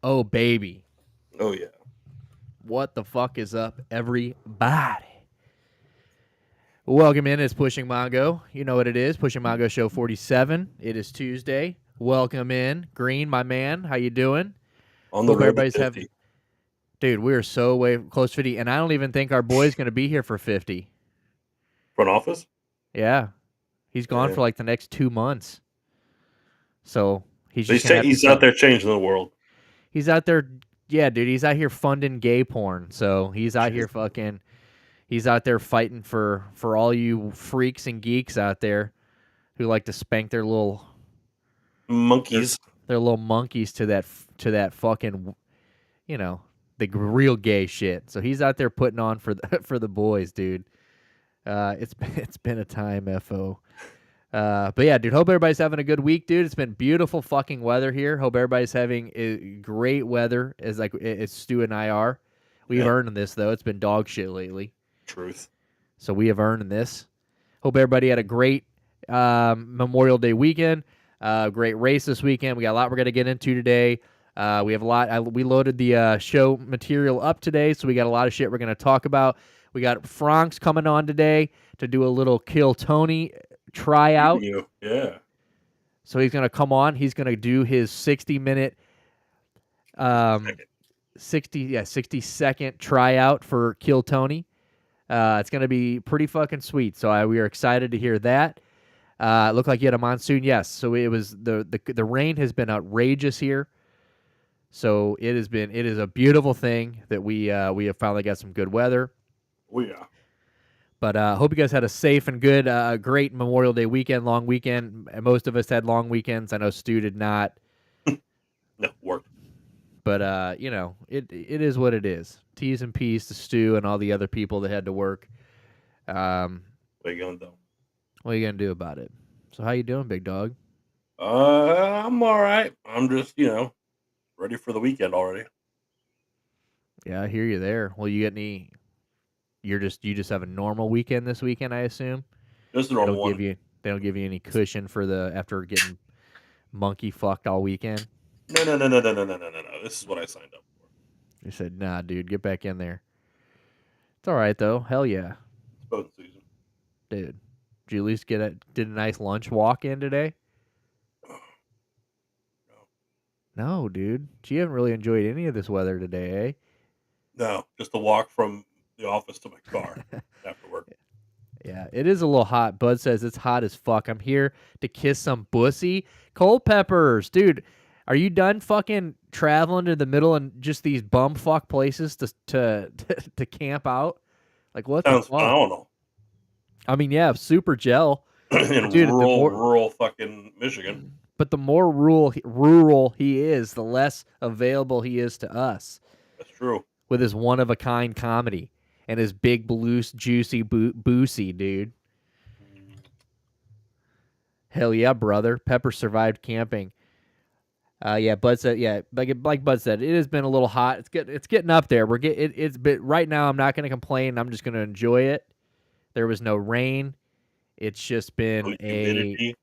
Oh, baby. Oh, yeah. What the fuck is up, everybody? Welcome in. It's Pushing Mongo. You know what it is. Pushing Mongo Show 47. It is Tuesday. Welcome in. Green, my man. How you doing? On the Hope road to everybody's having... 50. Dude, we are so way close to 50, and I don't even think our boy's going to be here for 50. Front office? Yeah. He's gone Yeah. for like the next 2 months. So he's So just going to have to he's out start... there changing the world. He's out there... Yeah, dude, he's out here funding gay porn. So he's out here fucking... He's out there fighting for all you freaks and geeks out there who like to spank their Monkeys. little monkeys to that fucking, you know, the real gay shit. So he's out there putting on for the for the boys, dude. It's been a time, fo. But yeah, dude. Hope everybody's having a good week, dude. It's been beautiful fucking weather here. Hope everybody's having great weather, as Stu and I are. We've Yeah. earned this though. It's been dog shit lately. Truth. So we have earned this. Hope everybody had a great Memorial Day weekend. Great race this weekend. We got a lot we're going to get into today. We have a lot. We loaded the show material up today, so we got a lot of shit we're going to talk about. We got Franks coming on today to do a little Kill Tony tryout. Yeah. So he's going to come on. He's going to do his 60-minute, 60-second tryout for Kill Tony. It's going to be pretty fucking sweet. So we are excited to hear that. It looked like you had a monsoon. Yes. So it was the rain has been outrageous here. So it is a beautiful thing that we have finally got some good weather. Oh, yeah. But hope you guys had a safe and good, great Memorial Day weekend, long weekend. Most of us had long weekends. I know Stu did not. No, work. But you know, it is what it is. T's and P's to Stu and all the other people that had to work. What are you going to do? What are you gonna do about it? So how you doing, big dog? I'm all right. I'm just, ready for the weekend already. Yeah, I hear you there. Well, you get any? You just have a normal weekend this weekend, I assume. Just a They normal don't give one. you they don't give you any cushion for the after getting monkey fucked all weekend. No, no, no, no, no, no, no, no, no, no. This is what I signed up for. You said, nah, dude, get back in there. It's all right though. Hell yeah, It's boating season. dude. Did you at least did a nice lunch walk in today? No. No, dude. You haven't really enjoyed any of this weather today, No, just a walk from the office to my car eh? after work. Yeah, it is a little hot. Bud says it's hot as fuck. I'm here to kiss some pussy. Cold peppers, dude. Are you done fucking traveling to the middle and just these bumfuck places to camp out? Like what the Sounds fuck? phenomenal. I mean, yeah, super gel, but In dude, rural fucking Michigan. but the more rural he is, the less available he is to us That's true. with his one of a kind comedy and his big loose juicy boozy, dude. Hell yeah, brother. Pepper survived camping. Yeah, Bud said, yeah, like Bud said, it has been a little hot. It's getting up there. It's been right now. I'm not going to complain. I'm just going to enjoy it. There was no rain. It's just Oh, been a humidity.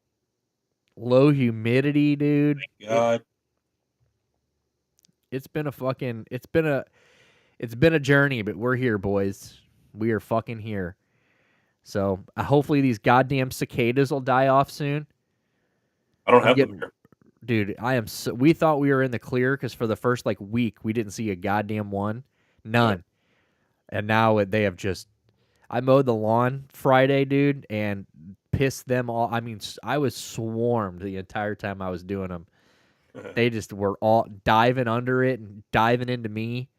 low humidity, dude. Thank God. It's been a fucking it's been a journey, but we're here, boys. We are fucking here. So hopefully these goddamn cicadas will die off soon. I don't I'm have them getting here. Dude, we thought we were in the clear because for the first like week we didn't see a goddamn one, Yeah. none, and now they have just. I mowed the lawn Friday, dude, and pissed them all. I mean, I was swarmed the entire time I was doing them. They just were all diving under it and diving into me,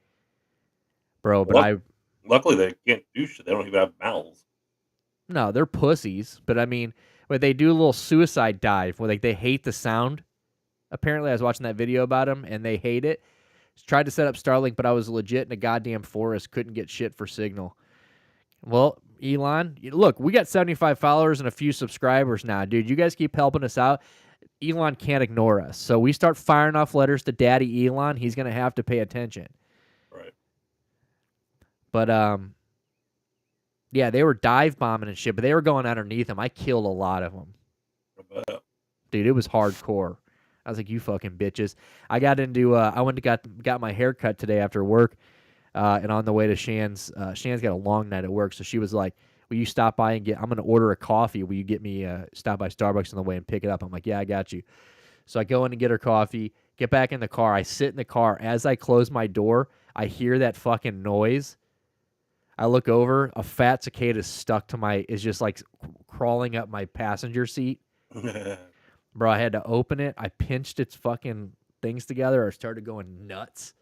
bro. But Luck- Luckily, they can't do shit. They don't even have mouths. no, they're pussies. But I mean, when they do a little suicide dive, where like they hate the sound. Apparently, I was watching that video about them, and they hate it. Tried to set up Starlink, but I was legit in a goddamn forest. Couldn't get shit for signal. Well, Elon, look, we got 75 followers and a few subscribers now, dude. You guys keep helping us out. Elon can't ignore us. So we start firing off letters to Daddy Elon. He's going to have to pay attention. Right. But, yeah, they were dive bombing and shit, but they were going underneath them. I killed a lot of them. I bet. Dude, it was hardcore. I was like, you fucking bitches. I got into I went to got my hair cut today after work, and on the way to Shan's got a long night at work, so she was like, will you stop by and I'm gonna order a coffee. Will you get me stop by Starbucks on the way and pick it up? I'm like, yeah, I got you. So I go in and get her coffee, get back in the car. I sit in the car. As I close my door, I hear that fucking noise. I look over, a fat cicada is just like crawling up my passenger seat. Bro, I had to open it. I pinched its fucking things together. I started going nuts.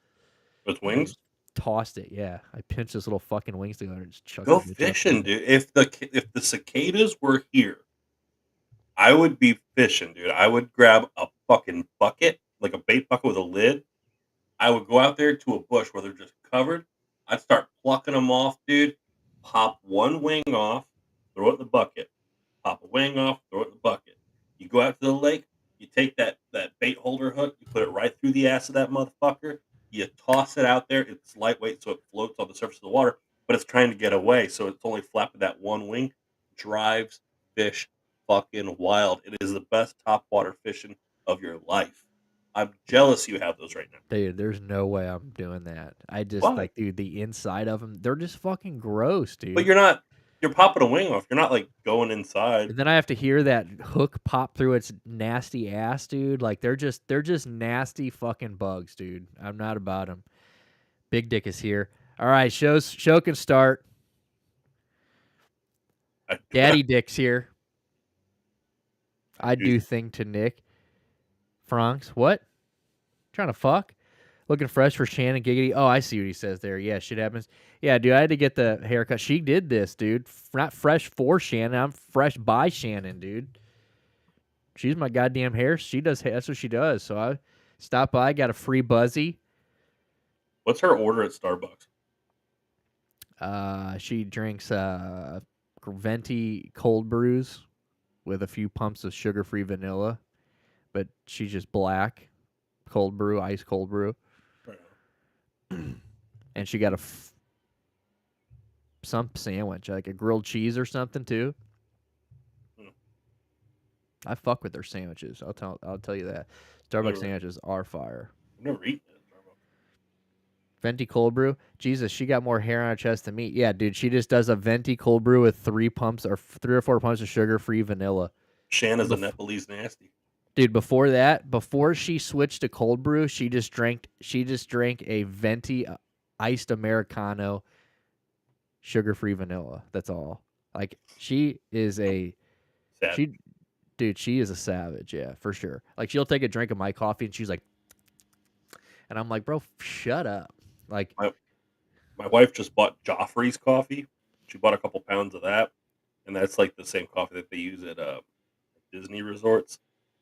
With And I wings? just tossed it. Yeah, I pinched this little fucking wings together and just chucked Go the bitch up fishing, there. dude. If the cicadas were here, I would be fishing, dude. I would grab a fucking bucket, like a bait bucket with a lid. I would go out there to a bush where they're just covered. I'd start plucking them off, dude. Pop one wing off, throw it in the bucket. Pop a wing off, throw it in the bucket. You go out to the lake, you take that bait holder hook, you put it right through the ass of that motherfucker. You toss it out there. It's lightweight, so it floats on the surface of the water, but it's trying to get away, so it's only flapping that one wing. Drives fish fucking wild. It is the best top water fishing of your life. I'm jealous you have those right now. Dude, there's no way I'm doing that. I just Why? like, dude, the inside of them, they're just fucking gross, But dude. you're popping a wing off. You're not like going inside. And then I have to hear that hook pop through its nasty ass, dude. Like they're just nasty fucking bugs, dude. I'm not about them. Big Dick is here. All right, show can start. I, Daddy Dick's here. I dude, do thing to Nick. Franks, what? Trying to fuck? Looking fresh for Shannon Giggity. Oh, I see what he says there. Yeah, shit happens. Yeah, dude, I had to get the haircut. She did this, dude. Not fresh for Shannon. I'm fresh by Shannon, dude. She's my goddamn hair. She does. That's what she does. So I stopped by, got a free buzzy. what's her order at Starbucks? She drinks venti cold brews with a few pumps of sugar-free vanilla, but she's just black cold brew, ice cold brew, Right. and she got some sandwich, like a grilled cheese or something too. Hmm. I fuck with their sandwiches. I'll tell you that. Starbucks Never, sandwiches are fire. I've never eaten it at Starbucks. Venti cold brew. Jesus, she got more hair on her chest than me. Yeah, dude, she just does a venti cold brew with 3 or 4 pumps of sugar-free vanilla. Shanna's a Bef- Nepalese nasty. Dude, before she switched to cold brew, she just drank a venti iced americano, sugar-free vanilla. That's all. Like she is a Sad. she dude, she is a savage, yeah, for sure. Like she'll take a drink of my coffee and she's like, and I'm like, bro, shut up. Like, My wife just bought Joffrey's coffee. She bought a couple pounds of that, and that's like the same coffee that they use at Disney resorts.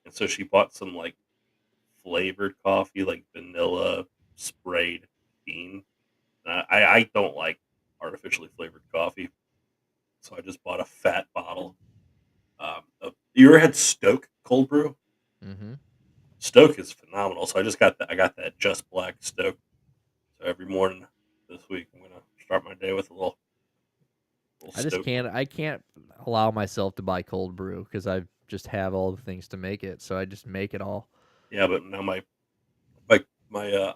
And so she bought some like flavored coffee, like vanilla sprayed bean. I don't like artificially flavored coffee, so I just bought a fat bottle. You ever had Stoke cold brew? mm-hmm. Stoke is phenomenal. So I just got that. I got that Just Black Stoke. So every morning this week, I'm gonna start my day with a little Stoke. I can't allow myself to buy cold brew because I just have all the things to make it. So I just make it all. Yeah, but now my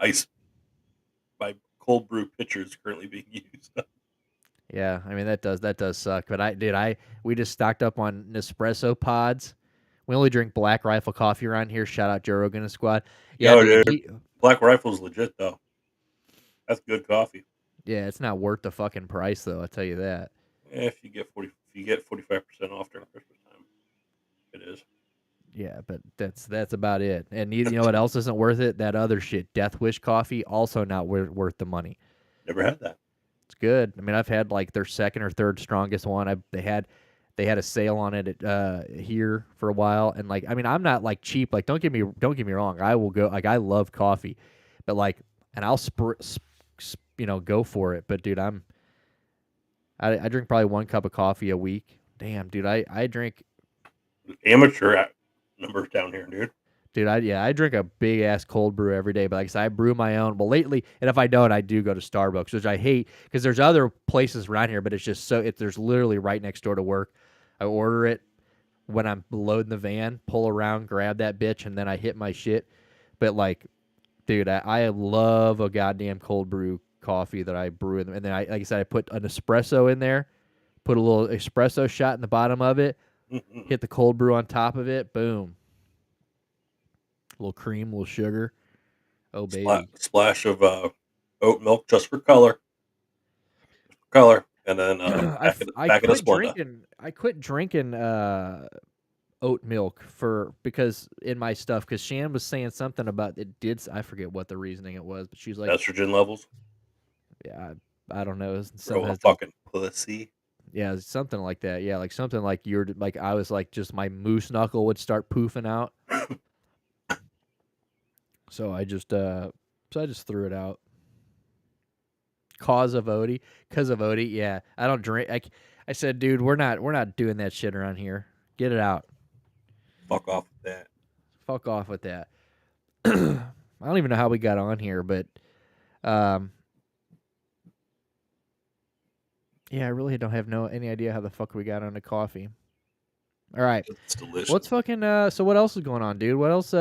ice my cold brew pitcher is currently being used. Yeah, I mean that does suck. But we just stocked up on Nespresso pods. We only drink Black Rifle coffee around here. Shout out Joe Rogan and Squad. Yeah, Yo, dude. dude, Black Rifle's legit though. That's good coffee. Yeah, it's not worth the fucking price though. I'll tell you that. If you get 45% off during Christmas time, it is. Yeah, but that's about it. And you know what else isn't worth it? That other shit, Death Wish coffee, also not worth the money. Never had that. It's good. I mean, I've had like their second or third strongest one. They had a sale on it at, here for a while, and like I mean, I'm not like cheap. Like don't get me wrong. I will go. Like I love coffee, but like, and I'll go for it. But dude, I drink probably 1 cup of coffee a week. Damn, dude, I drink. Amateur numbers down here, dude. Dude, I drink a big ass cold brew every day, but like I said, I brew my own. But lately, and if I don't, I do go to Starbucks, which I hate because there's other places around here, but it's just there's literally right next door to work. I order it, when I'm loading the van, pull around, grab that bitch, and then I hit my shit. But like, dude, I love a goddamn cold brew coffee that I brew in, and then like I said, I put an espresso in there, put a little espresso shot in the bottom of it, hit the cold brew on top of it, boom, a little cream, a little sugar, oh baby. Splash of oat milk just for color, and then I back in a quit Splenda. drinking. I quit drinking oat milk because in my stuff because Shan was saying something about it did. I forget what the reasoning it was, but she was like, Estrogen levels. yeah, I don't know. Bro, Something a has to, fucking pussy. yeah, something like that. Yeah, like something like you're like I was like just my moose knuckle would start poofing out. So I just threw it out. Cause of Odie, yeah. I don't drink. I said, dude, we're not doing that shit around here. Get it out. Fuck off with that. Fuck off with that. I don't even know how we got on here, but um, yeah, I really don't have any idea how the fuck we got onto coffee. All right, It's delicious. what's fucking so what else is going on, dude? What else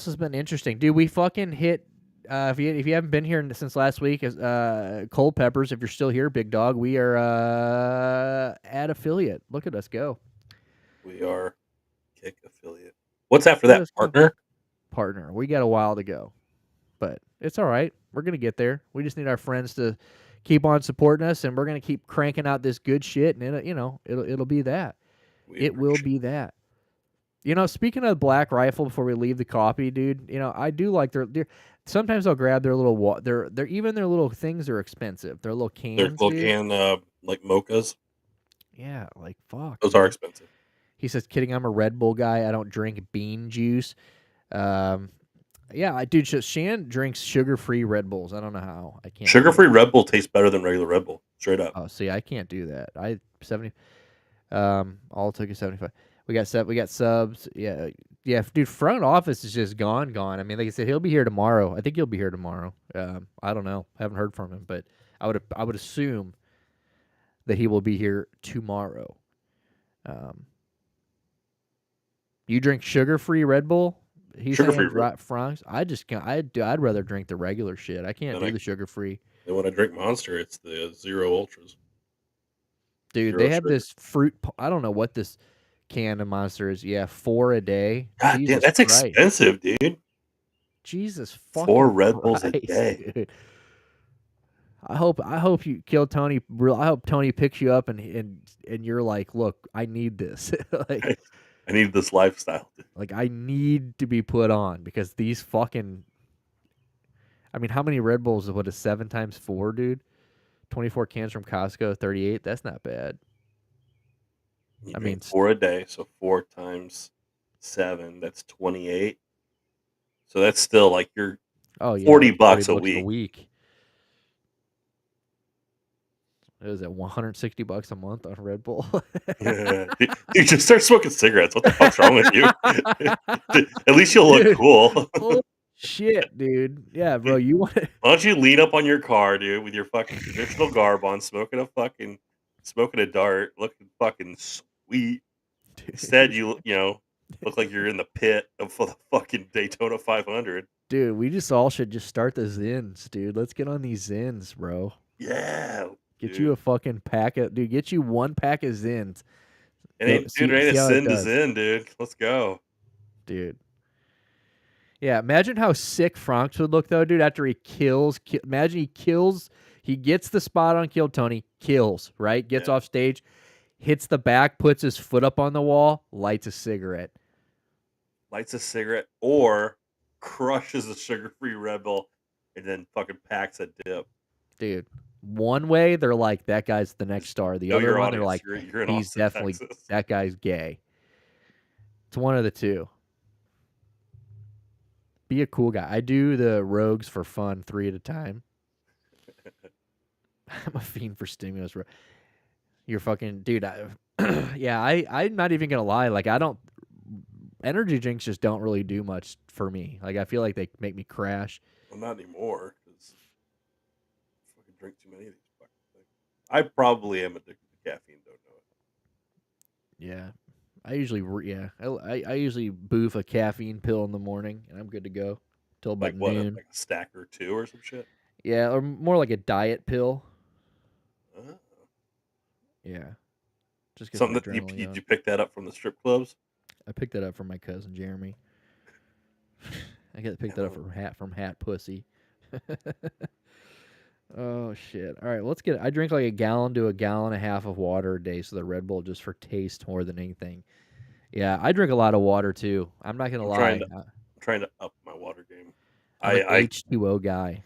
has been interesting, dude? We fucking hit. If you haven't been here since last week, Cold Peppers. If you're still here, big dog, we are at affiliate. Look at us go. We are Kick affiliate. What's after Look at that? us go. Partner? Partner. We got a while to go, but it's all right. We're gonna get there. We just need our friends to keep on supporting us, and we're gonna keep cranking out this good shit, and it'll be that. It will be that. Speaking of Black Rifle, before we leave the coffee, dude, I do like their. Sometimes I'll grab their little even their little things are expensive. Their little Their cans, little dude. can, like mochas. Yeah, like fuck. Those are Dude. expensive. He says, "Kidding, I'm a Red Bull guy. I don't drink bean juice." Um, yeah, dude. Shan drinks sugar-free Red Bulls. I don't know how. I can't do it. Sugar-free Red Bull tastes better than regular Red Bull. Straight up. Oh, see, I can't do that. I 70. All it took is 75. We got subs. Yeah, yeah, dude. Front office is just gone. I mean, like I said, he'll be here tomorrow. I think he'll be here tomorrow. I don't know. I haven't heard from him, but I would assume that he will be here tomorrow. Um, you drink sugar-free Red Bull? He's Sugar-free saying Red Franks. I just can't. I'd rather drink the regular shit. I can't Bull. do the sugar-free. And when I drink Monster, it's the Zero Ultras. Dude, they Zero have sugar. this fruit. I don't know what this can of Monster is. Yeah, 4 a day. God damn, Jesus that's Christ. expensive, dude. Jesus 4 fucking Red Bulls a Christ, day. dude. I hope you kill Tony. I hope Tony picks you up and you're like, look, I need this. like I need this lifestyle. like I need to be put on because these fucking. I mean, how many Red Bulls? What is 7 times 4, dude? 24 cans from Costco, 38. That's not bad. You I drink mean, 4 a day, so 4 times 7, that's 28. So that's still like you're oh yeah, $40 that's 40 a bucks a week. week. What is it, $160 a month on Red Bull? Dude, just start smoking cigarettes. What the fuck's wrong with you? At least you'll look Dude, cool. holy shit, dude. Yeah, bro, you want to. Why don't you lean up on your car, dude, with your fucking traditional garb on, smoking a dart, looking fucking sweet. Instead, you look like you're in the pit of the fucking Daytona 500. Dude, we just all should just start the Zins, dude. Let's get on these Zins, bro. Yeah, Get you dude. a fucking pack of, dude. Get you 1 pack of Zins. It ain't a See how it sin to does, sin, dude. Let's go. dude. Yeah, imagine how sick Franks would look though, dude. After he kills, imagine he kills, he gets the spot on Kill Tony, kills, right? Gets Yeah, off stage, hits the back, puts his foot up on the wall, lights a cigarette. lights a cigarette or crushes a sugar-free Red Bull, and then fucking packs a dip. Dude, one way they're like that guy's the next star. The Know other your one they're audience. like You're in he's Austin, definitely Texas. that guy's gay. It's one of the two. Be a cool guy. I do the rogues for fun, 3 at a time. I'm a fiend for stimulus. You're fucking dude. Yeah, I'm not even gonna lie. Like I don't energy drinks just don't really do much for me. Like I feel like they make me crash. Well, not anymore because I fucking drink too many of these fucking things. I probably am addicted to caffeine. Don't know it. Yeah. I usually boof a caffeine pill in the morning, and I'm good to go till Like about what? noon. Like a stack or two or some shit. Yeah, or more like a diet pill. Uh, Yeah, just gets something my that adrenaline you going. pick that up from the strip clubs. I picked that up from my cousin Jeremy. I got picked that up Hell, from Hat Pussy. Oh shit! All right, let's get. I drink like a gallon to a gallon and a half of water a day, so the Red Bull just for taste more than anything. Yeah, I drink a lot of water too. I'm not gonna I'm trying lie. to I'm trying to up my water game. I'm an I H2O guy.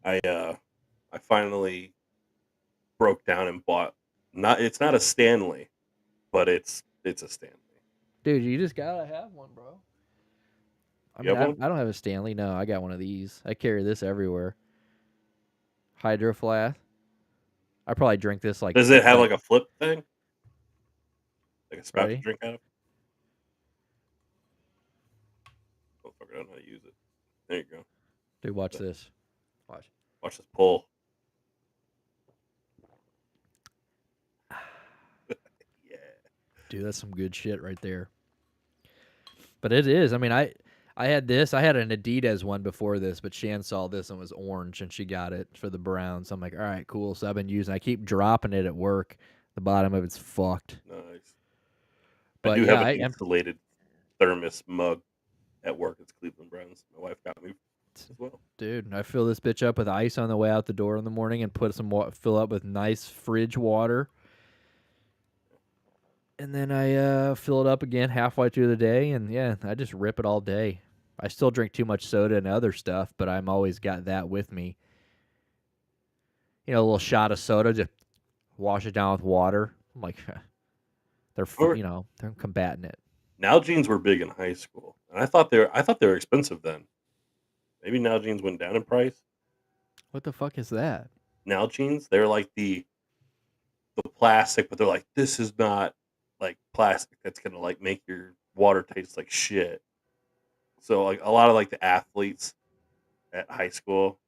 I I finally broke down and bought not it's not a Stanley, but it's a Stanley. Dude, you just gotta have one, bro. I You mean, have I, one? I don't have a Stanley. No, I got one of these. I carry this everywhere. Hydro Flask. I probably drink this Does it have like like a flip thing? Like a spout to ready. drink out of? Oh, fuck, I don't know how to use it. There you go. Dude, watch this. Watch. Watch this pull. Yeah. Dude, that's some good shit right there. But it is. I mean, I had this. I had an Adidas one before this, but Shan saw this and was orange, and she got it for the Browns. So I'm like, all right, cool. So I've been using. I keep dropping it at work. The bottom of it's fucked. Nice. I But do yeah, have an insulated thermos mug at work. It's Cleveland Browns. My wife got me as well. dude, I fill this bitch up with ice on the way out the door in the morning, and put some fill up with nice fridge water. And then I fill it up again halfway through the day, and yeah, I just rip it all day. I still drink too much soda and other stuff, but I'm always got that with me. You know, a little shot of soda, just wash it down with water. I'm like, Or they're combating it. Nalgene's were big in high school, and I thought they were expensive then. Maybe Nalgene's went down in price. What the fuck is that? Nalgene's, they're like the plastic, but they're like, this is not like plastic that's gonna like make your water taste like shit. So like a lot of like the athletes at high school,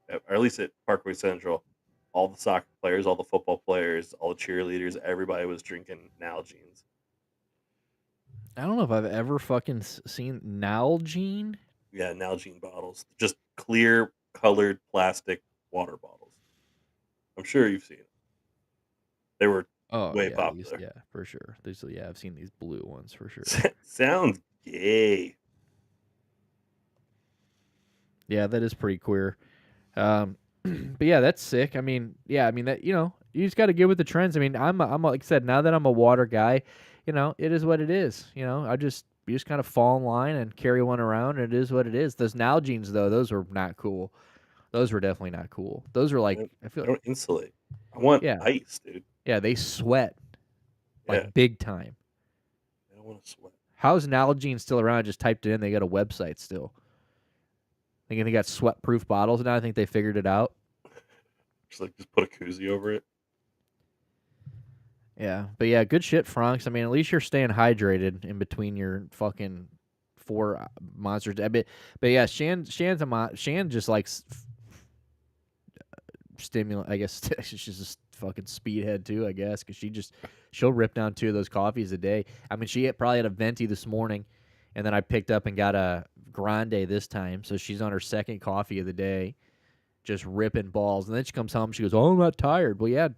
or at least at Parkway Central, all the soccer players, all the football players, all the cheerleaders, everybody was drinking Nalgene's. I don't know if I've ever fucking seen Nalgene. Yeah, Nalgene bottles, just clear colored plastic water bottles. I'm sure you've seen it. They were Oh way yeah, these popular. yeah for sure. These yeah, I've seen these blue ones for sure. Sounds gay. Yeah, that is pretty queer. But yeah, that's sick. I mean, yeah, I mean that you just got to get with the trends. I mean, I'm like I said, now that I'm a water guy, it is what it is. You just kind of fall in line and carry one around. And it is what it is. Those Nalgenes though, those were not cool. Those were definitely not cool. Those are like I feel They don't insulate. I want yeah ice, dude. yeah they sweat Yeah, like big time. I don't want to sweat. How's Nalgene still around? I just typed it in. They got a website still. Thinking they got sweat proof bottles now. I think they figured it out. Just put a koozie over it. Yeah, but yeah, good shit, Franks. I mean, at least you're staying hydrated in between your fucking four monsters. But yeah, Shan just likes stimulant. I guess she's just fucking speedhead too. I guess because she'll rip down 2 of those coffees a day. I mean, probably had a venti this morning, and then I picked up and got a grande this time. So she's on her second coffee of the day, just ripping balls. And then she comes home. She goes, "Oh, I'm not tired." Well, yeah,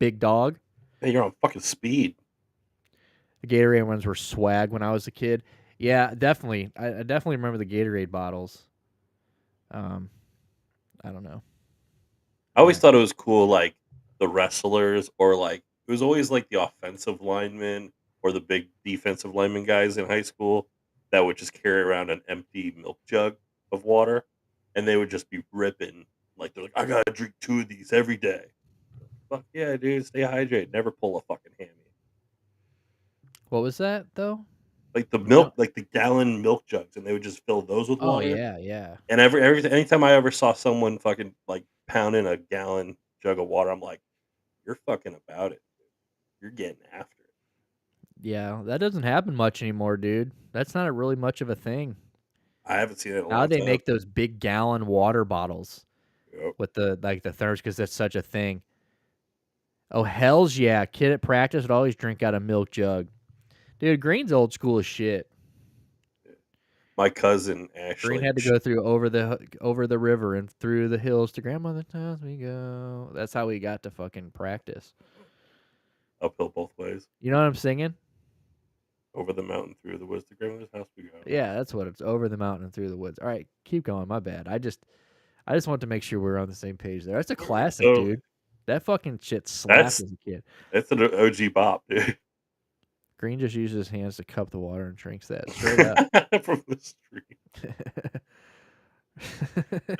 big dog. Hey, you're on fucking speed. The Gatorade ones were swag when I was a kid. Yeah, definitely. I definitely remember the Gatorade bottles. Um, I don't know. I always Yeah. thought it was cool, like the wrestlers, or like it was always like the offensive linemen or the big defensive lineman guys in high school that would just carry around an empty milk jug of water, and they would just be ripping. Like they're like, I gotta drink 2 of these every day. Fuck yeah, dude, stay hydrated. Never pull a fucking hammy. What was that though? Like the I don't. milk, like the gallon milk jugs, and they would just fill those with Oh water. yeah, yeah, And anytime I ever saw someone fucking like pounding a gallon jug of water, I'm like, you're fucking about it. You're getting after it. yeah. That doesn't happen much anymore, dude. That's not really much of a thing. I haven't seen it in a Now long they time. make those big gallon water bottles Yep. with the thermos because that's such a thing. Oh, hell's yeah. Kid at practice would always drink out of milk jug. Dude, Green's old school as shit. My cousin Green Ashley, had to go through over the river and through the hills to grandmother's house we go. That's how we got to fucking practice. uphill both ways, You know what I'm singing? over the mountain, through the woods, to grandmother's house we go. Yeah, that's what it's over the mountain and through the woods. All right, keep going. My bad. I just want to make sure we're on the same page there. That's a classic, So dude. That fucking shit slapped that's as a kid. that's an OG bop, dude. Green just uses his hands to cup the water and drinks that straight up. From the street.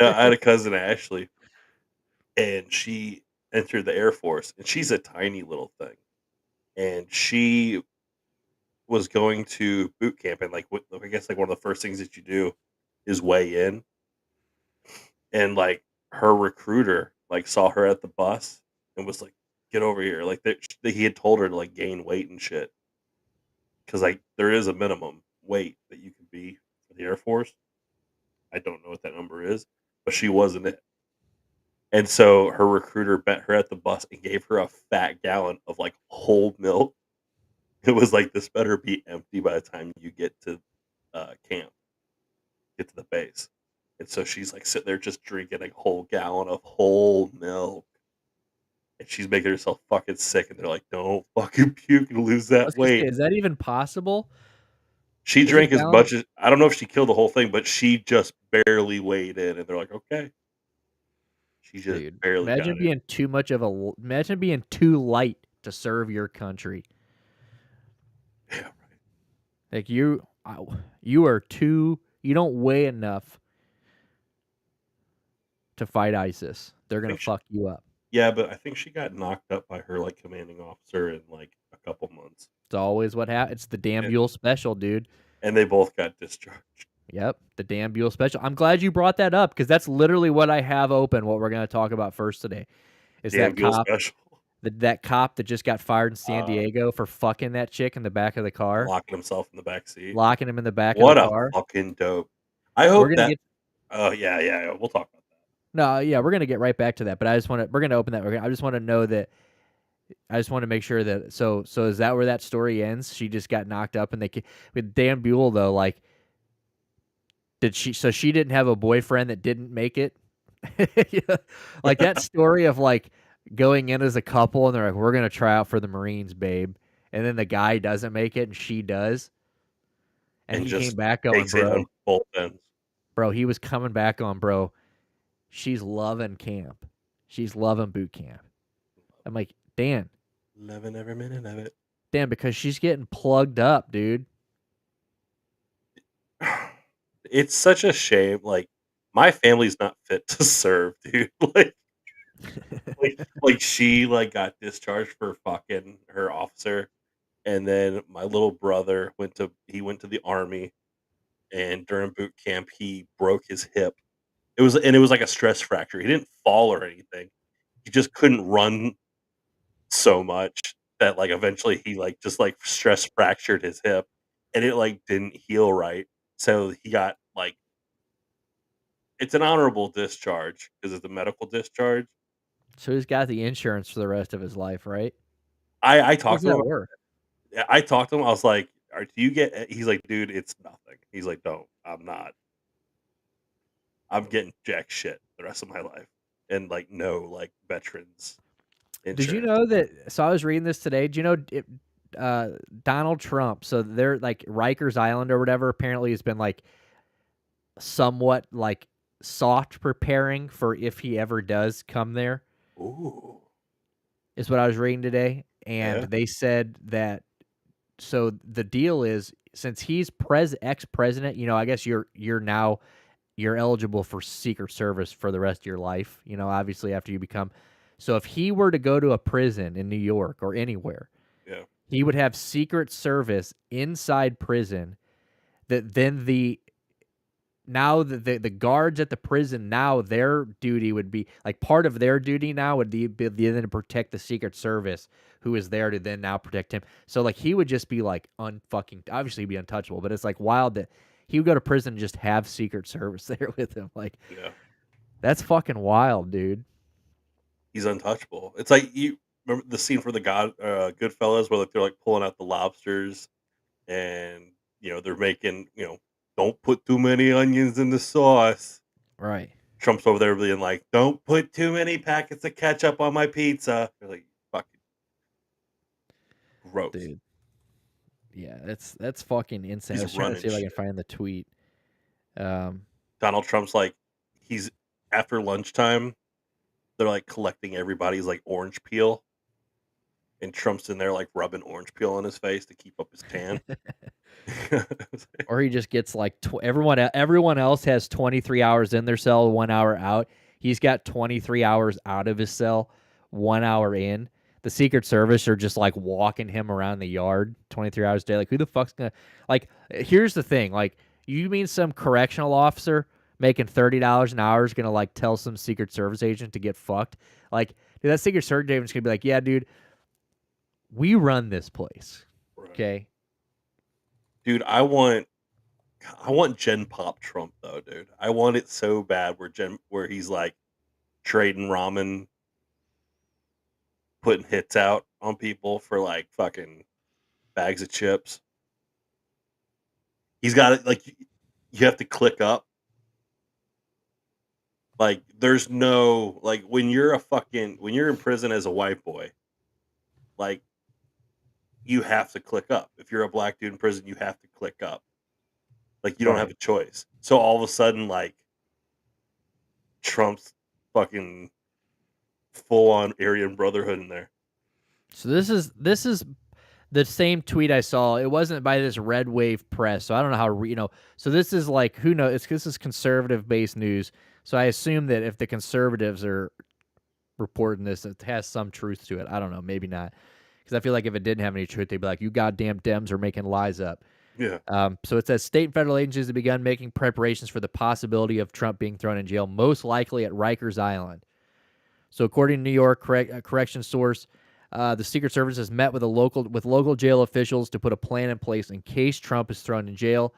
No, I had a cousin Ashley, and she entered the Air Force, and she's a tiny little thing, and she was going to boot camp, and like I guess like one of the first things that you do is weigh in, and like her recruiter like saw her at the bus and was like, "Get over here!" Like that he had told her to like gain weight and shit because like there is a minimum weight that you can be for the Air Force. I don't know what that number is, but she wasn't it. And so her recruiter met her at the bus and gave her a fat gallon of like whole milk. It was like, this better be empty by the time you get to camp, get to the base. And so she's like sitting there just drinking a whole gallon of whole milk. And she's making herself fucking sick. And they're like, don't fucking puke and lose I that was gonna say, weight. is that even possible? She Is a drank as gallon? much as, I don't know if she killed the whole thing, but she just barely weighed in. And they're like, okay. She just Dude, barely imagine got in. being too much of a imagine being too light to serve your country. Yeah, right. Like you are too you don't weigh enough to fight ISIS. They're I gonna think she, fuck you up. yeah, but I think she got knocked up by her like commanding officer in like a couple months. It's always what happens. It's the damn And, Buell special, dude. and they both got discharged. Yep, the damn Buell special. I'm glad you brought that up because that's literally what I have open. What we're gonna talk about first today is Damn that Buell cop, special. that cop that just got fired in San Uh, Diego for fucking that chick in the back of the car, locking himself in the back seat. locking him in the back of the What a car. fucking dope. I We're hope gonna that. get Oh yeah. We'll talk about that. no, yeah, we're gonna get right back to that. But I just want to we're gonna open that. I just want to know that. I just want to make sure that so is that where that story ends? She just got knocked up and with Dan Buell though, like did she so she didn't have a boyfriend that didn't make it? Yeah. Like that story of like going in as a couple and they're like, we're gonna try out for the Marines, babe. And then the guy doesn't make it and she does. And And he came just back going, takes it on bro. both ends. Bro, he was coming back on, bro. She's loving camp. She's loving boot camp. I'm like, Dan, Loving every minute of it. Dan, because she's getting plugged up, dude. It's such a shame. Like my family's not fit to serve, dude. Like she like got discharged for fucking her officer, and then my little brother went to the army, and during boot camp he broke his hip. It was like a stress fracture. He didn't fall or anything. He just couldn't run so much that like eventually he like just like stress fractured his hip, and it like didn't heal right. So he got like, it's an honorable discharge because it's a medical discharge. So he's got the insurance for the rest of his life, right? I How does talked to that him. work? I talked to him. I was like, Do you get?" He's like, "Dude, it's nothing." He's like, "Don't. I'm not. I'm getting jack shit the rest of my life, and like no like veterans Did you insurance." know that? So I was reading this today. Do you know Donald Trump? So they're like Rikers Island or whatever. Apparently, has been like somewhat like soft preparing for if he ever does come there. Ooh, Is what I was reading today, and yeah, they said that. So the deal is, since he's ex president, I guess you're eligible for Secret Service for the rest of your life. Obviously after you become. So if he were to go to a prison in New York or anywhere, yeah, he would have Secret Service inside prison. That then the guards at the prison, now their duty would be like, part of their duty now would be then to protect the Secret Service, who is there to then now protect him. So like he would just be like unfucking obviously be untouchable, but it's like wild that he would go to prison and just have Secret Service there with him. Like yeah. that's fucking wild, dude. He's untouchable. It's like you remember the scene for the Goodfellas where like they're like pulling out the lobsters and they're making don't put too many onions in the sauce. Right. Trump's over there being like, don't put too many packets of ketchup on my pizza. They're like, fucking gross. Dude. Yeah, that's fucking insane. I He's was trying to running see if I can shit. find the tweet. Um, Donald Trump's like, he's after lunchtime. They're like collecting everybody's like orange peel, and Trump's in there like rubbing orange peel on his face to keep up his tan. or he just gets like everyone else has 23 hours in their cell, 1 hour out. He's got 23 hours out of his cell, 1 hour in. The Secret Service are just like walking him around the yard 23 hours a day. Like, who the fuck's gonna, like, here's the thing. Like, you mean some correctional officer making $30 an hour is gonna like tell some Secret Service agent to get fucked? Like, dude, that Secret Service agent's gonna be like, yeah, dude, we run this place. Right. Okay. Dude, I want Gen Pop Trump though, dude. I want it so bad where he's like trading ramen, putting hits out on people for like fucking bags of chips. He's got it like you have to click up. Like there's no like when you're in prison as a white boy, like you have to click up. If you're a black dude in prison, you have to click up. Like you don't have Right. a choice. So all of a sudden, like Trump's fucking full on Aryan Brotherhood in there. So this is the same tweet I saw. It wasn't by this red wave press, so I don't know how So this is like, who knows? This is conservative based news. So I assume that if the conservatives are reporting this, it has some truth to it. I don't know, maybe not, because I feel like if it didn't have any truth, they'd be like, "You goddamn Dems are making lies up." Yeah. So it says state and federal agencies have begun making preparations for the possibility of Trump being thrown in jail, most likely at Rikers Island. So according to New York correction source, the Secret Service has met with local jail officials to put a plan in place in case Trump is thrown in jail.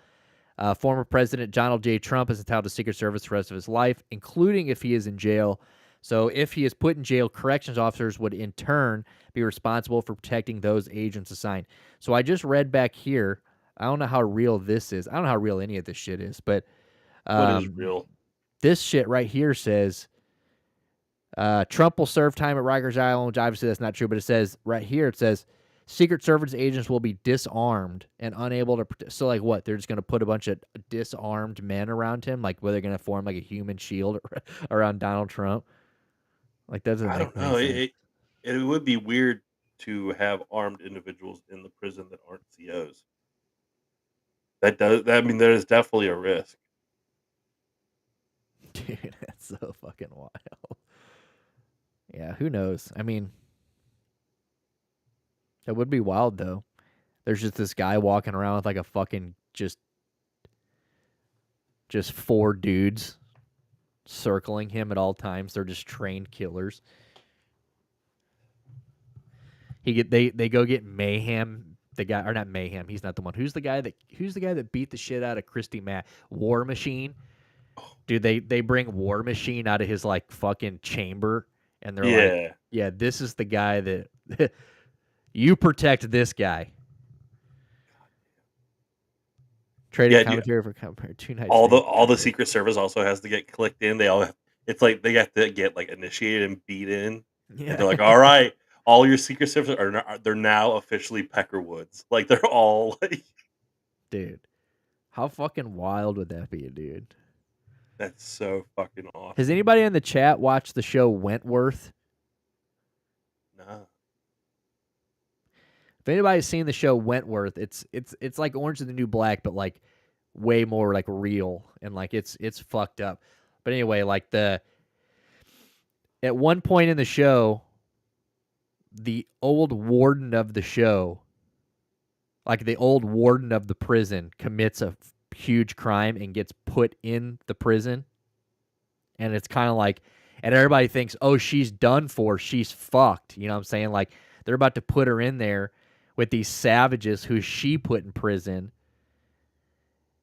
Former President Donald J. Trump is entitled to Secret Service the rest of his life, including if he is in jail. So if he is put in jail, corrections officers would in turn be responsible for protecting those agents assigned. So I just read back here. I don't know how real this is. I don't know how real any of this shit is, but What is real? this shit right here says Trump will serve time at Rikers Island, which obviously that's not true, but it says right here, it says Secret Service agents will be disarmed and unable to protect. So, like, what? They're just going to put a bunch of disarmed men around him? Like, where they're going to form, like, a human shield around Donald Trump? Like, that doesn't I make don't any know. sense. It would be weird to have armed individuals in the prison that aren't COs. I mean, there is definitely a risk. Dude, that's so fucking wild. Yeah, who knows? I mean, it would be wild, though. There's just this guy walking around with, like, a fucking just four dudes circling him at all times. They're just trained killers. They go get Mayhem, the guy, or not Mayhem. He's not the one. Who's the guy that beat the shit out of Christy Matt? War Machine. Dude, they bring War Machine out of his like fucking chamber, and they're like, Yeah. yeah, this is the guy that you protect this guy. Trading Yeah, dude, commentary for 2 nights. all the Secret Service also has to get clicked in. It's like they have to get like initiated and beat in, and Yeah, they're like, "All right, all your Secret Service they're now officially Peckerwoods." Like they're all like, dude. How fucking wild would that be, dude? that's so fucking Has awesome. anybody in the chat watched the show Wentworth? Nah. If anybody's seen the show Wentworth, it's like Orange is the New Black, but like way more like real and like it's fucked up. But anyway, like at one point in the show, the old warden of the show, like the old warden of the prison, commits a huge crime and gets put in the prison. And it's kind of like, and everybody thinks, oh, she's done for. She's fucked. You know what I'm saying? Like, they're about to put her in there with these savages who she put in prison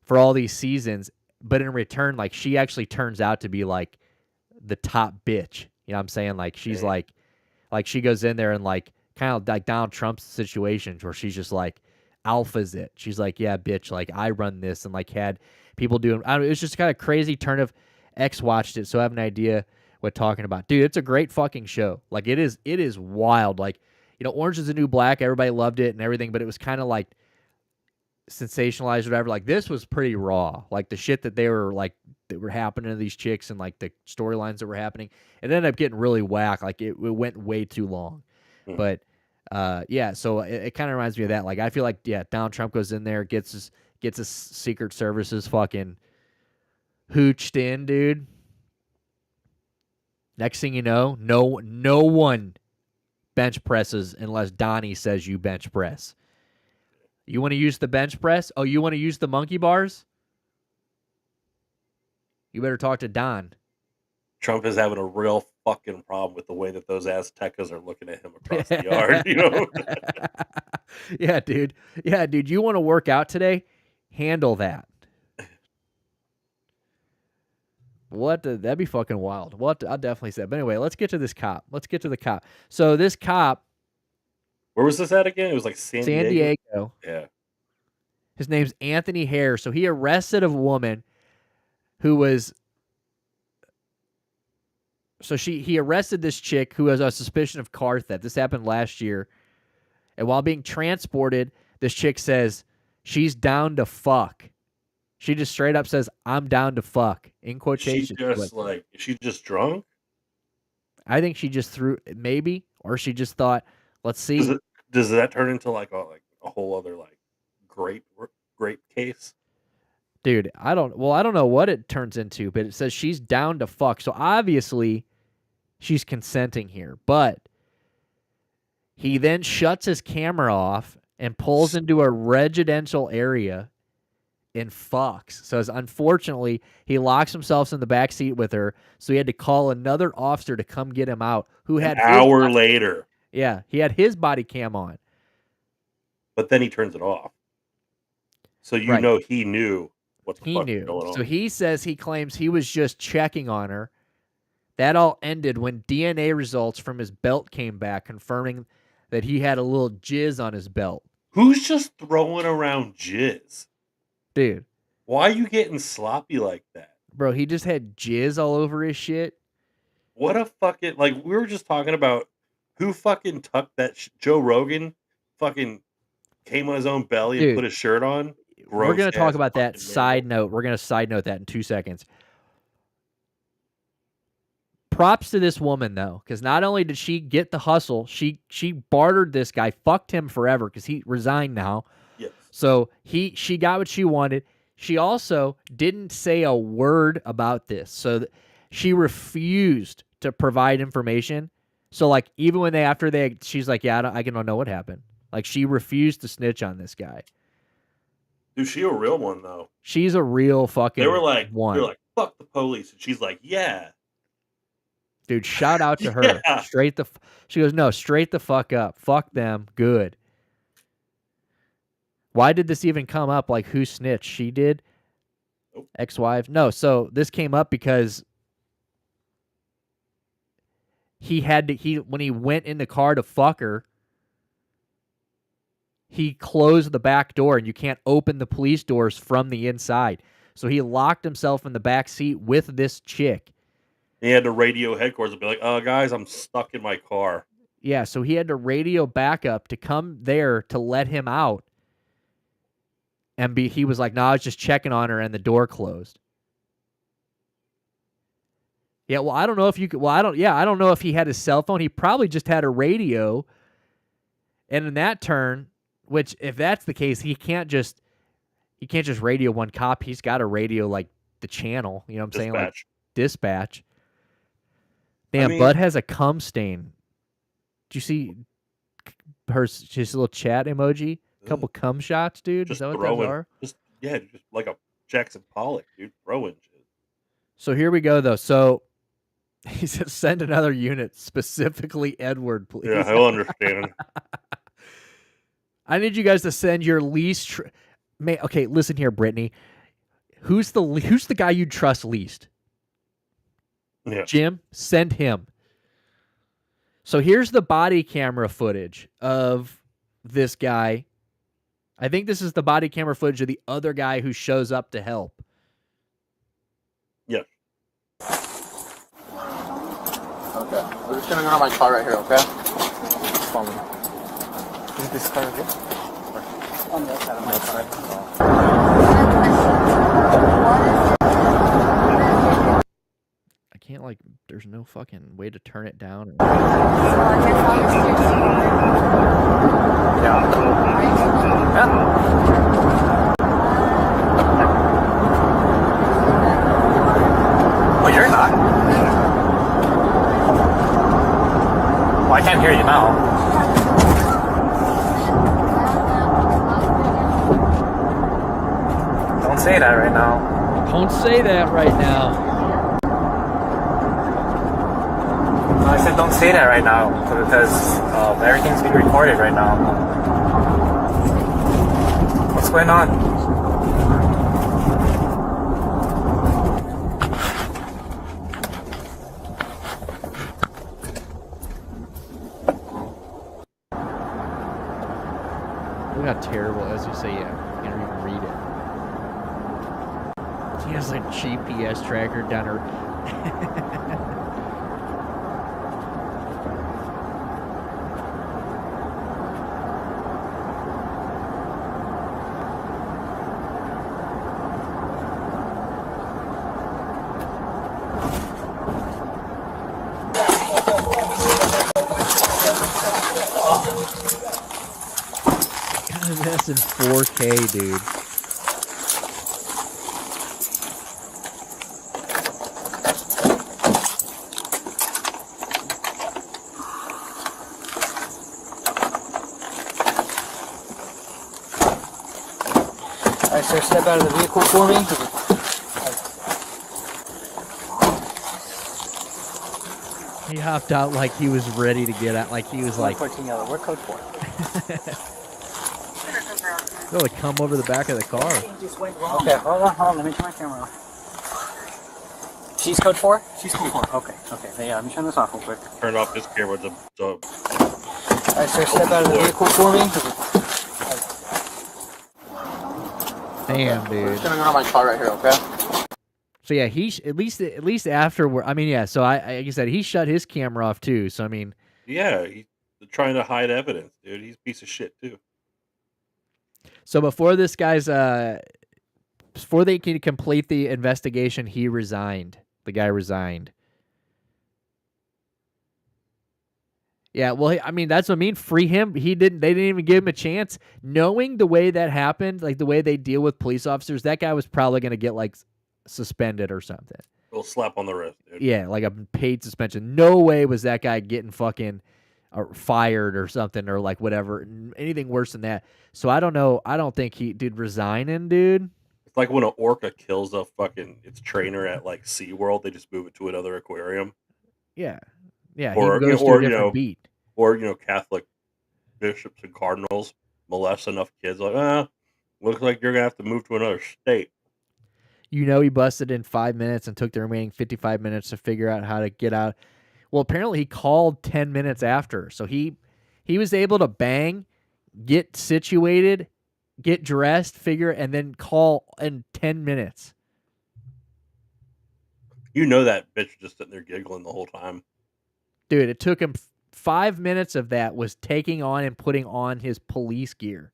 for all these seasons. But in return, like, she actually turns out to be, like, the top bitch. You know what I'm saying? Like, she's Damn. Like she goes in there and like kind of like Donald Trump's situations where she's just like alphas it. She's like, yeah, bitch, like I run this, and like had people doing. I don't know, it was just kind of crazy turn of. X watched it, so I have an idea what talking about. Dude, it's a great fucking show. Like it is wild. Like, Orange is the New Black, everybody loved it and everything, but it was kind of like sensationalized or whatever. Like this was pretty raw. Like the shit that that were happening to these chicks and like the storylines that were happening. It ended up getting really whack. Like it went way too long. Hmm. But yeah, so it kind of reminds me of that. Like I feel like Donald Trump goes in there, gets his Secret Services fucking hooched in, dude. Next thing you know, no one bench presses unless Donnie says you bench press. You want to use the bench press? Oh, you want to use the monkey bars? You better talk to Don. Trump is having a real fucking problem with the way that those Aztecas are looking at him across the yard, Yeah, dude. Yeah, dude. You want to work out today? Handle that. That'd be fucking wild. I'll definitely say. But anyway, let's get to this cop. Let's get to the cop. So this cop. Where was this at again? It was like San Diego. Yeah. His name's Anthony Hare. So he arrested a woman who was. So he arrested this chick who has a suspicion of car theft. This happened last year. And while being transported, this chick says she's down to fuck. She just straight up says, I'm down to fuck, in quotations. Is she just drunk? I think she just threw, maybe, or she just thought, let's see. Does that turn into like a whole other like grape case? Dude, I don't know what it turns into, but it says she's down to fuck. So obviously she's consenting here, but he then shuts his camera off and pulls into a residential area and fucks. So unfortunately, he locks himself in the back seat with her, so he had to call another officer to come get him out, who had an hour later. Yeah, he had his body cam on. But then he turns it off. So know he knew what the fuck was going on. So he claims he was just checking on her. That all ended when DNA results from his belt came back, confirming that he had a little jizz on his belt. Who's just throwing around jizz? Dude. Why are you getting sloppy like that? Bro, he just had jizz all over his shit. What a fucking... Like, we were just talking about who fucking tucked that... Joe Rogan fucking came on his own belly and put his shirt on. We're going to talk about that side note. We're going to side note that in 2 seconds. Props to this woman, though, because not only did she get the hustle, she bartered this guy, fucked him forever because he resigned now. Yes. So she got what she wanted. She also didn't say a word about this. So she refused to provide information. So like even when she's like, yeah, I don't know what happened. Like she refused to snitch on this guy. Dude, she a real one though. She's a real fucking one. They were like, fuck the police, and she's like, yeah. Dude, shout out to her. Yeah. She goes, no, straight the fuck up. Fuck them. Good. Why did this even come up? Like, who snitched? She did? Nope. Ex-wife? No, so this came up because when he went in the car to fuck her, he closed the back door, and you can't open the police doors from the inside. So he locked himself in the back seat with this chick. He had to radio headquarters and be like, guys, I'm stuck in my car. Yeah, so he had to radio backup to come there to let him out. And he was like, no, I was just checking on her, and the door closed. Yeah, well, I don't know if I don't know if he had his cell phone. He probably just had a radio. And in that turn, which if that's the case, he can't just radio one cop. He's got to radio like the channel, you know what I'm saying? Like dispatch. Damn, Bud has a cum stain. Did you see his little chat emoji? A couple cum shots, dude. Just is that what those are? Just like a Jackson Pollock, dude. Throwing shit. So here we go, though. So he said, send another unit, specifically Edward, please. Yeah, he'll understand. I need you guys to send your least... Okay, listen here, Brittany. Who's the guy you'd trust least? Yeah. Jim, send him. So here's the body camera footage of this guy. I think this is the body camera footage of the other guy who shows up to help. Yeah. Okay. We're just gonna go to my car right here, okay? Just follow me. Is this car right here? On the other side of my car. I can't, like, there's no fucking way to turn it down. Yeah. Oh, you're not? Well, I can't hear you now. Don't say that right now. Don't say that right now. I said don't say that right now because everything's being recorded right now. What's going on? Look how terrible, as you say, yeah, you can't even read it. He has a GPS tracker down her. God, that's in 4K, dude. Alright, sir, step out of the vehicle for me. He hopped out like he was ready to get out, like he was like, 14 yellow. We're code 4. really come over the back of the car. Okay, hold on. Let me turn my camera off. She's code 4? She's code 4. Okay. Yeah, let me turn this off real quick. Turn off this camera. Alright, sir, step out of the vehicle for me. Damn, We're dude. just gonna go to my car right here, okay? So yeah, he at least afterward. I mean, yeah. So like I said, he shut his camera off too. So I mean, Yeah, he's trying to hide evidence, dude. He's a piece of shit too. so before this guy's before they could complete the investigation, he resigned. The guy resigned. Yeah, well, I mean, that's what I mean. Free him. They didn't even give him a chance. Knowing the way that happened, like the way they deal with police officers, that guy was probably going to get like suspended or something. A little slap on the wrist, dude. Yeah, like a paid suspension. No way was that guy getting fucking fired or something or like whatever. Anything worse than that. So I don't know. I don't think dude, resigning, dude. It's like when an orca kills its trainer at like SeaWorld, they just move it to another aquarium. Yeah. Yeah, Or, he goes to a different beat. Or, Catholic bishops and cardinals molest enough kids. Like, looks like you're going to have to move to another state. You know, he busted in 5 minutes and took the remaining 55 minutes to figure out how to get out. Well, apparently he called 10 minutes after. So he was able to bang, get situated, get dressed, and then call in 10 minutes. You know that bitch just sitting there giggling the whole time. Dude, it took him 5 minutes of that was taking on and putting on his police gear.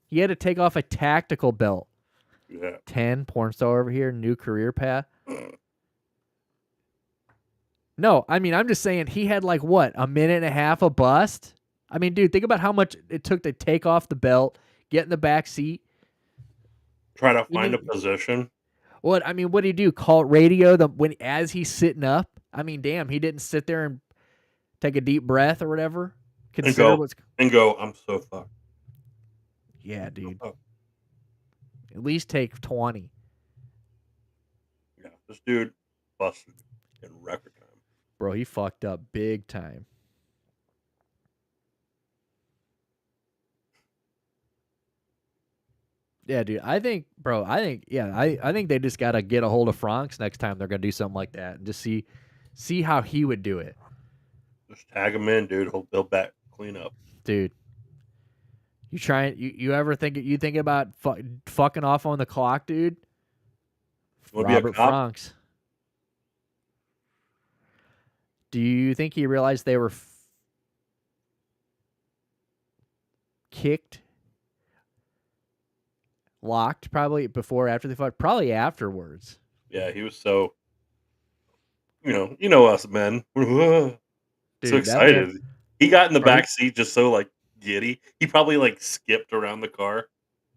He had to take off a tactical belt. Yeah. 10, porn star over here, new career path. No, I mean, I'm just saying he had like, what, a minute and a half of bust? I mean, dude, think about how much it took to take off the belt, get in the back seat. Try to find a position. What did he do? Call radio as he's sitting up? I mean, damn, he didn't sit there and take a deep breath or whatever. And go, I'm so fucked. Yeah, dude. At least take 20. Yeah, this dude busted in record time. Bro, he fucked up big time. Yeah, dude. I think they just got to get a hold of Franks next time they're going to do something like that and just see how he would do it. Just tag him in, dude. He'll back clean up. Dude. You ever think about fucking off on the clock, dude? You want to be a Robert cop? Franks. Do you think he realized they were kicked, locked, probably before or after they fought? Probably afterwards. Yeah, he was so. You know us men. So Dude, that man. excited. He got in the Are you- back seat just so like giddy. He probably like skipped around the car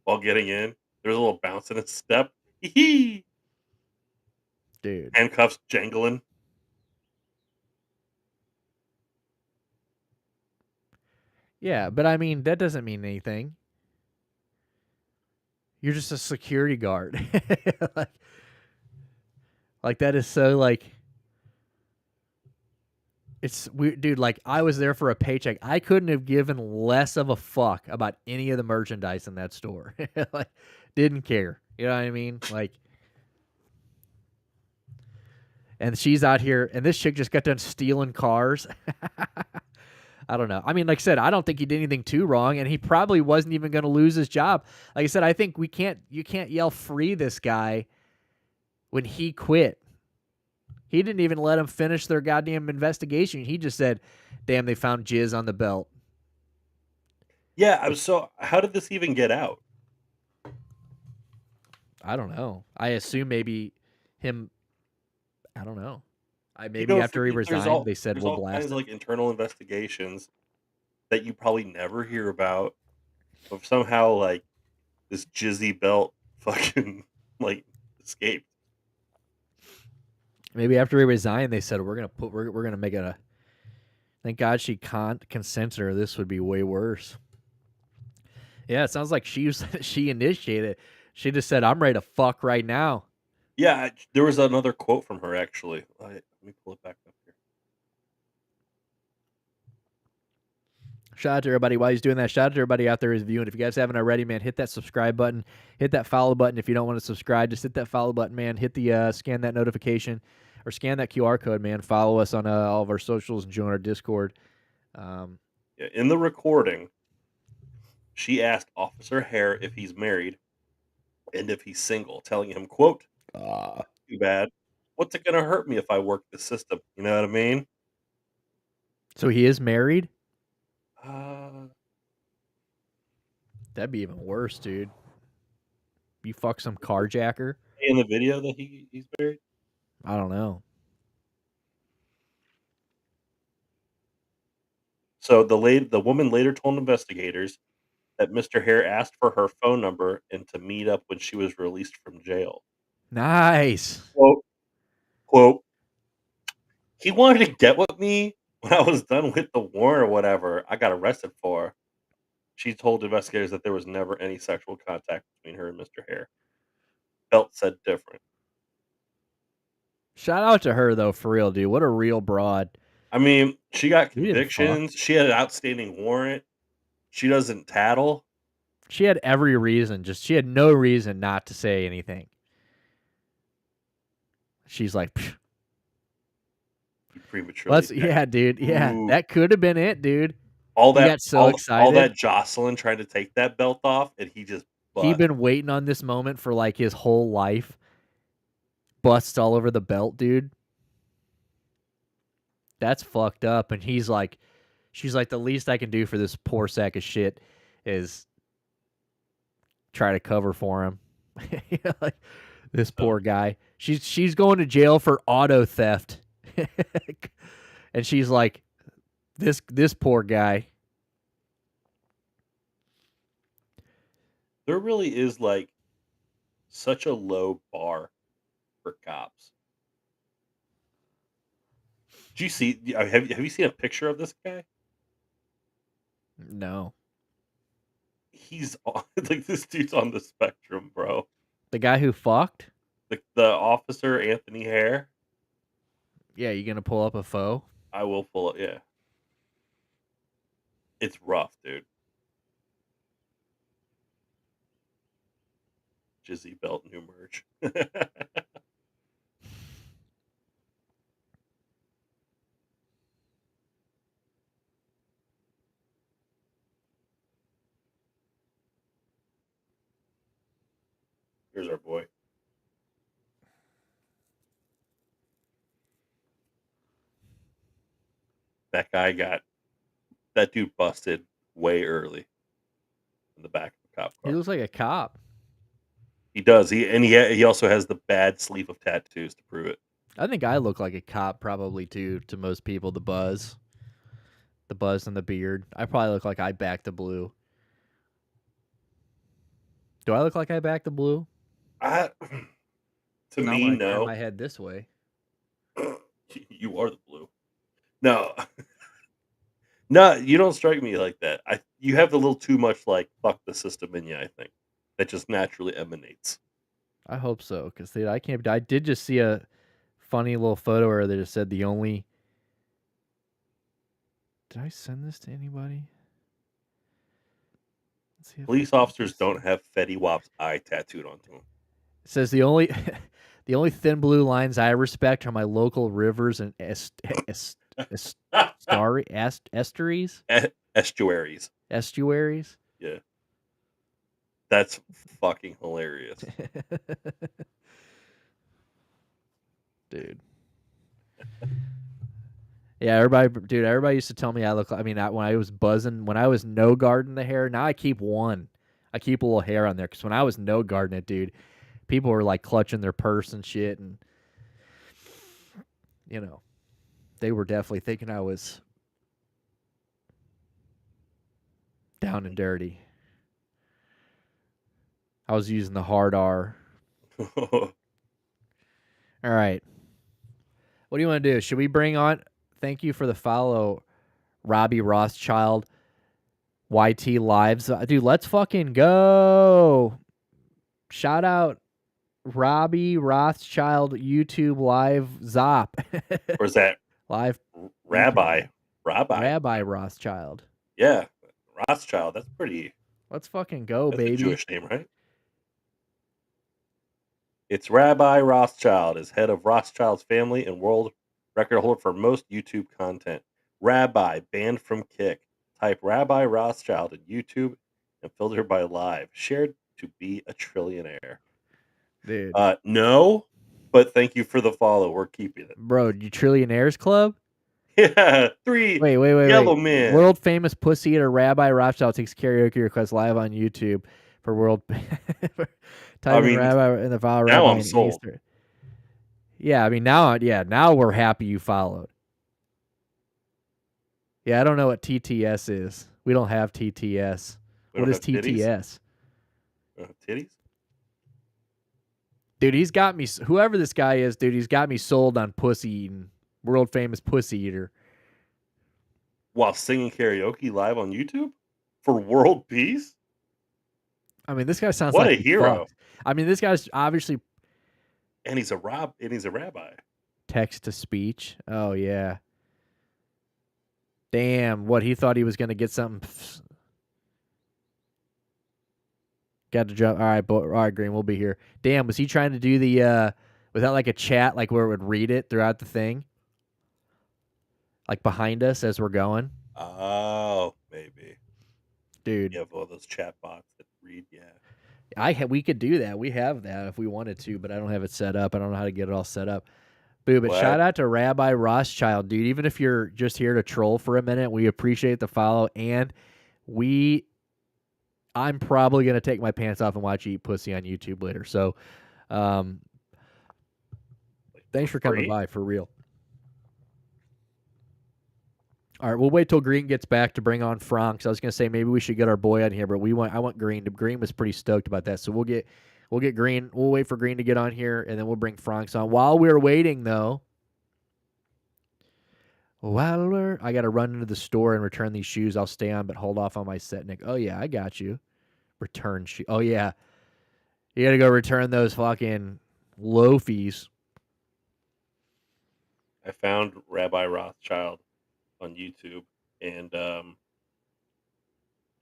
while getting in. There was a little bounce in his step. Hee. Dude. Handcuffs jangling. Yeah, but I mean, that doesn't mean anything. You're just a security guard. like that is so like it's weird, dude. Like I was there for a paycheck. I couldn't have given less of a fuck about any of the merchandise in that store. Like, didn't care. You know what I mean? Like, and she's out here, and this chick just got done stealing cars. I don't know. I mean, like I said, I don't think he did anything too wrong, and he probably wasn't even going to lose his job. Like I said, I think you can't yell free this guy when he quit. He didn't even let them finish their goddamn investigation. He just said, "Damn, they found jizz on the belt." Yeah, I'm so. How did this even get out? I don't know. I assume maybe him. I don't know. You Maybe know, after he resigned, they said there's we'll all blast kinds of him. like internal investigations that you probably never hear about. Of somehow like this jizzy belt fucking like escaped. Maybe after he resigned, they said we're gonna make it a. Thank God she consented, or this would be way worse. Yeah, it sounds like she initiated. She just said, "I'm ready to fuck right now." Yeah, there was another quote from her actually. Let me pull it back up here. Shout out to everybody while he's doing that. Shout out to everybody out there who's viewing. If you guys haven't already, man, hit that subscribe button. Hit that follow button. If you don't want to subscribe, just hit that follow button, man. Hit the scan that notification or scan that QR code, man. Follow us on all of our socials and join our Discord. Yeah, in the recording, she asked Officer Hare if he's married and if he's single, telling him, quote, too bad. What's it gonna hurt me if I work the system? You know what I mean? So he is married? Uh, That'd be even worse, dude. You fuck some carjacker? in the video that he's married? I don't know. So the woman later told investigators that Mr. Hare asked for her phone number and to meet up when she was released from jail. Nice. Quote, he wanted to get with me when I was done with the warrant or whatever I got arrested for. She told investigators that there was never any sexual contact between her and Mr. Hare. Belt said different. Shout out to her though, for real, dude. What a real broad. I mean, she got You didn't fuck. convictions. She had an outstanding warrant. She doesn't tattle. She had every reason. She had no reason not to say anything. She's like, Prematurely. yeah, dude. Yeah, Ooh. that could have been it, dude. All He that got so excited. All that Jocelyn trying to take that belt off, and he just bust. He'd been waiting on this moment for like his whole life. Busts all over the belt, dude. That's fucked up. And she's like, the least I can do for this poor sack of shit is try to cover for him. Like, this poor guy. She's going to jail for auto theft. And she's like, this poor guy. There really is like such a low bar for cops. Do you see? Have you seen a picture of this guy? No. He's like this dude's on the spectrum, bro. The guy who fucked? The officer Anthony Hare. Yeah, you gonna pull up a photo? I will pull it. Yeah, it's rough, dude. Jizzy belt new merch. that dude busted way early in the back of a cop He car. looks like a cop. He does. He also has the bad sleeve of tattoos to prove it. I think I look like a cop probably too to most people. The buzz and the beard. I probably look like I back the blue. Do I look like I back the blue? To Not me, when I turn no. my head this way. You are the blue. No, no, you don't strike me like that. You have a little too much like fuck the system in you. I think that just naturally emanates. I hope so, because I can't. I did just see a funny little photo where they just said the only. Did I send this to anybody? Let's see if Police officers don't have Fetty Wap's eye tattooed onto them. It says the only the only thin blue lines I respect are my local rivers and estuaries. Estuaries. Estuaries. Yeah, that's fucking hilarious. Dude. Yeah, everybody used to tell me I look like, when I was buzzing, when I was no guarding the hair, now I keep one. I keep a little hair on there because when I was no guarding it, dude, people were like clutching their purse and shit, and they were definitely thinking I was down and dirty. I was using the hard R. All right. What do you want to do? Should we bring on? Thank you for the follow, Robbie Rothschild, YT Lives. Dude, let's fucking go. Shout out Robbie Rothschild YouTube Live Zop. Or is that Live Rabbi Rothschild. Yeah, Rothschild. That's pretty. Let's fucking go, That's baby. a Jewish name, right? It's Rabbi Rothschild, is head of Rothschild's family and world record holder for most YouTube content. Rabbi, banned from Kick. Type Rabbi Rothschild in YouTube and filter by live. Shared to be a trillionaire. Dude. No, but thank you for the follow. We're keeping it. Bro, you Trillionaires Club? Yeah, wait. Yellow Man. World famous pussy eater Rabbi Rothschild takes karaoke requests live on YouTube for world. Rabbi in the file. Now Rabbi I'm sold. Easter. Yeah, now we're happy you followed. Yeah, I don't know what TTS is. We don't have TTS. What is TTS? Titties? Dude, he's got me. Whoever this guy is, dude, he's got me sold on pussy eating. World famous pussy eater. While singing karaoke live on YouTube for world peace? I mean, this guy sounds what like a hero. Fucked. I mean, this guy's obviously. And he's a rabbi. Text to speech. Oh yeah. Damn, what he thought he was gonna get something. Got to jump. All right, Green, we'll be here. Damn, was he trying to do the without like a chat, like where it would read it throughout the thing, like behind us as we're going? Oh, maybe, dude. You have all those chat bots that read. Yeah, we could do that. We have that if we wanted to, but I don't have it set up. I don't know how to get it all set up. Boo, but shout out to Rabbi Rothschild, dude. Even if you're just here to troll for a minute, we appreciate the follow, and I'm probably going to take my pants off and watch you eat pussy on YouTube later. So, thanks for coming by, for real. All right, we'll wait till Green gets back to bring on Frank. So I was going to say maybe we should get our boy on here, but I want Green. Green was pretty stoked about that. So we'll get Green. We'll wait for Green to get on here, and then we'll bring Frank on. While we're waiting, though, I got to run into the store and return these shoes. I'll stay on, but hold off on my set, Nick. Oh, yeah, I got you. Return shoe. Oh, yeah. You got to go return those fucking loafies. I found Rabbi Rothschild on YouTube, and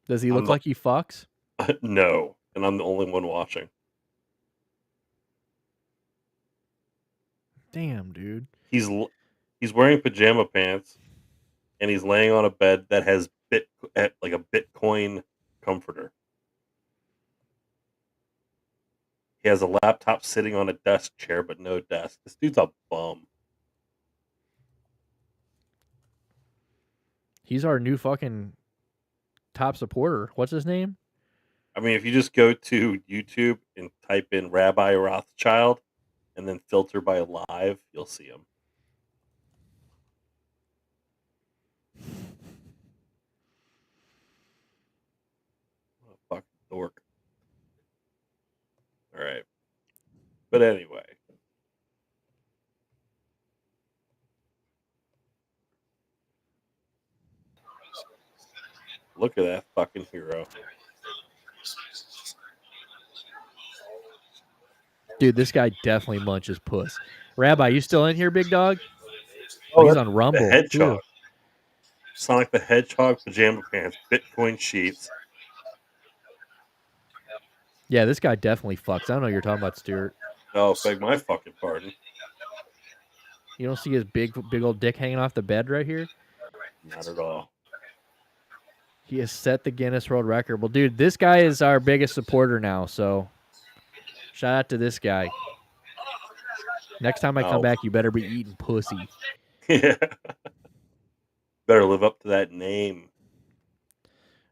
does he look like he fucks? No, and I'm the only one watching. Damn, dude. He's wearing pajama pants, and he's laying on a bed that has like a Bitcoin comforter. He has a laptop sitting on a desk chair, but no desk. This dude's a bum. He's our new fucking top supporter. What's his name? I mean, if you just go to YouTube and type in Rabbi Rothschild and then filter by live, you'll see him. What a fucking dork. All right. But anyway. Look at that fucking hero. Dude, this guy definitely munches puss. Rabbi, you still in here, big dog? Oh, He's that's on the Rumble. Hedgehog. Too. Sonic the Hedgehog pajama pants, Bitcoin sheets. Yeah, this guy definitely fucks. I don't know what you're talking about, Stuart. Oh, beg my fucking pardon. You don't see his big old dick hanging off the bed right here? Not at all. He has set the Guinness World Record. Well, dude, this guy is our biggest supporter now, so shout out to this guy. Next time I come back, you better be eating pussy. Yeah. Better live up to that name.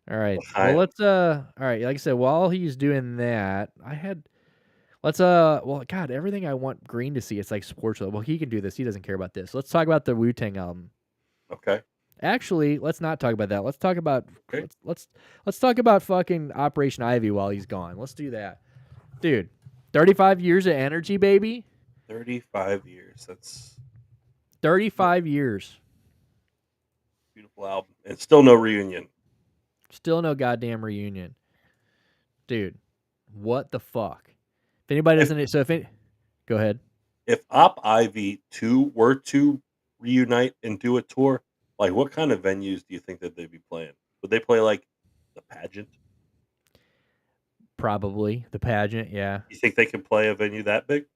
All right. Well, let's all right, like I said, while he's doing that, well, God, everything I want Green to see, it's like sports. Well, he can do this. He doesn't care about this. Let's talk about the Wu-Tang album. Okay. Actually, let's not talk about that. Let's talk about let's talk about fucking Operation Ivy while he's gone. Let's do that. Dude, 35 years of energy, baby. 35 years. That's 35 years. Beautiful album. And still no reunion. Still no goddamn reunion. Dude, what the fuck? If anybody doesn't go ahead. If Op Ivy 2 were to reunite and do a tour, like what kind of venues do you think that they'd be playing? Would they play like the Pageant? Probably the Pageant, yeah. You think they can play a venue that big?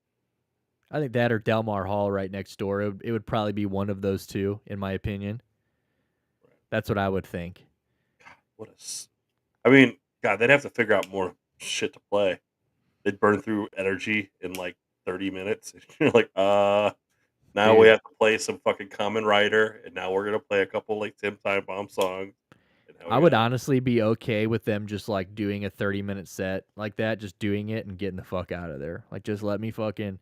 I think that or Delmar Hall right next door. It would probably be one of those two, in my opinion. That's what I would think. God, I mean, God, they'd have to figure out more shit to play. They'd burn through energy in like 30 minutes. You're like, now Dude. we have to play some fucking Common Rider, and now we're gonna play a couple like Tim Time Bomb songs. I would honestly be okay with them just like doing a 30-minute set like that, just doing it and getting the fuck out of there. Like, just let me fucking,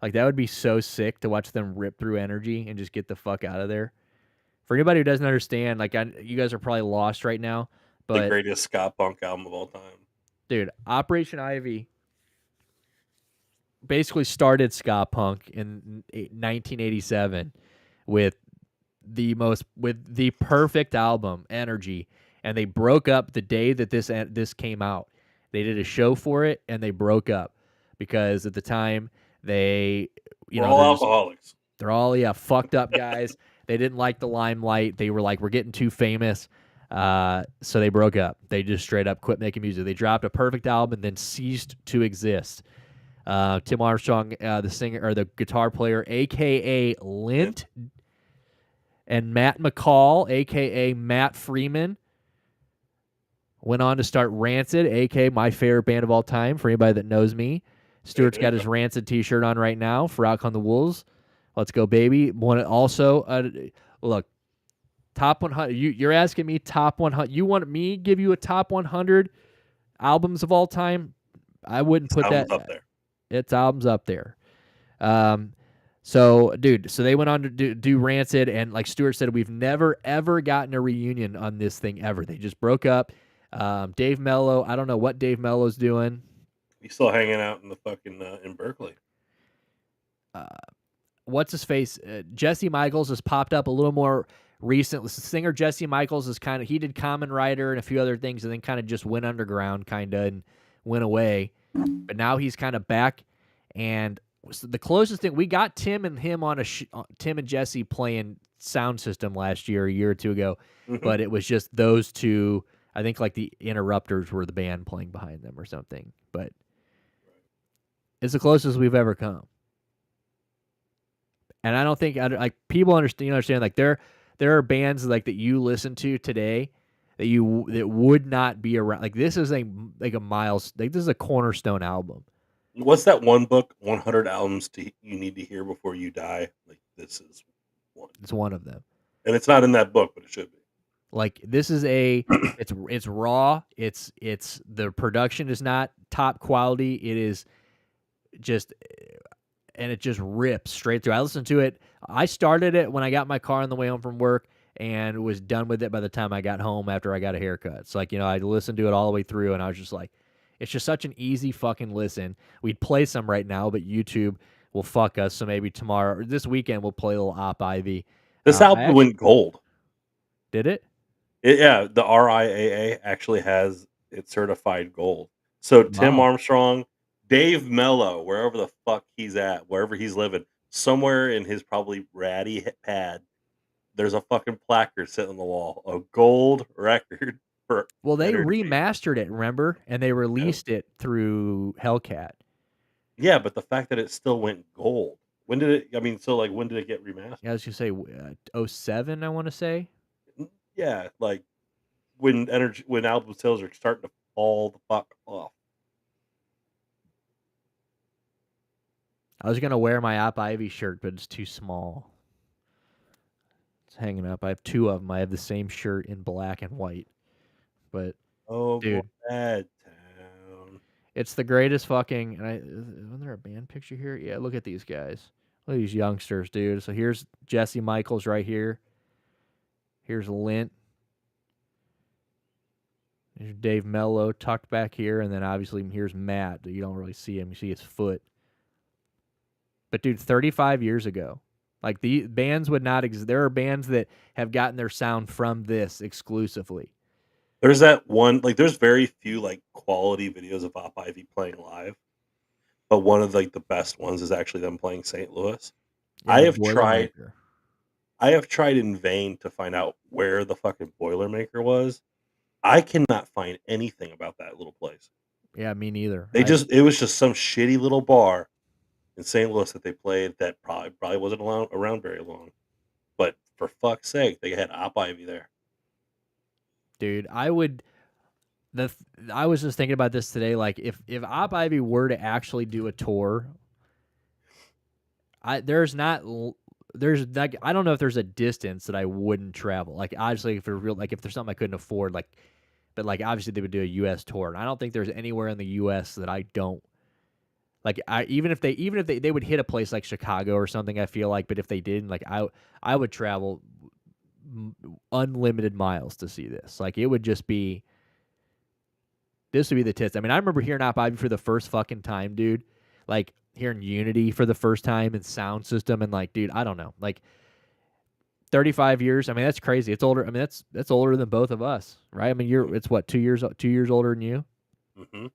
like, that would be so sick to watch them rip through energy and just get the fuck out of there. For anybody who doesn't understand, like, you guys are probably lost right now, but the greatest ska punk album of all time. Dude, Operation Ivy basically started ska punk in 1987 with the perfect album, Energy, and they broke up the day that this came out. They did a show for it and they broke up because at the time they're all alcoholics. They're all fucked up guys. They didn't like the limelight. They were like, we're getting too famous. So they broke up. They just straight up quit making music. They dropped a perfect album and then ceased to exist. Tim Armstrong, the singer or the guitar player, aka Lint, and Matt McCall, aka Matt Freeman, went on to start Rancid, aka my favorite band of all time. For anybody that knows me, Stuart's got his Rancid T-shirt on right now for Out Come the Wolves. Let's go, baby. Look, top 100. You're asking me top 100. You want me to give you a top 100 albums of all time? I wouldn't put that up there. It's albums up there. So they went on to do Rancid, and like Stuart said, we've never ever gotten a reunion on this thing ever. They just broke up. Dave Mello, I don't know what Dave Mello's doing. He's still hanging out in the fucking in Berkeley. What's his face? Jesse Michaels has popped up a little more recently. The singer Jesse Michaels is he did Common Rider and a few other things, and then kind of just went underground, and went away. But now he's kind of back, and the closest thing we got Tim and him on Tim and Jesse playing Sound System last year, a year or two ago, but it was just those two. I think like the Interrupters were the band playing behind them or something, but it's the closest we've ever come. And I don't think like people understand like there are bands like that you listen to today that would not be around. Like this is this is a cornerstone album. What's that one book? 100 albums you need to hear before you die. Like this is one. It's one of them, and it's not in that book, but it should be. Like this is it's raw. It's the production is not top quality. It is just and it just rips straight through. I listened to it. I started it when I got my car on the way home from work and was done with it by the time I got home after I got a haircut. It's like, I listened to it all the way through and I was just like, it's just such an easy fucking listen. We'd play some right now, but YouTube will fuck us. So maybe tomorrow or this weekend we'll play a little Op Ivy. This I album went gold. did it? Yeah, the RIAA actually has it certified gold. So Tim Wow. Armstrong, Dave Mello, wherever the fuck he's at, wherever he's living, somewhere in his probably ratty pad, there's a fucking placard sitting on the wall, a gold record for Well, they energy. remastered it, remember? And they Oh, released it through Hellcat. yeah, but the fact that it still went gold. When did it? I mean, so like, when did it get remastered? Yeah, I was gonna say 07, I want to say. Yeah, like when album sales are starting to fall the fuck off. I was gonna wear my Op Ivy shirt, but it's too small. It's hanging up. I have two of them. I have the same shirt in black and white. But Oh, dude, Glad Town. it's the greatest fucking. And isn't there a band picture here? Yeah, look at these guys. Look at these youngsters, dude. So here's Jesse Michaels right here. Here's Lint. There's Dave Mello tucked back here, and then obviously here's Matt. You don't really see him. You see his foot. But dude, 35 years ago, like the bands would not exist. There are bands that have gotten their sound from this exclusively. There's that one, like, there's very few like quality videos of Op Ivy playing live, but one of like the best ones is actually them playing St. Louis. Yeah, I the have tried, Boilermaker. I have tried in vain to find out where the fucking Boilermaker was. I cannot find anything about that little place. Yeah, me neither. It was just some shitty little bar in St. Louis that they played that probably wasn't around very long. But for fuck's sake, they had Op Ivy there. Dude, I would. I was just thinking about this today. Like, if Op Ivy were to actually do a tour, there's like I don't know if there's a distance that I wouldn't travel. Like, obviously, if there's real, like if there's something I couldn't afford, like, but like obviously they would do a U.S. tour, and I don't think there's anywhere in the U.S. that I don't like. Even if they would hit a place like Chicago or something, I feel like, but if they didn't, like I would travel unlimited miles to see this. Like, it would just be. This would be the tits. I mean, I remember hearing Op Ivy for the first fucking time, dude. Like, hearing Unity for the first time and sound system, and like, dude, I don't know. Like, 35 years. I mean, that's crazy. It's older. I mean, that's older than both of us, right? I mean, it's what, 2 years older than you? Mm-hmm.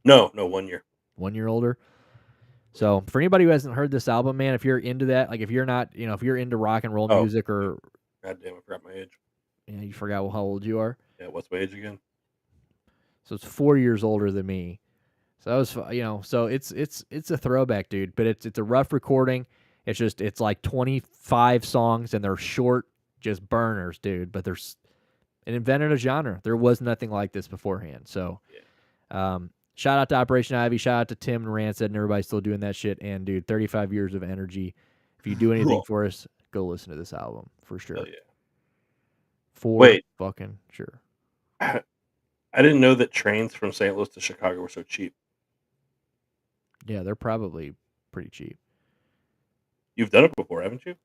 No, 1 year. 1 year older. So for anybody who hasn't heard this album, man, if you're into that, like if you're not, if you're into rock and roll music or God damn, I forgot my age. you forgot how old you are. Yeah, what's my age again? So it's 4 years older than me. So that was, so it's a throwback, dude. But it's a rough recording. It's like 25 songs and they're short, just burners, dude. But it invented a genre. There was nothing like this beforehand. So, shout out to Operation Ivy. Shout out to Tim and Rancid and everybody still doing that shit. And dude, 35 years of energy. If you do anything for us, go listen to this album for sure. Hell yeah. For fucking sure. I didn't know that trains from St. Louis to Chicago were so cheap. Yeah, they're probably pretty cheap. You've done it before, haven't you?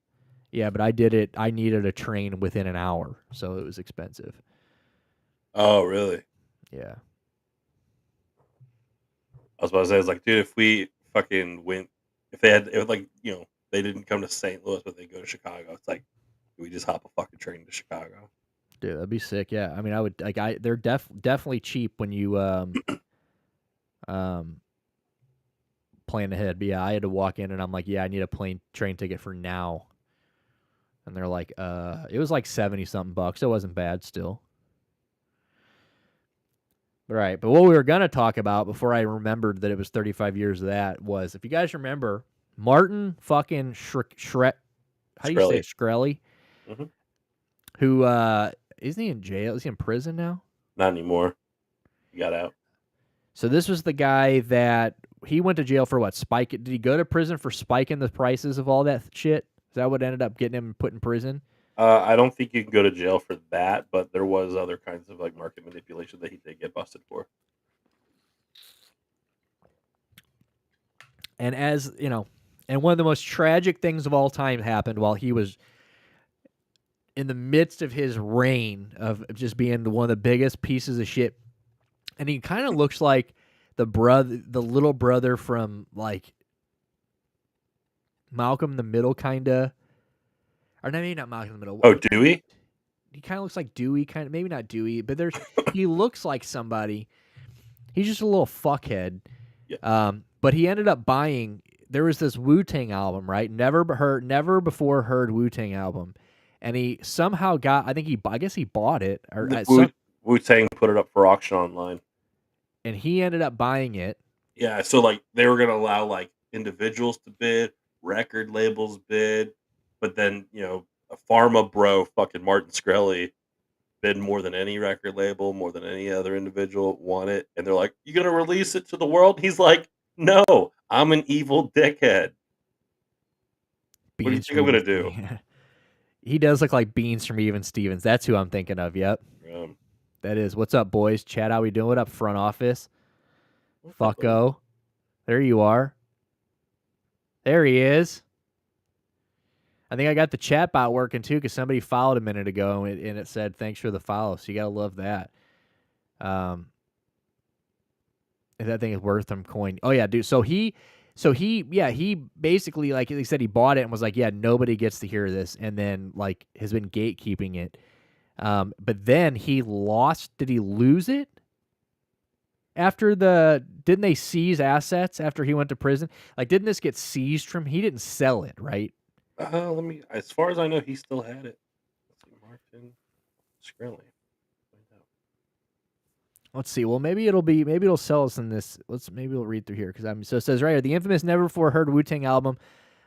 Yeah, but I did it. I needed a train within an hour, so it was expensive. Oh, really? Yeah. I was about to say, I was like, dude, if we fucking went, if they didn't come to St. Louis, but they go to Chicago, it's like, we just hop a fucking train to Chicago. Dude, that'd be sick. Yeah, I mean, I would like. They're definitely cheap when you plan ahead. But yeah, I had to walk in and I'm like, yeah, I need a train ticket for now. And they're like, it was like 70 something bucks. It wasn't bad still. Right. But what we were gonna talk about before I remembered that it was 35 years of that was, if you guys remember, Martin fucking how do you say it? Shkreli? Mm-hmm. Who isn't he in jail? Is he in prison now? Not anymore. He got out. So this was the guy that he went to jail for what? Did he go to prison for spiking the prices of all that shit? Is that what ended up getting him put in prison? I don't think you can go to jail for that, but there was other kinds of like market manipulation that he did get busted for. And as you know, and one of the most tragic things of all time happened while he was in the midst of his reign of just being one of the biggest pieces of shit. And he kind of looks like the little brother from like Malcolm in the Middle, kind of, or maybe not Malcolm in the Middle. Oh, Dewey? He kind of looks like Dewey, kind of, maybe not Dewey, but he looks like somebody. He's just a little fuckhead. Yeah. But he ended up buying. There was this Wu-Tang album, right? Never before heard Wu-Tang album, and he somehow got. I guess he bought it, or Wu-Tang put it up for auction online. and he ended up buying it. Yeah, so like they were gonna allow like individuals to bid, record labels bid, but then a pharma bro, fucking Martin Shkreli, bid more than any record label, more than any other individual, won it, and they're like, "You gonna release it to the world?" He's like, "No, I'm an evil dickhead. What do you Beans think I'm from gonna do?" He does look like Beans from Even Stevens. That's who I'm thinking of. Yep, that is. What's up, boys? Chat, how we doing? What up, front office? Fucko. There you are. There he is. I think I got the chat bot working too because somebody followed a minute ago and it said thanks for the follow. So you gotta love that. And that thing is worth some coin. Oh yeah, dude. So he basically, like he said, he bought it and was like, yeah, nobody gets to hear this, and then like has been gatekeeping it. But then he lost. Did he lose it? Didn't they seize assets after he went to prison? Like, didn't this get seized from? He didn't sell it, right? As far as I know, he still had it. Let's see, Martin Shkreli. Let's see. Well, maybe it'll sell us in this. Maybe we'll read through here so it says right here, the infamous Never Before Heard Wu-Tang album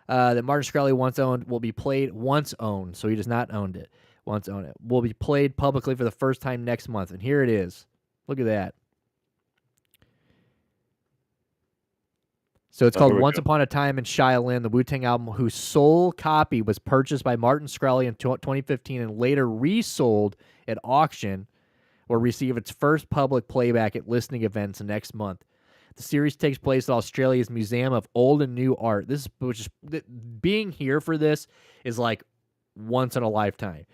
that Martin Shkreli once owned will be played once owned. So he does not owned it. Once owned it will be played publicly for the first time next month. And here it is. Look at that. So it's called Once Upon a Time in Shaolin, the Wu-Tang album, whose sole copy was purchased by Martin Shkreli in 2015 and later resold at auction, will receive its first public playback at listening events next month. The series takes place at Australia's Museum of Old and New Art. Being here for this is like once in a lifetime.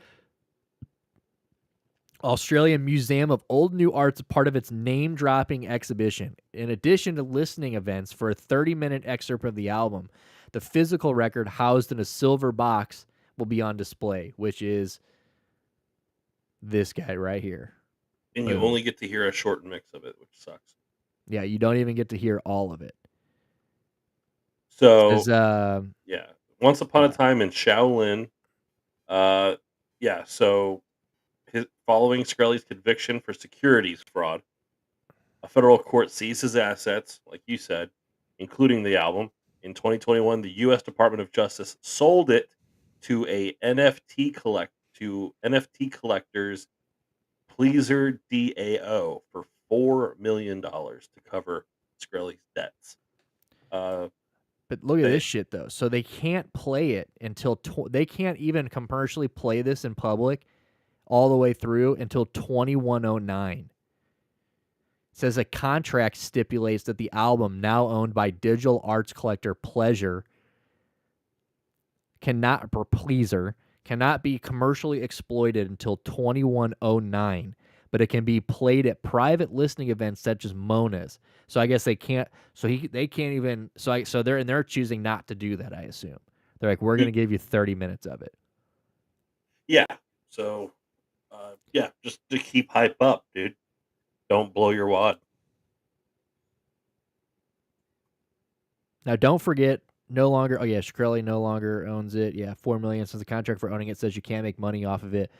Australian Museum of Old and New Art's part of its name-dropping exhibition. In addition to listening events for a 30-minute excerpt of the album, the physical record housed in a silver box will be on display, which is this guy right here. And you only get to hear a short mix of it, which sucks. Yeah, you don't even get to hear all of it. So, Once Upon a Time in Shaolin. So following Shkreli's conviction for securities fraud, a federal court seized his assets, like you said, including the album. In 2021, the U.S. Department of Justice sold it to NFT collectors Pleaser DAO for $4 million to cover Shkreli's debts. But look at this shit, though. So they can't play it until they can't even commercially play this in public all the way through until 2109. It says a contract stipulates that the album, now owned by digital arts collector Pleaser, cannot be commercially exploited until 2109, but it can be played at private listening events such as Mona's. So I guess they can't. So they can't even. So they're choosing not to do that. I assume they're like, we're going to give you 30 minutes of it. Yeah. So, just to keep hype up, dude. Don't blow your wad. Now, don't forget. Shkreli no longer owns it. Yeah, $4 million since the contract for owning it says you can't make money off of it.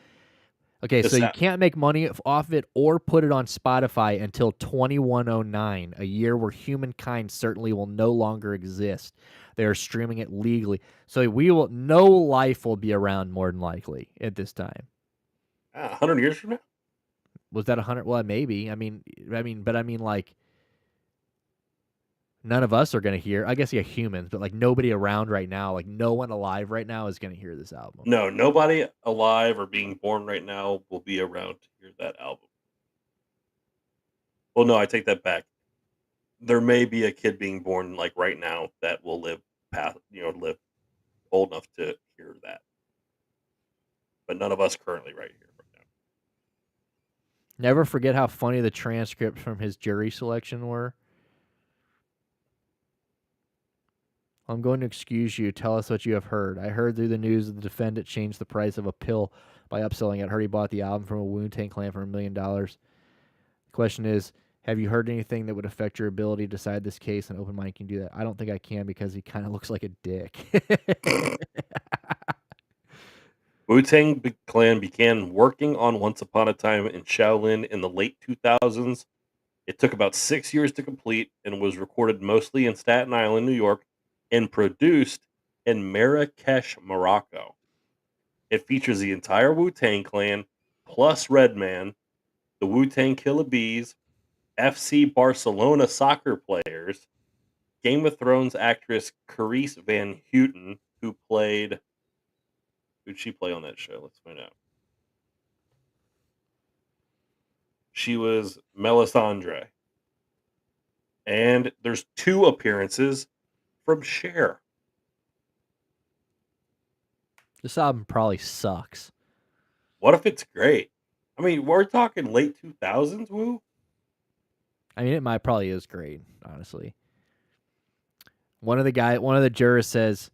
Okay, so you can't make money off of it or put it on Spotify until 2109, a year where humankind certainly will no longer exist. They are streaming it legally. So no life will be around more than likely at this time. 100 years from now? Was that 100? Well, maybe. I mean, like none of us are gonna hear. I guess humans, but like nobody around right now, like no one alive right now is gonna hear this album. No, nobody alive or being born right now will be around to hear that album. Well, no, I take that back. There may be a kid being born like right now that will live live old enough to hear that. But none of us currently right here right now. Never forget how funny the transcripts from his jury selection were. I'm going to excuse you. Tell us what you have heard. I heard through the news that the defendant changed the price of a pill by upselling it. Heard he bought the album from a Wu-Tang Clan for $1 million. The question is, have you heard anything that would affect your ability to decide this case? An open mind can do that. I don't think I can because he kind of looks like a dick. Wu-Tang Clan began working on Once Upon a Time in Shaolin in the late 2000s. It took about 6 years to complete and was recorded mostly in Staten Island, New York, and produced in Marrakesh, Morocco. It features the entire Wu-Tang Clan, plus Redman, the Wu-Tang Killer Bees, FC Barcelona soccer players, Game of Thrones actress Carice Van Houten, who played... Who'd she play on that show? Let's find out. She was Melisandre. And there's 2 appearances from Cher. This album probably sucks. What if it's great? I mean, we're talking late 2000s, Woo? I mean, it probably is great, honestly. One of the jurors says,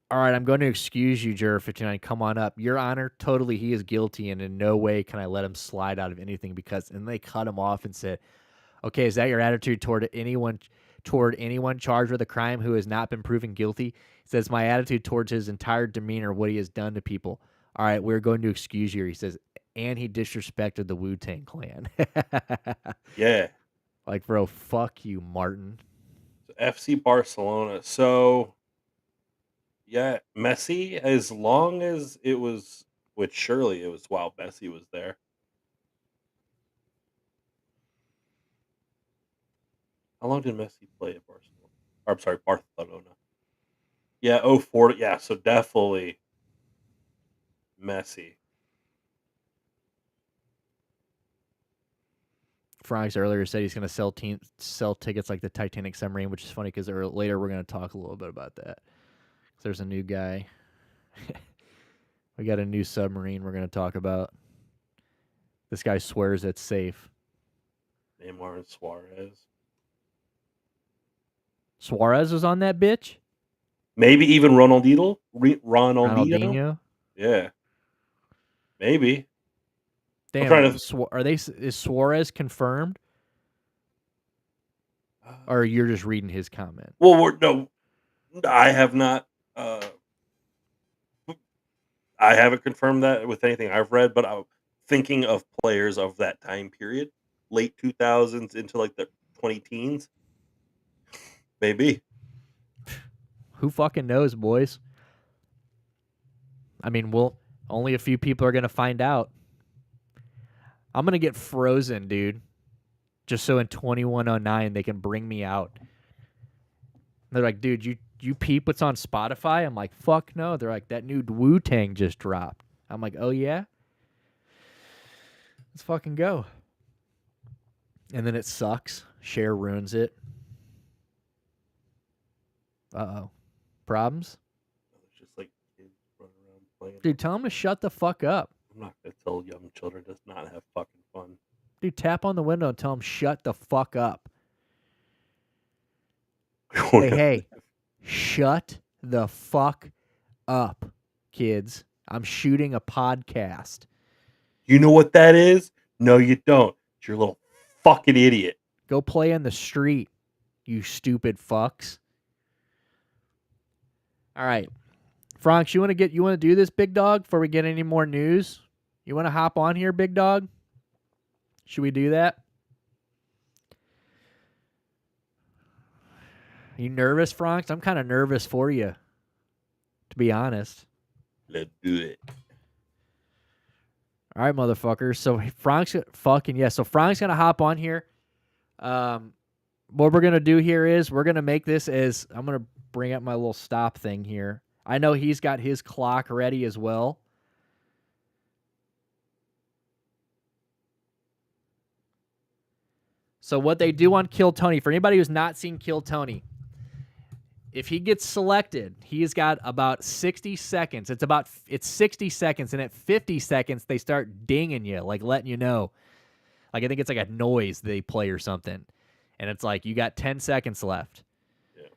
all right, I'm going to excuse you, Juror 59. Come on up. Your Honor, totally he is guilty, and in no way can I let him slide out of anything because... And they cut him off and said, okay, is that your attitude toward anyone charged with a crime who has not been proven guilty? He says, my attitude towards his entire demeanor, what he has done to people. All right, we're going to excuse you. He says, and he disrespected the Wu-Tang Clan. Yeah. Like, bro, fuck you, Martin. FC Barcelona. So... Yeah, Messi, as long as it was with Shirley, it was while Messi was there. How long did Messi play at Barcelona? Or, I'm sorry, Barcelona. Yeah, 04. Yeah, so definitely Messi. Franks earlier said he's going to sell tickets like the Titanic submarine, which is funny because later we're going to talk a little bit about that. There's a new guy. We got a new submarine we're going to talk about. This guy swears it's safe. Neymar and Suarez. Suarez was on that bitch? Maybe even Ronaldinho? Ronaldinho? Yeah. Maybe. Damn, is Suarez confirmed? Or you're just reading his comment? Well, no, I have not. I haven't confirmed that with anything I've read, but I'm thinking of players of that time period, late 2000s into like the 2010s. Maybe. Who fucking knows, boys? I mean, only a few people are going to find out. I'm going to get frozen, dude. Just so in 2109 they can bring me out. They're like, dude, you peep what's on Spotify? I'm like, fuck no. They're like, that new Wu-Tang just dropped. I'm like, oh yeah? Let's fucking go. And then it sucks. Cher ruins it. Uh-oh. Problems? It's just like kids running around playing. Dude, tell them to shut the fuck up. I'm not going to tell young children to not have fucking fun. Dude, tap on the window and tell them shut the fuck up. Hey, shut the fuck up, kids. I'm shooting a podcast. You know what that is? No, you don't. You're a little fucking idiot. Go play in the street, you stupid fucks. All right. Franks, you want to do this, big dog, before we get any more news? You want to hop on here, big dog? Should we do that? You nervous, Franks? I'm kind of nervous for you, to be honest. Let's do it. All right, motherfuckers. So Frank's fucking, yeah. So Frank's going to hop on here. What we're gonna do here is we're gonna make this as I'm gonna bring up my little stop thing here. I know he's got his clock ready as well. So what they do on Kill Tony, for anybody who's not seen Kill Tony, if he gets selected, he's got about 60 seconds. It's 60 seconds, and at 50 seconds they start dinging you, like letting you know. Like I think it's like a noise they play or something. And it's like you got 10 seconds left. Yeah.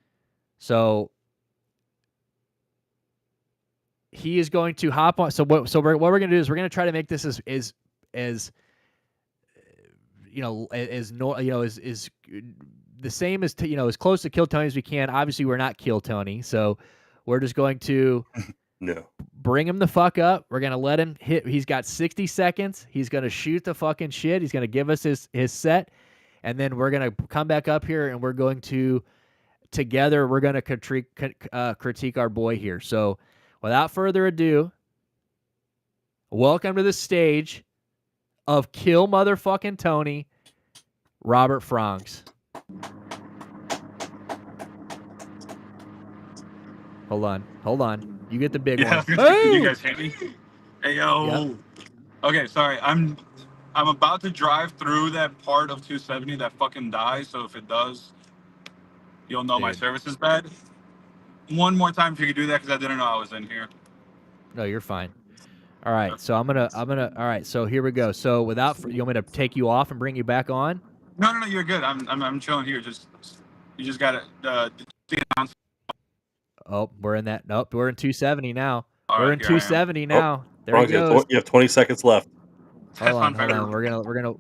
So he is going to hop on. So what we're going to do is we're going to try to make this as the same as as close to Kill Tony as we can. Obviously, we're not Kill Tony, so we're just going to bring him the fuck up. We're gonna let him hit. He's got 60 seconds. He's gonna shoot the fucking shit. He's gonna give us his set, and then we're gonna come back up here and we're going to together we're gonna critique our boy here. So, without further ado, welcome to the stage of Kill Motherfucking Tony, Robert Franks. Hold on. You get the big one. Hey! You guys hear me? Hey yo. Yep. Okay, sorry. I'm about to drive through that part of 270 that fucking dies. So if it does, you'll know my service is bad. One more time if you could do that because I didn't know I was in here. No, you're fine. All right, so I'm gonna. All right, so here we go. So you want me to take you off and bring you back on? No, you're good. I'm chilling here. You just gotta. Oh, we're in that. Nope, we're in 270 now. All we're in 270 now. There he goes. You have 20 seconds left. Hold on. We're gonna.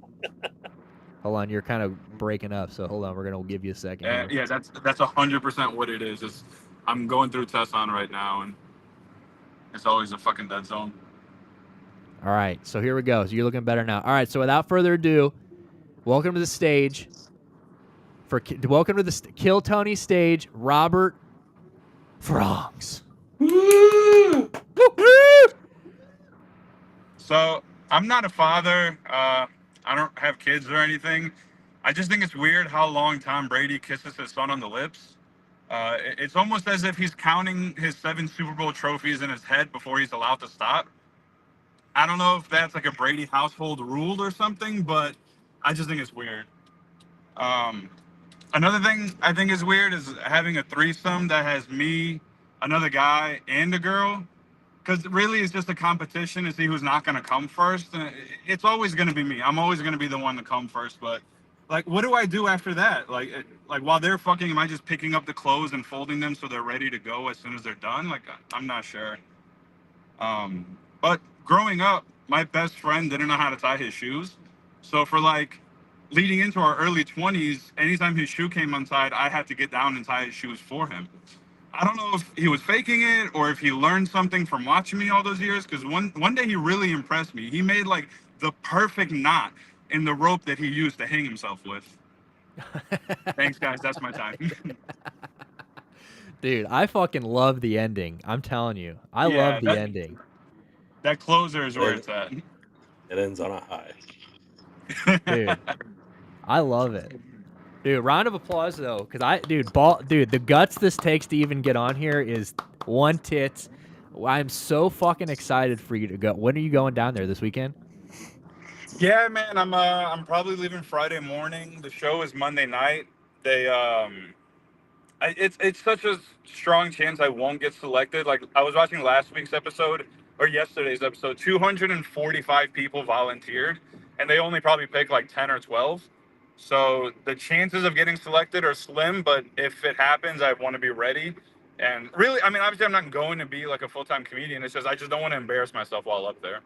Hold on, you're kind of breaking up. So hold on, we're gonna give you a second. Yeah, that's 100% what it is. I'm going through Tesson right now, and it's always a fucking dead zone. All right, so here we go. So you're looking better now. All right, so without further ado, welcome to the stage. Welcome to the Kill Tony stage, Robert Franks. So I'm not a father. I don't have kids or anything. I just think it's weird how long Tom Brady kisses his son on the lips. It's almost as if he's counting his 7 Super Bowl trophies in his head before he's allowed to stop. I don't know if that's like a Brady household rule or something, but I just think it's weird. Another thing I think is weird is having a threesome that has me, another guy, and a girl. Because really it's just a competition to see who's not going to come first. And it's always going to be me. I'm always going to be the one to come first. But, like, what do I do after that? Like while they're fucking, am I just picking up the clothes and folding them so they're ready to go as soon as they're done? Like, I'm not sure. But growing up, my best friend didn't know how to tie his shoes. So for, like, leading into our early 20s, anytime his shoe came untied, I had to get down and tie his shoes for him. I don't know if he was faking it or if he learned something from watching me all those years, because one day he really impressed me. He made, like, the perfect knot in the rope that he used to hang himself with. Thanks, guys. That's my time. Dude, I fucking love the ending. I'm telling you. I love the ending. That closer is where it's at. It ends on a high. Dude, I love it. Dude, round of applause though, because the guts this takes to even get on here is one tits. I'm so fucking excited for you to go. When are you going down there this weekend? Yeah, man, I'm probably leaving Friday morning. The show is Monday night. It's such a strong chance I won't get selected. Like, I was watching last week's episode or yesterday's episode. 245 people volunteered, and they only probably picked like 10 or 12. So the chances of getting selected are slim, but if it happens, I want to be ready. And really, I mean, obviously I'm not going to be like a full-time comedian. It's just, I just don't want to embarrass myself while up there.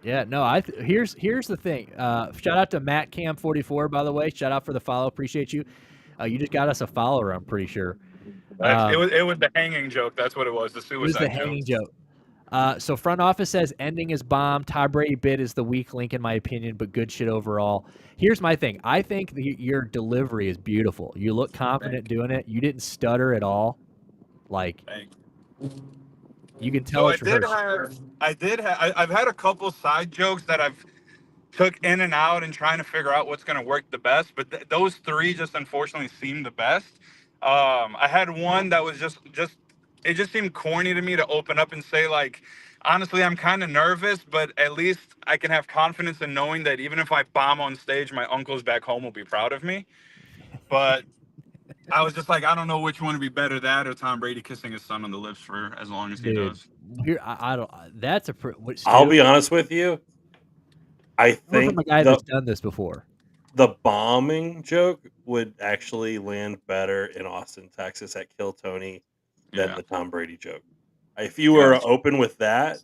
Yeah, no, here's the thing. Shout out to MattCam44, by the way. Shout out for the follow. Appreciate you. You just got us a follower, I'm pretty sure. It was the hanging joke. That's what it was. The suicide joke. It was the hanging joke. So front office says ending is bomb. Tom Brady bit is the weak link in my opinion, but good shit overall. Here's my thing. I think your delivery is beautiful. You look confident doing it. You didn't stutter at all. Like, you can tell it's rehearsed. I've had a couple side jokes that I've took in and out and trying to figure out what's going to work the best. But those three just unfortunately seemed the best. I had one that was just it just seemed corny to me to open up and say, like, honestly, I'm kind of nervous, but at least I can have confidence in knowing that even if I bomb on stage, my uncles back home will be proud of me. But I was just like, I don't know which one would be better, that or Tom Brady kissing his son on the lips for as long as he Dude, does. here I don't. That's a. What, I'll Stu? be honest with you. I Coming from think a guy that's done this before. the bombing joke would actually land better in Austin, Texas at Kill Tony than Yeah. the Tom Brady joke. If you were open with that,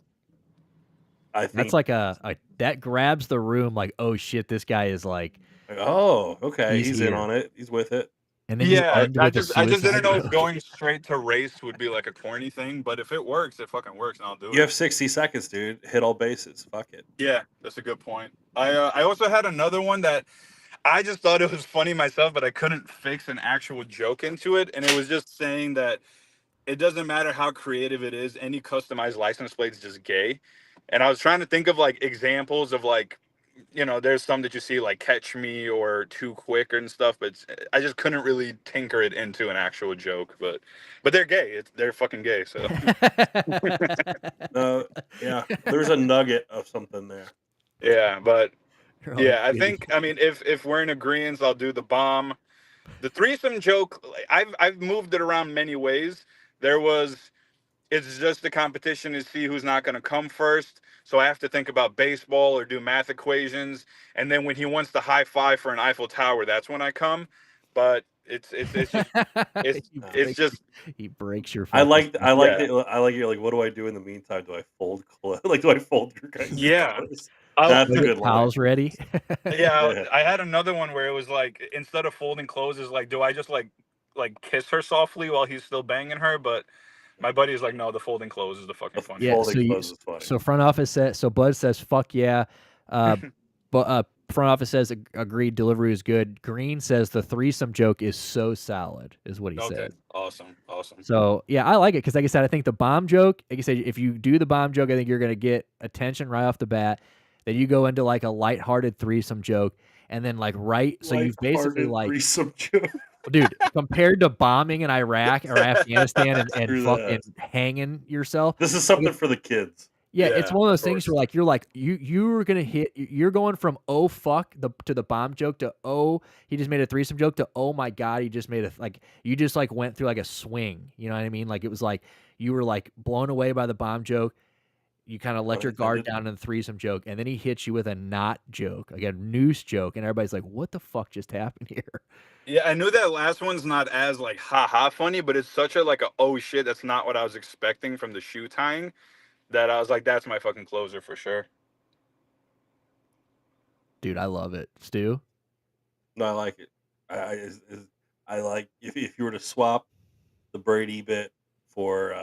I think That's like a that grabs the room. Like, oh shit, this guy is like, oh, okay, he's in here. on it. He's with it. And then you Yeah, end I with a just didn't suicide know if joke. going straight to race would be like a corny thing, but if it works, it fucking works, and I'll do You it. have 60 seconds, dude. Hit all bases. Fuck it. Yeah, that's a good point. I also had another one that I just thought it was funny myself, but I couldn't fix an actual joke into it, and it was just saying that it doesn't matter how creative it is, any customized license plate is just gay. And I was trying to think of like examples of like, you know, there's some that you see like Catch Me or Too Quick and stuff, but I just couldn't really tinker it into an actual joke. But they're gay. They're fucking gay. So Yeah, there's a nugget of something there. yeah, but You're yeah, like, I think I mean if we're in agreement, I'll do the bomb. The threesome joke, I've moved it around many ways. There was it's just the competition to see who's not going to come first. So I have to think about baseball or do math equations. And then when he wants the high five for an Eiffel Tower, that's when I come. But it's just it's just he breaks your. I like fucking I like Yeah. it. I like it. Like, what do I do in the meantime? Do I fold clothes? Like, do I fold your guys' Yeah. clothes? I'll- That's a Get good line. towels ready. yeah. I had another one where it was like instead of folding clothes, is like, do I just like kiss her softly while he's still banging her? But my buddy is like, no, the folding clothes is the fucking The funny. Yeah, folding so clothes is funny. so front office says, so Bud says fuck yeah, but front office says agreed, delivery is good. Green says the threesome joke is so solid, is what he Okay. said. Awesome. So yeah, I like it because like I said, I think the bomb joke, like I said, if you do the bomb joke, I think you're gonna get attention right off the bat. Then you go into like a lighthearted threesome joke, and then like so you've basically Lighthearted like, threesome joke. dude, compared to bombing in Iraq or Afghanistan and Screw fucking that. hanging yourself. This is something for the kids. Yeah, it's Yeah, one of of those things course. where like you're gonna hit, you're going from oh fuck to the bomb joke to oh he just made a threesome joke to oh my god he just made a, like, you just like went through like a swing, you know what I mean? Like it was like you were like blown away by the bomb joke, you kind of let your guard down in the threesome joke, and then he hits you with a knot joke, like a noose joke, and everybody's like, what the fuck just happened here? Yeah, I knew that last one's not as like haha funny, but it's such a like a oh shit, that's not what I was expecting from the shoe tying, that I was like, that's my fucking closer for sure. Dude, I love it. Stu? No, I like it. I like if you were to swap the Brady bit for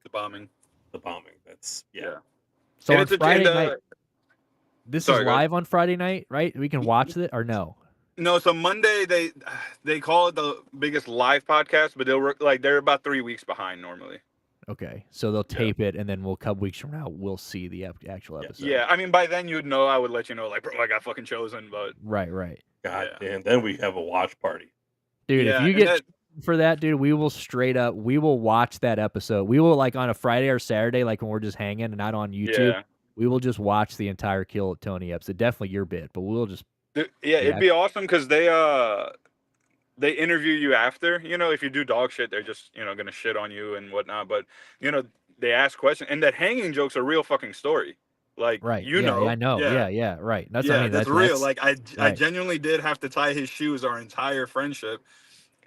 The bombing. the bombing. That's yeah. So And on it's a- Friday and, night, this sorry, is go ahead. live on Friday night, right? We can watch it or no? No, so Monday they call it the biggest live podcast, but they're about 3 weeks behind normally. Okay, so they'll tape it, and then a couple weeks from now, we'll see the actual episode. Yeah, I mean by then you'd know. I would let you know, like, bro, I got fucking chosen, but Right. God Yeah. damn. Then we have a watch party. Dude, Yeah, if you and get that- for that, dude, we will watch that episode. We will, like, on a Friday or Saturday, like, when we're just hanging and not on YouTube, yeah. we will just watch the entire Kill Tony episode. Definitely your bit, but we'll just, Yeah, it'd be awesome because they interview you after. You know, if you do dog shit, they're just, you know, gonna shit on you and whatnot. But you know, they ask questions, and that hanging joke's a real fucking story. Like, right. you yeah, know, I know. Yeah, right. That's, yeah, I mean, that's real. Like, I right. genuinely did have to tie his shoes our entire friendship,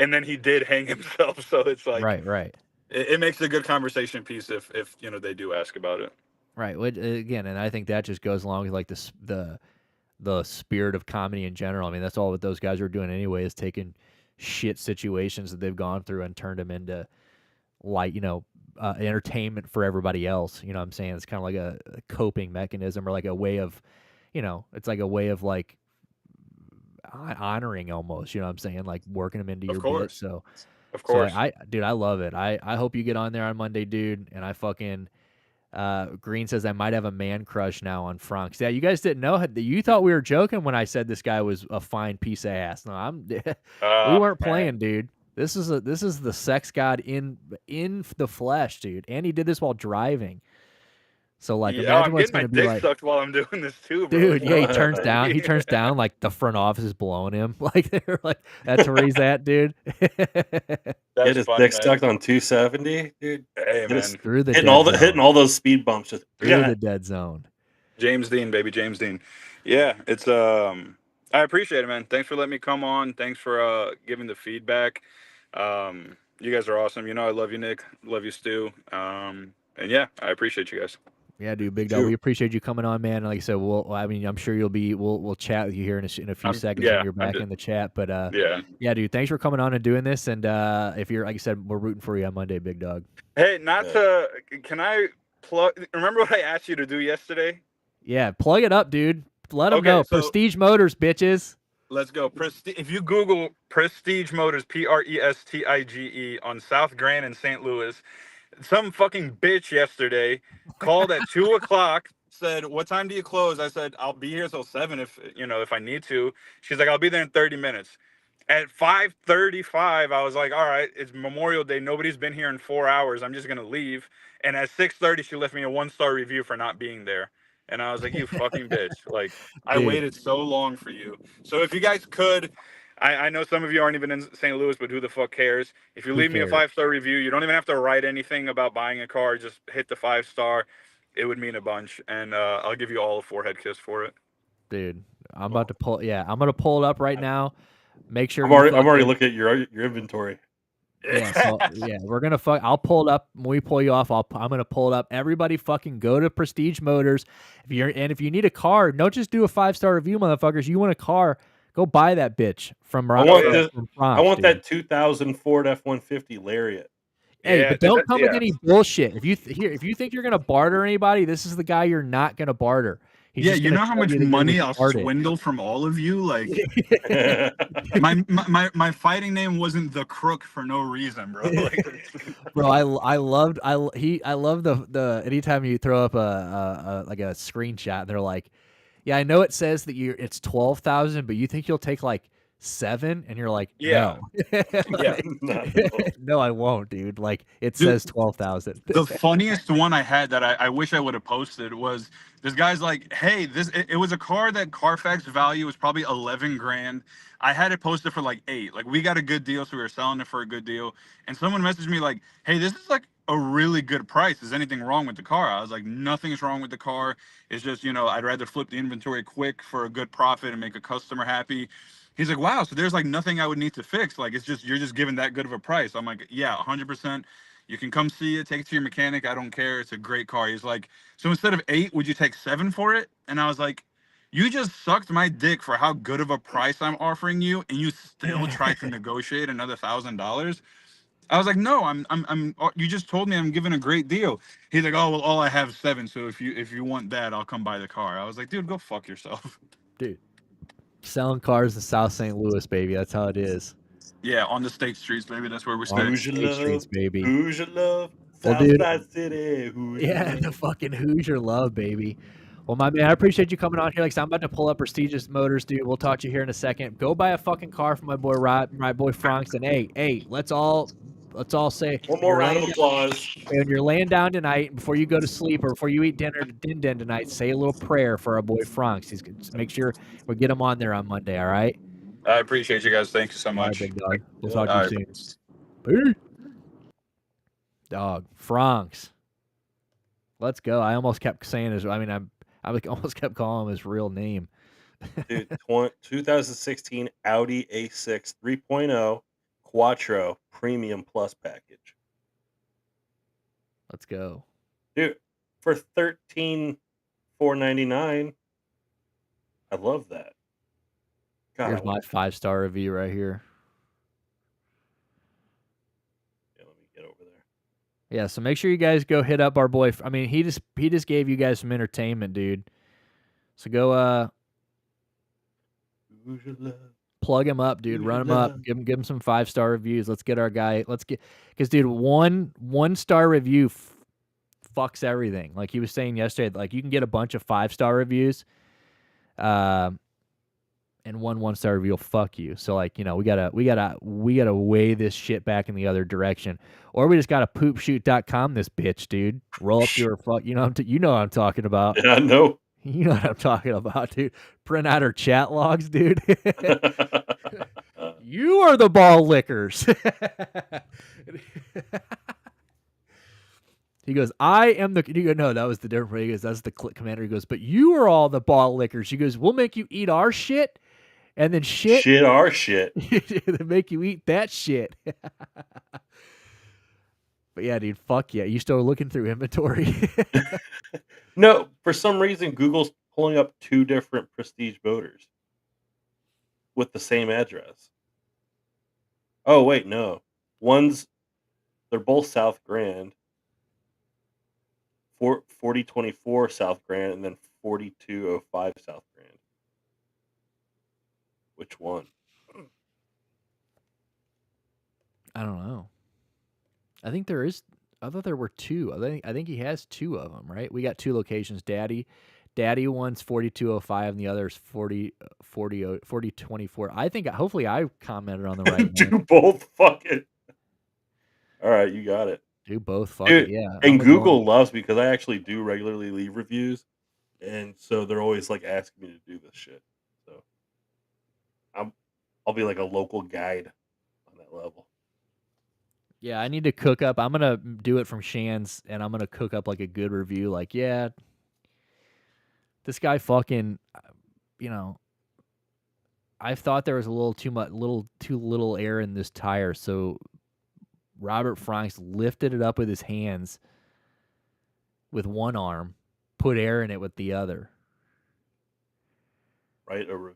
and then he did hang himself. So it's like, Right. it makes a good conversation piece if you know they do ask about it. Right. Again, and I think that just goes along with like the spirit of comedy in general. I mean, that's all that those guys are doing anyway, is taking shit situations that they've gone through and turned them into, like, you know, entertainment for everybody else. You know what I'm saying? It's kind of like a coping mechanism, or like a way of, you know, it's like a way of like honoring almost. You know what I'm saying? Like working them into Of your course. bit. So, Of course. dude, I love it. I hope you get on there on Monday, dude, and I fucking. Green says I might have a man crush now on Franks. Yeah, you guys didn't know. You thought we were joking when I said this guy was a fine piece of ass. No, we weren't playing, dude. This is the sex god in the flesh, dude. And he did this while driving. So like, imagine I'm what it's getting my gonna be dick like. sucked while I'm doing this too, bro. Dude, yeah, he turns down. He turns down like the front office is blowing him. Like they're like, that's where he's at, dude. Get That's his funny, dick man. stuck on 270, dude. Hey, man. Through the Hitting dead zone. all those speed bumps. Just Through the dead zone. James Dean, baby, James Dean. Yeah, it's I appreciate it, man. Thanks for letting me come on. Thanks for giving the feedback. You guys are awesome. You know I love you, Nick. Love you, Stu. And yeah, I appreciate you guys. Yeah, dude, big dog. We appreciate you coming on, man. And like I said, I'm sure you'll be. We'll chat with you here in a few seconds when you're back in the chat. But yeah, dude, thanks for coming on and doing this. And if you're, like I said, we're rooting for you on Monday, big dog. Hey, can I plug? Remember what I asked you to do yesterday? Yeah, plug it up, dude. Let them know. So, Prestige Motors, bitches. Let's go. If you Google Prestige Motors, Prestige on South Grand in St. Louis, some fucking bitch yesterday called at 2:00, said, "What time do you close?" I said, "I'll be here till 7 if I need to." She's like, "I'll be there in 30 minutes." At 5:35, I was like, "All right, it's Memorial Day. Nobody's been here in 4 hours. I'm just gonna leave." And at 6:30, she left me a 1-star review for not being there. And I was like, "You fucking bitch!" Like, I waited so long for you. So if you guys could, I know some of you aren't even in St. Louis, but who the fuck cares? If you leave me a 5-star review, you don't even have to write anything about buying a car. Just hit the 5-star. It would mean a bunch, and I'll give you all a forehead kiss for it. Dude, I'm about to pull. Yeah, I'm gonna pull it up right now. Make sure I'm already looking at your inventory. Yeah, so yeah, we're gonna I'll pull it up when we pull you off. I'm gonna pull it up. Everybody, fucking go to Prestige Motors. If you need a car, don't just do a 5-star review, motherfuckers. You want a car? Go buy that bitch from. I want that 2000 Ford F-150 Lariat. Hey, but don't come with any bullshit. If you think you're gonna barter anybody, this is the guy you're not gonna barter. You know how much money I'll swindle from all of you. Like, my fighting name wasn't the Crook for no reason, bro. Like, bro, I love the anytime you throw up a screenshot, and they're like, yeah, I know it says that it's 12,000, but you think you'll take like 7, and you're like, no. No, I won't, dude. Like, it says 12,000. The funniest one I had that I wish I would have posted was this guy's like, hey, it was a car that Carfax value was probably 11 grand. I had it posted for like 8. Like, we got a good deal, so we were selling it for a good deal. And someone messaged me like, hey, this is like a really good price. Is anything wrong with the car? I was like, nothing's wrong with the car. It's just, I'd rather flip the inventory quick for a good profit and make a customer happy. He's like, wow, so there's like nothing I would need to fix. Like, it's just, you're just giving that good of a price. I'm like, yeah, 100%. You can come see it, take it to your mechanic. I don't care. It's a great car. He's like, so instead of 8, would you take 7 for it? And I was like, you just sucked my dick for how good of a price I'm offering you, and you still tried to negotiate another $1,000. I was like, no, you just told me I'm giving a great deal. He's like, oh, well, all I have is 7. So if you want that, I'll come buy the car. I was like, dude, go fuck yourself. Dude, selling cars in South St. Louis, baby. That's how it is. Yeah, on the state streets, baby. That's where we stay. Hoosier streets, baby. Hoosier love. Well, dude, City. Yeah, the fucking Hoosier love, baby. Well, my man, I appreciate you coming on here. Like, I'm about to pull up Prestigious Motors, dude. We'll talk to you here in a second. Go buy a fucking car for my boy Franks, and hey, let's all say one more round of applause. When you're laying down tonight, before you go to sleep or before you eat dinner tonight, say a little prayer for our boy Franks. Make sure we get him on there on Monday. All right. I appreciate you guys. Thank you so much. All right, big dog. We'll talk to you soon. Peace. Dog, Franks. Let's go. I almost kept saying his. I almost kept calling him his real name. Dude, 2016 Audi A6 3.0 Quattro Premium Plus package. Let's go, dude. For $13,499. I love that. God, here's my 5-star review right here. Yeah, let me get over there. Yeah, so make sure you guys go hit up our boy. I mean, he just gave you guys some entertainment, dude. So go plug him up, dude. Run him up. Give him some 5-star reviews. Let's get our guy. Because dude, one 1-star review fucks everything. Like he was saying yesterday, like you can get a bunch of 5-star reviews, and one 1-star review will fuck you. So like, you know, we gotta weigh this shit back in the other direction, or we just gotta poopshoot.com this bitch, dude. Roll up your fuck, you know, you know what I'm talking about. Yeah, I know. You know what I'm talking about, dude. Print out her chat logs, dude. You are the ball lickers. He goes, I am the. You go, no, that was the different. He goes, that's the commander. He goes, but you are all the ball lickers. He goes, we'll make you eat our shit, and then shit our shit. they make you eat that shit. But yeah, dude, fuck yeah. You still looking through inventory? No, for some reason, Google's pulling up 2 different prestige boaters with the same address. Oh, wait, no. They're both South Grand. 4024 South Grand and then 4205 South Grand. Which one? I don't know. I think there is. I thought there were 2. I think he has 2 of them, right? We got 2 locations. Daddy one's 4205 and the other's 4024. I think hopefully I commented on the right Do one. both, fuck it. All right, you got it. Do both, fuck Dude, it, yeah. and Google loves me because I actually do regularly leave reviews, and so they're always like asking me to do this shit. So I'll be like a local guide on that level. Yeah, I need to cook up. I'm gonna do it from Shan's, and I'm gonna cook up like a good review. Like, yeah, this guy fucking, you know, I thought there was a little too little air in this tire, so Robert Franks lifted it up with his hands with one arm, put air in it with the other. Write a review.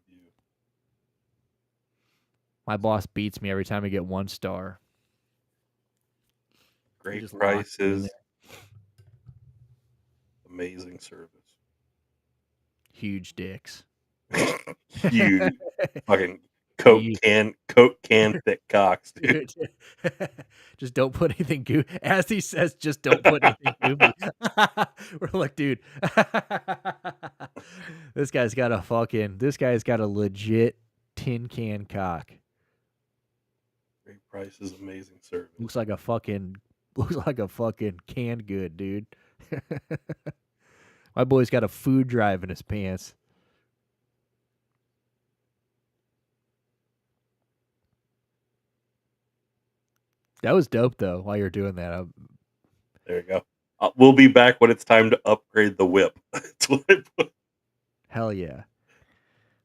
My boss beats me every time I get 1 star. Great prices. Amazing service. Huge dicks. Huge. Fucking Coke can thick cocks, dude. Just don't put anything as he says, just don't put anything goopy. We're like, dude, this guy's got a legit tin can cock. Great prices, amazing service. Looks like a fucking canned good, dude. My boy's got a food drive in his pants. That was dope, though, while you're doing that. There you go. We'll be back when it's time to upgrade the whip. That's what I put. Hell yeah.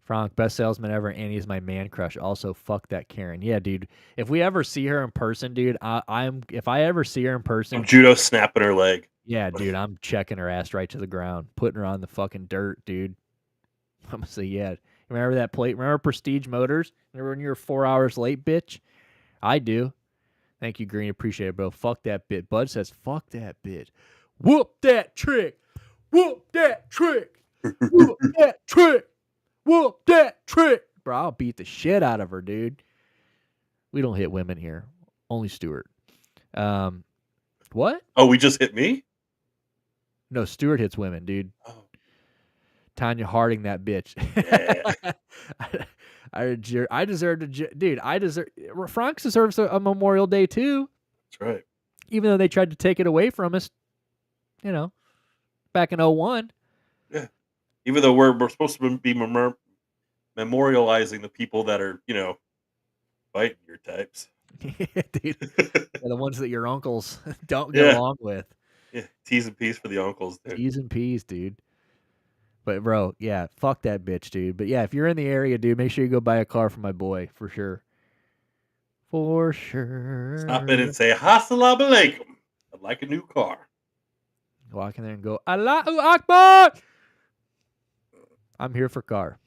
Frank, best salesman ever. Annie's my man crush. Also, fuck that Karen. Yeah, dude. If we ever see her in person, dude, if I ever see her in person, I'm judo snapping her leg. Yeah, dude, I'm checking her ass right to the ground, putting her on the fucking dirt, dude. I'm gonna say, yeah. Remember that plate? Remember Prestige Motors? Remember when you were 4 hours late, bitch? I do. Thank you, Green. Appreciate it, bro. Fuck that bit. Bud says, fuck that bit. Whoop that trick. Whoop that trick. Whoop that trick. Whoop that trick. Bro, I'll beat the shit out of her, dude. We don't hit women here. Only Stuart. What? Oh, we just hit me? No, Stuart hits women, dude. Oh. Tanya Harding, that bitch. Yeah. I deserve to, dude. Frank deserves a Memorial Day too. That's right. Even though they tried to take it away from us, you know, back in 2001. Yeah. Even though we're supposed to be memorializing the people that are, you know, fighting your types. Dude, the ones that your uncles don't get along with. Yeah, T's and P's for the uncles, dude. T's and P's, dude. But bro, yeah, fuck that bitch, dude. But yeah, if you're in the area, dude, make sure you go buy a car for my boy, for sure. For sure. Stop in and say, Assalamu alaikum. I'd like a new car. Walk in there and go, Allahu Akbar! I'm here for car.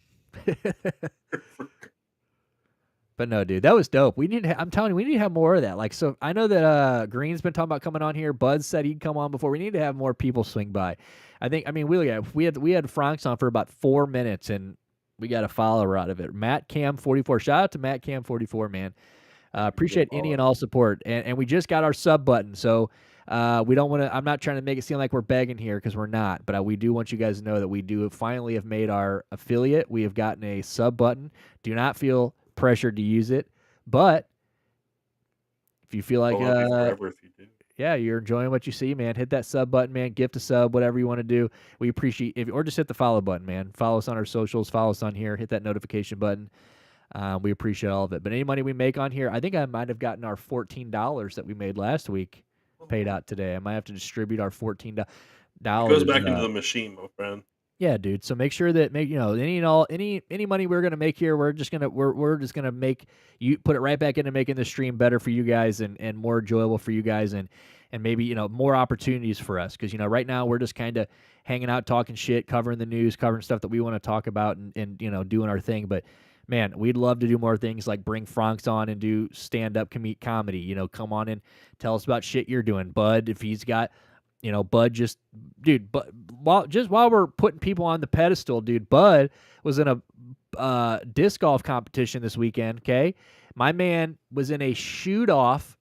But no, dude, that was dope. I'm telling you, we need to have more of that. Like, so I know that Green's been talking about coming on here. Bud said he'd come on before. We need to have more people swing by. We had Franks on for about 4 minutes, and we got a follower out of it. Matt Cam 44. Shout out to Matt Cam 44, man. Appreciate any and all support. And we just got our sub button. So We don't want to. I'm not trying to make it seem like we're begging here because we're not. But we do want you guys to know that we do finally have made our affiliate. We have gotten a sub button. Do not feel pressured to use it, but if you feel like, I'll love you forever if you do. yeah, you're enjoying what you see, man, hit that sub button, man. Gift a sub, whatever you want to do. We appreciate if, or just hit the follow button, man. Follow us on our socials. Follow us on here. Hit that notification button. We appreciate all of it. But any money we make on here, I think I might have gotten our $14 that we made last week paid out today. I might have to distribute our $14. It goes back into the machine, my friend. Yeah, dude. So make sure that any money we're gonna make here, we're just gonna make you put it right back into making the stream better for you guys and more enjoyable for you guys and maybe more opportunities for us because right now we're just kind of hanging out, talking shit, covering the news, covering stuff that we want to talk about and doing our thing. But man, we'd love to do more things like bring Franks on and do stand up comedy. Come on and tell us about shit you're doing, Bud. If he's got Bud but while we're putting people on the pedestal, dude, Bud was in a disc golf competition this weekend, okay? My man was in a shoot-off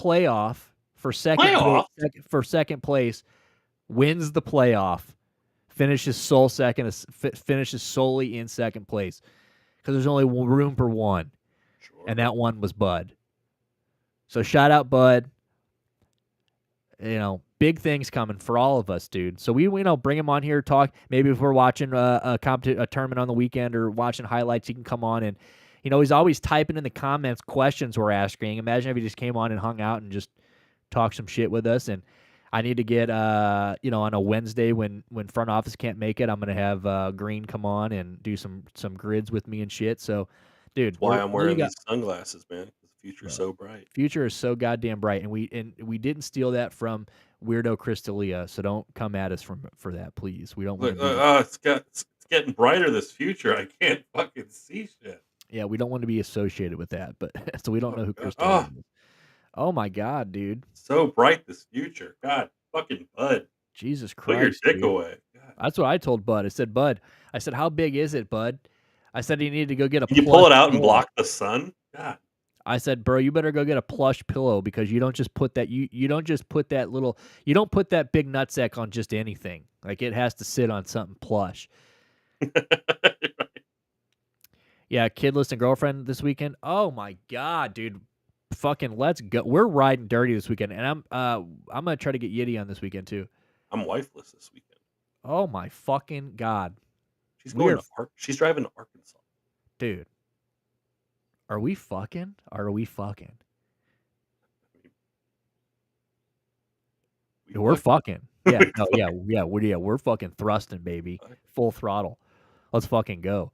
playoff for second place, wins the playoff, finishes solely in second place because there's only room for one, and that one was Bud. So shout out, Bud. Big things coming for all of us, dude. So we bring him on here, talk. Maybe if we're watching a tournament on the weekend or watching highlights, he can come on and, he's always typing in the comments questions we're asking. Imagine if he just came on and hung out and just talked some shit with us. And I need to get, on a Wednesday when front office can't make it, I'm gonna have Green come on and do some grids with me and shit. So, dude, that's why I'm wearing these sunglasses, man. The future's so bright. Future is so goddamn bright, and we didn't steal that from Weirdo Crystalia, so don't come at us for that, please. We don't want to it's getting brighter, this future. I can't fucking see shit. Yeah, we don't want to be associated with that, but so we don't know who Crystalia is. Oh my god, dude. So bright, this future. God, fucking Bud. Jesus Christ. Put your dick away. God. That's what I told Bud. I said, Bud, how big is it, Bud? I said he needed to go get a Can you pull it out and block the sun? God. I said, bro, you better go get a plush pillow because you don't just put that you don't just put that you don't put that big nutsack on just anything. Like it has to sit on something plush. Yeah, kidless and girlfriend this weekend. Oh my god, dude. Fucking let's go. We're riding dirty this weekend, and I'm gonna try to get Yiddy on this weekend too. I'm wifeless this weekend. Oh my fucking god. She's she's driving to Arkansas. Dude. Are we fucking? Are we fucking? We're fucking. Yeah, no, we're fucking thrusting, baby. Full throttle. Let's fucking go.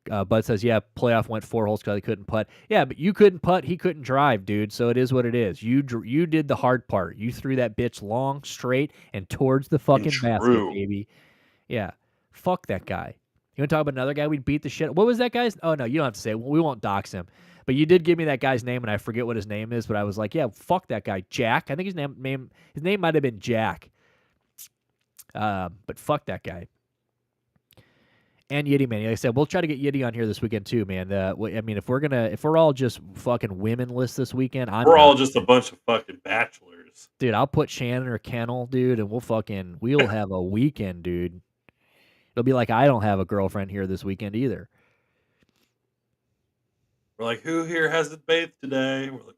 Bud says, yeah, playoff went 4 holes because he couldn't putt. Yeah, but you couldn't putt, he couldn't drive, dude. So it is what it is. You did the hard part. You threw that bitch long, straight, and towards the fucking basket, baby. Yeah, fuck that guy. You want to talk about another guy we'd beat the shit? What was that guy's? Oh, no, you don't have to say it. We won't dox him. But you did give me that guy's name, and I forget what his name is, but I was like, yeah, fuck that guy. Jack. I think his name might have been Jack. But fuck that guy. And Yiddy, man. Like I said, we'll try to get Yiddy on here this weekend too, man. I mean, if we're all just fucking womenless this weekend, we're all just a bunch of fucking bachelors. Dude, I'll put Shannon or Kennel, dude, and we'll have a weekend, dude. It'll be like I don't have a girlfriend here this weekend either. We're like, who here hasn't bathed today? We're like,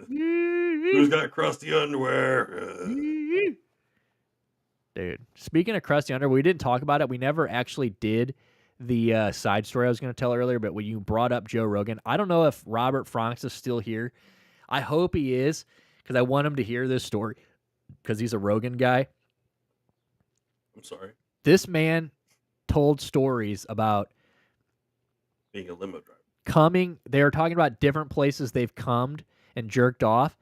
who's got crusty underwear? Dude, speaking of crusty underwear, we didn't talk about it. We never actually did the side story I was going to tell earlier, but when you brought up Joe Rogan, I don't know if Robert Franks is still here. I hope he is because I want him to hear this story because he's a Rogan guy. I'm sorry. This man told stories about being a limo driver. They were talking about different places they've cummed and jerked off,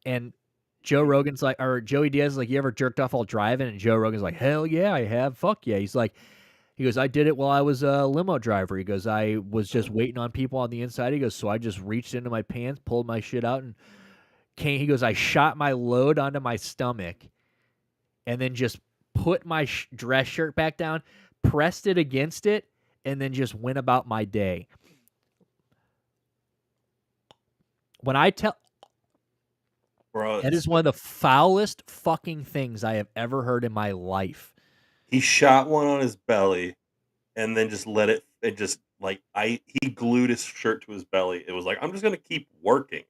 and Joe Rogan's like, or Joey Diaz is like, you ever jerked off while driving? And Joe Rogan's like, hell yeah, I have. Fuck yeah. He goes, I did it while I was a limo driver. He goes, I was just waiting on people on the inside. He goes, so I just reached into my pants, pulled my shit out, and came. He goes, I shot my load onto my stomach, and then just put my dress shirt back down, pressed it against it, and then just went about my day. When I tell... Bro, That is one of the foulest fucking things I have ever heard in my life. he shot one on his belly and then just let it just like he glued his shirt to his belly. It was like, I'm just gonna keep working.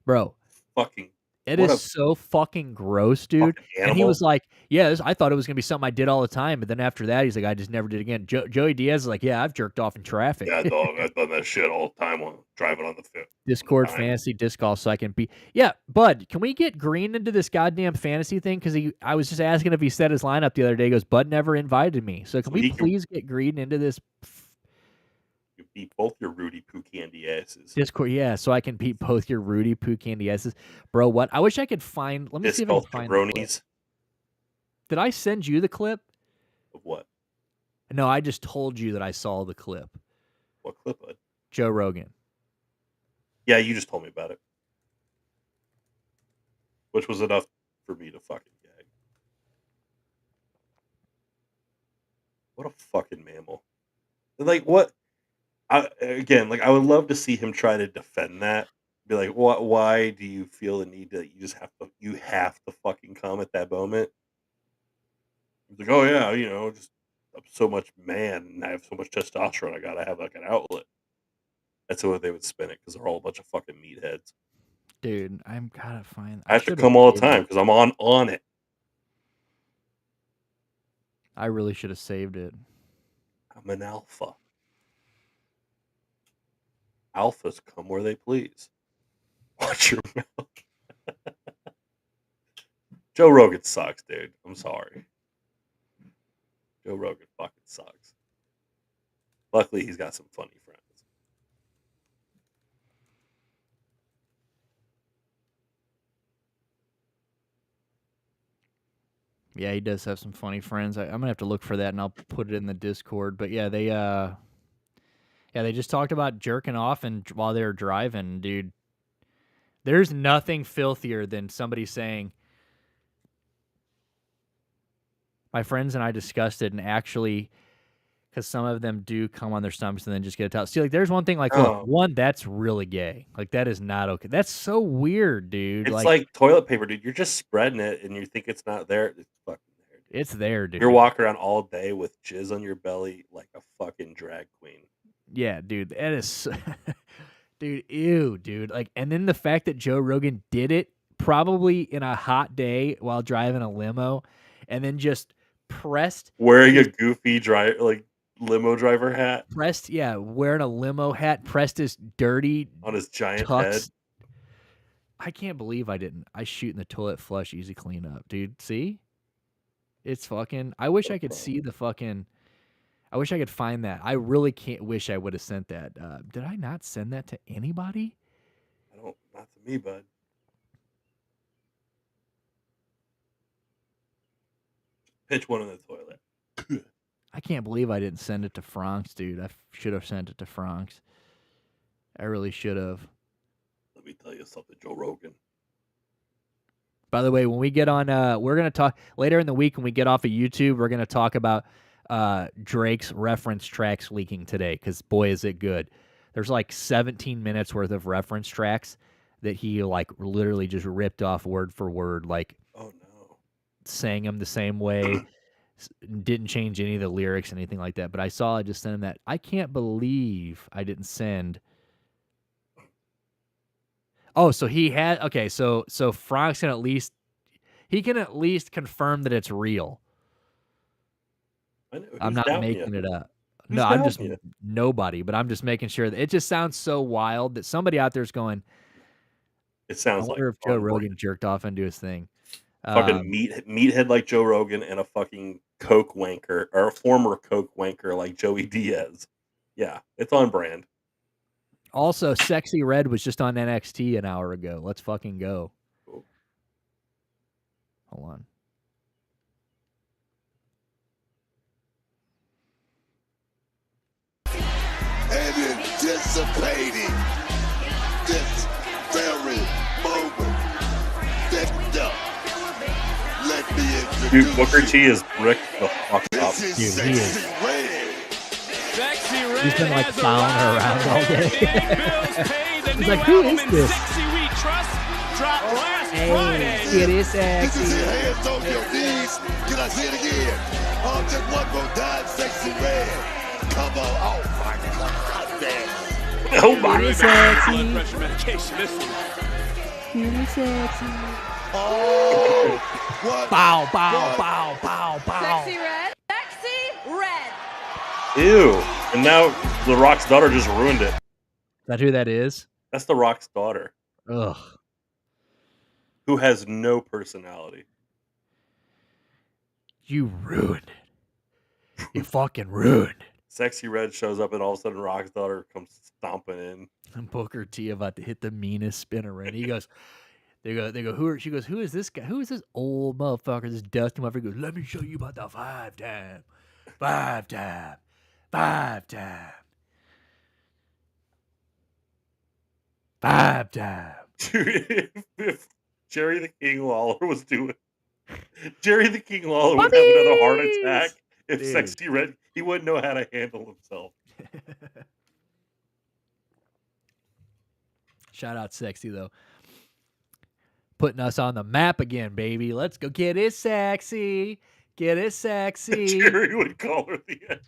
Bro, Fucking it what is a so fucking gross, dude. fucking And he animal. was like, yeah, I thought it was going to be something I did all the time. But then after that, he's like, I just never did again. Joey Diaz is like, yeah, I've jerked off in traffic. Yeah, dog, I've done that shit all the time on driving on the fit. Discord time. fantasy disc golf so I can be. Yeah, Bud, can we get Green into this goddamn fantasy thing? Because I was just asking if he set his lineup the other day. He goes, Bud never invited me. So can we please get Green into this? You beat both your Rudy Poo Candy asses. Discord, yeah, so I can beat both your Rudy Poo Candy asses. Bro, what? I wish I could find. Let me see if I can find the clip. Did I send you the clip? Of what? No, I just told you that I saw the clip. What clip, Bud? Joe Rogan. Yeah, you just told me about it. Which was enough for me to fucking gag. What a fucking mammal. Like, what? I would love to see him try to defend that. Be like, what? Why do you feel the need to? You have to fucking come at that moment. He's like, oh yeah, just I'm so much man and I have so much testosterone. I gotta have like an outlet. That's the way they would spin it because they're all a bunch of fucking meatheads. Dude, I'm gotta find. I have to come all the time because I'm on it. I really should have saved it. I'm an alpha. Alphas come where they please. Watch your mouth. Joe Rogan sucks, dude. I'm sorry. Joe Rogan fucking sucks. Luckily, he's got some funny friends. Yeah, he does have some funny friends. I'm gonna have to look for that, and I'll put it in the Discord. But yeah, they just talked about jerking off and while they were driving, dude. There's nothing filthier than somebody saying, my friends and I discussed it, and actually, because some of them do come on their stomachs and then just get a towel. See, like, there's one thing, like, look, one, that's really gay. Like, that is not okay. That's so weird, dude. It's like toilet paper, dude. You're just spreading it, and you think it's not there. It's fucking there, dude. It's there, dude. You're walking around all day with jizz on your belly like a fucking drag queen. Yeah, dude. That is... dude, ew, dude. Like, and then the fact that Joe Rogan did it probably in a hot day while driving a limo, and then just pressed... Wearing a goofy limo driver hat. Wearing a limo hat, pressed his dirty on his giant tux. Head. I can't believe I didn't. I shoot in the toilet flush, easy cleanup, dude. See? It's fucking... I wish I could see the fucking... I wish I could find that. I really can't wish I would have sent that. Did I not send that to anybody? Not to me, bud. Pitch one in the toilet. I can't believe I didn't send it to Franks, dude. I should have sent it to Franks. I really should have. Let me tell you something, Joe Rogan. By the way, when we get on, we're going to talk later in the week when we get off of YouTube, we're going to talk about Drake's reference tracks leaking today, because boy, is it good. There's like 17 minutes worth of reference tracks that he like literally just ripped off word for word, like, oh no, sang them the same way. Didn't change any of the lyrics, anything like that. But I just sent him that. I can't believe I didn't send. Oh, so he had, okay, so Frank can at least confirm that it's real. I'm not making it up. No, I'm just nobody, but I'm just making sure that it just sounds so wild that somebody out there is going, it sounds like if Joe Rogan jerked off into his thing. Fucking meathead like Joe Rogan and a fucking coke wanker, or a former coke wanker like Joey Diaz. Yeah, it's on brand. Also, Sexy Red was just on NXT an hour ago. Let's fucking go. Cool. Hold on. And anticipating this very moment. Let me introduce Dude, Booker T is bricked the fuck up. Dude, he is. He's been like following her around all day. He's like, who is this? Hey, get it This is sexy. your hands on your knees. Can I see it again? Just one more time, sexy red. Come on. Oh my God, damn. Oh my Get it God. sexy. Blood pressure medication. This one. Get it sexy. Oh, what? Bow, bow, What? bow, bow, bow. Sexy red. Sexy red. Ew. And now The Rock's daughter just ruined it. Is that who that is? That's The Rock's daughter, Ugh. who has no personality. You ruined it. You fucking ruined it. Sexy Red shows up, and all of a sudden, Rock's daughter comes stomping in. And Booker T about to hit the meanest spinner, and he goes, they go, she goes, who is this guy? Who is this old motherfucker? This dusty motherfucker. He goes, let me show you about the 5-time. 5-time. 5-time. 5-time. Dude, if Jerry the King Lawler was doing, Jerry the King Lawler would have another heart attack if Dude. Sexy Red. He wouldn't know how to handle himself. Shout out Sexy, though. Putting us on the map again, baby. Let's go get it sexy. Get it sexy. Jerry would call her the N.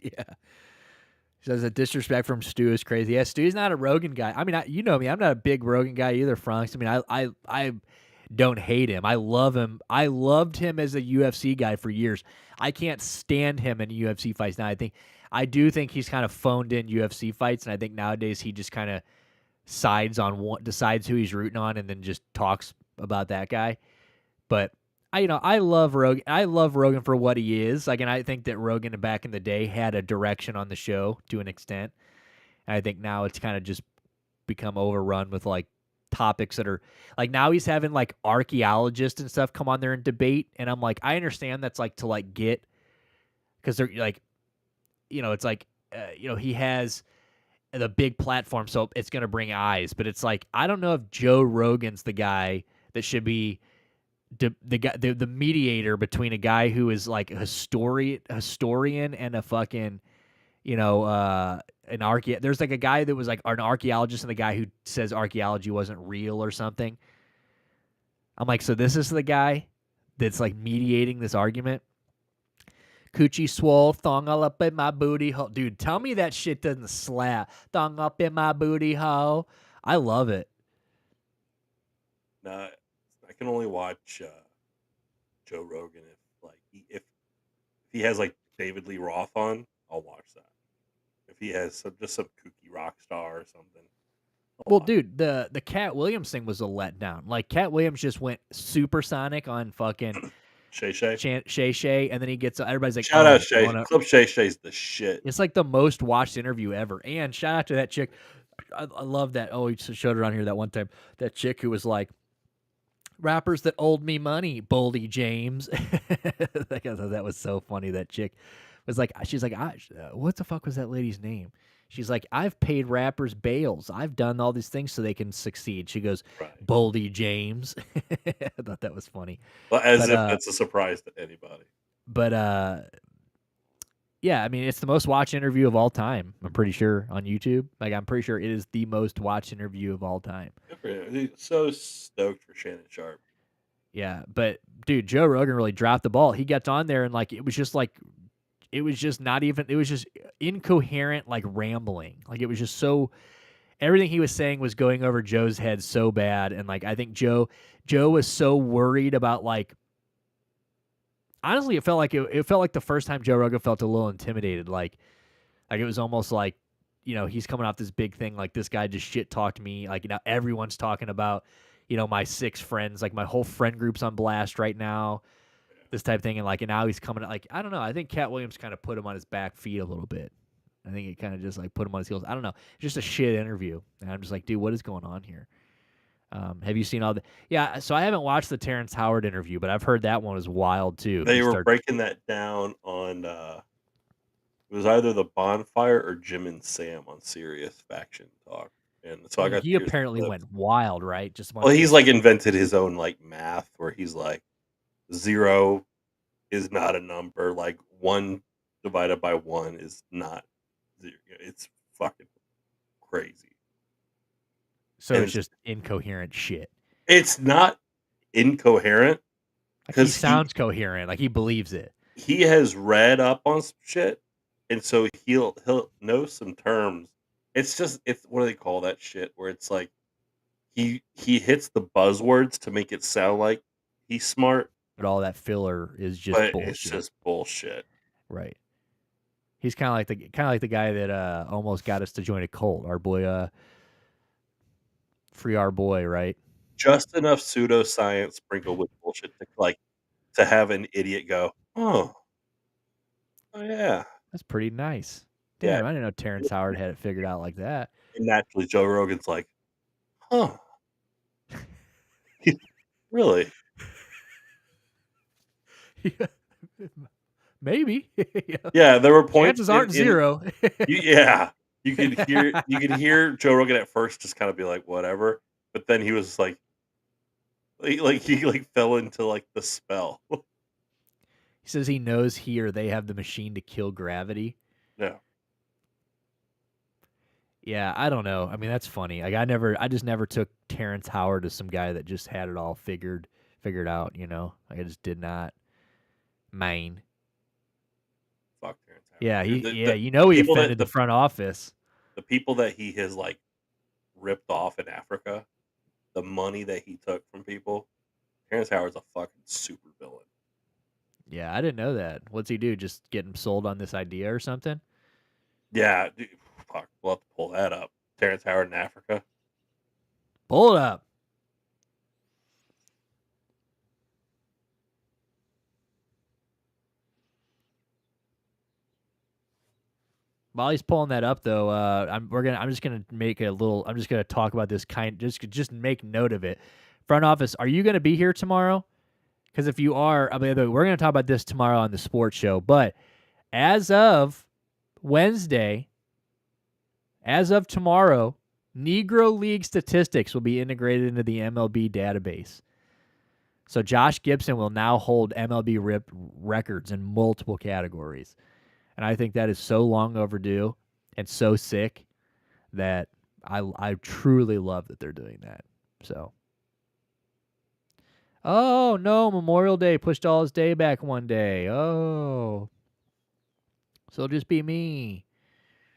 Yeah. Says the disrespect from Stu is crazy. Yeah, Stu's not a Rogan guy. I mean, you know me. I'm not a big Rogan guy either, Franks. I mean, I don't hate him. I love him. I loved him as a UFC guy for years. I can't stand him in UFC fights now. I do think he's kind of phoned in UFC fights, and I think nowadays he just kind of decides who he's rooting on, and then just talks about that guy. But I love Rogan. I love Rogan for what he is. Like, and I think that Rogan back in the day had a direction on the show to an extent. And I think now it's kind of just become overrun with like topics that are like, now he's having like archaeologists and stuff come on there and debate. And I'm like, I understand that's like to like get, because they're like, it's like, he has the big platform, so it's going to bring eyes. But it's like, I don't know if Joe Rogan's the guy that should be the mediator between a guy who is like a historian and a fucking, there's like a guy that was like an archaeologist and the guy who says archaeology wasn't real or something. I'm like, so this is the guy that's like mediating this argument. Coochie swole, thong all up in my booty hole. Dude, tell me that shit doesn't slap. Thong up in my booty hole. I love it. Nah, I can only watch Joe Rogan if he has like David Lee Roth on, I'll watch that. If he has some kooky rock star or something. Well, dude, the Cat Williams thing was a letdown. Like, Cat Williams just went supersonic on fucking Shay Shay. Shay Shay, and then he gets everybody's like, Shout oh, out Shay. Club Shay Shay's the shit. It's like the most watched interview ever. And shout out to that chick. I love that. Oh, he showed her on here that one time. That chick who was like, rappers that owed me money, Boldy James. I thought that was so funny. That chick was like, she's like, what the fuck was that lady's name? She's like, I've paid rappers bails. I've done all these things so they can succeed. She goes, right. Boldy James. I thought that was funny. Well, if that's a surprise to anybody. But yeah, I mean, it's the most watched interview of all time. I'm pretty sure on YouTube. Like, I'm pretty sure it is the most watched interview of all time. He's so stoked for Shannon Sharp. Yeah, but dude, Joe Rogan really dropped the ball. He got on there and like it was just incoherent, like rambling. Like, it was just so, everything he was saying was going over Joe's head so bad. And like, I think Joe was so worried about like, honestly, it felt like the first time Joe Rogan felt a little intimidated. Like it was almost like, he's coming off this big thing. Like, this guy just shit talked me. Like, everyone's talking about, my 6 friends, like my whole friend group's on blast right now. This type of thing. And like, and now he's coming, like, I don't know. I think Cat Williams kind of put him on his back feet a little bit. I think it kind of just like put him on his heels. I don't know. It's just a shit interview. And I'm just like, dude, what is going on here? Have you seen all the? Yeah, so I haven't watched the Terrence Howard interview, but I've heard that one was wild too. They were breaking that down on. It was either the Bonfire or Jim and Sam on Sirius Faction Talk, and so I got. He apparently went wild, right? He's like invented his own like math where he's like, 0 is not a number. Like 1 divided by 1 is not 0. It's fucking crazy. So And it's just incoherent shit. it's not incoherent Like he because sounds coherent, like he believes it. he has read up on some shit, and so he'll know some terms. It's what do they call that shit? Where it's like he hits the buzzwords to make it sound like he's smart, But all that filler is just but it's bullshit. just bullshit. Right. He's kind of like the guy that almost got us to join a cult. Our boy, free our boy, right? Just enough pseudoscience sprinkled with bullshit to have an idiot go, oh yeah, That's pretty nice. yeah. Damn, I didn't know Terrence Howard had it figured out like that. And naturally, Joe Rogan's like, huh, really? Maybe. Yeah, there were points Chances aren't zero. yeah, you could hear Joe Rogan at first just kind of be like, whatever, but then he was like he fell into like the spell. He says he knows he or they have the machine to kill gravity. Yeah, Yeah, I don't know. I mean, that's funny. Like I just never took Terrence Howard as some guy that just had it all figured out, you know? Like I just did not main. fuck Terrence Howard. Yeah, Dude, he people offended the front office. the people that he has like ripped off in Africa, the money that he took from people. Terrence Howard's a fucking super villain. Yeah, I didn't know that. What's he do? Just get him sold on this idea or something? Yeah, dude, fuck, we'll have to pull that up. Terrence Howard in Africa. Pull it up. While he's pulling that up, though, I'm just gonna talk about this just make note of it. Front office, are you gonna be here tomorrow? Because if you are, I mean, we're gonna talk about this tomorrow on the sports show. But as of Wednesday, as of tomorrow, Negro League statistics will be integrated into the MLB database. So Josh Gibson will now hold MLB records in multiple categories. And I think that is so long overdue and so sick that I truly love that they're doing that. So, oh no, Memorial Day pushed all his day back one day. Oh, so it'll just be me.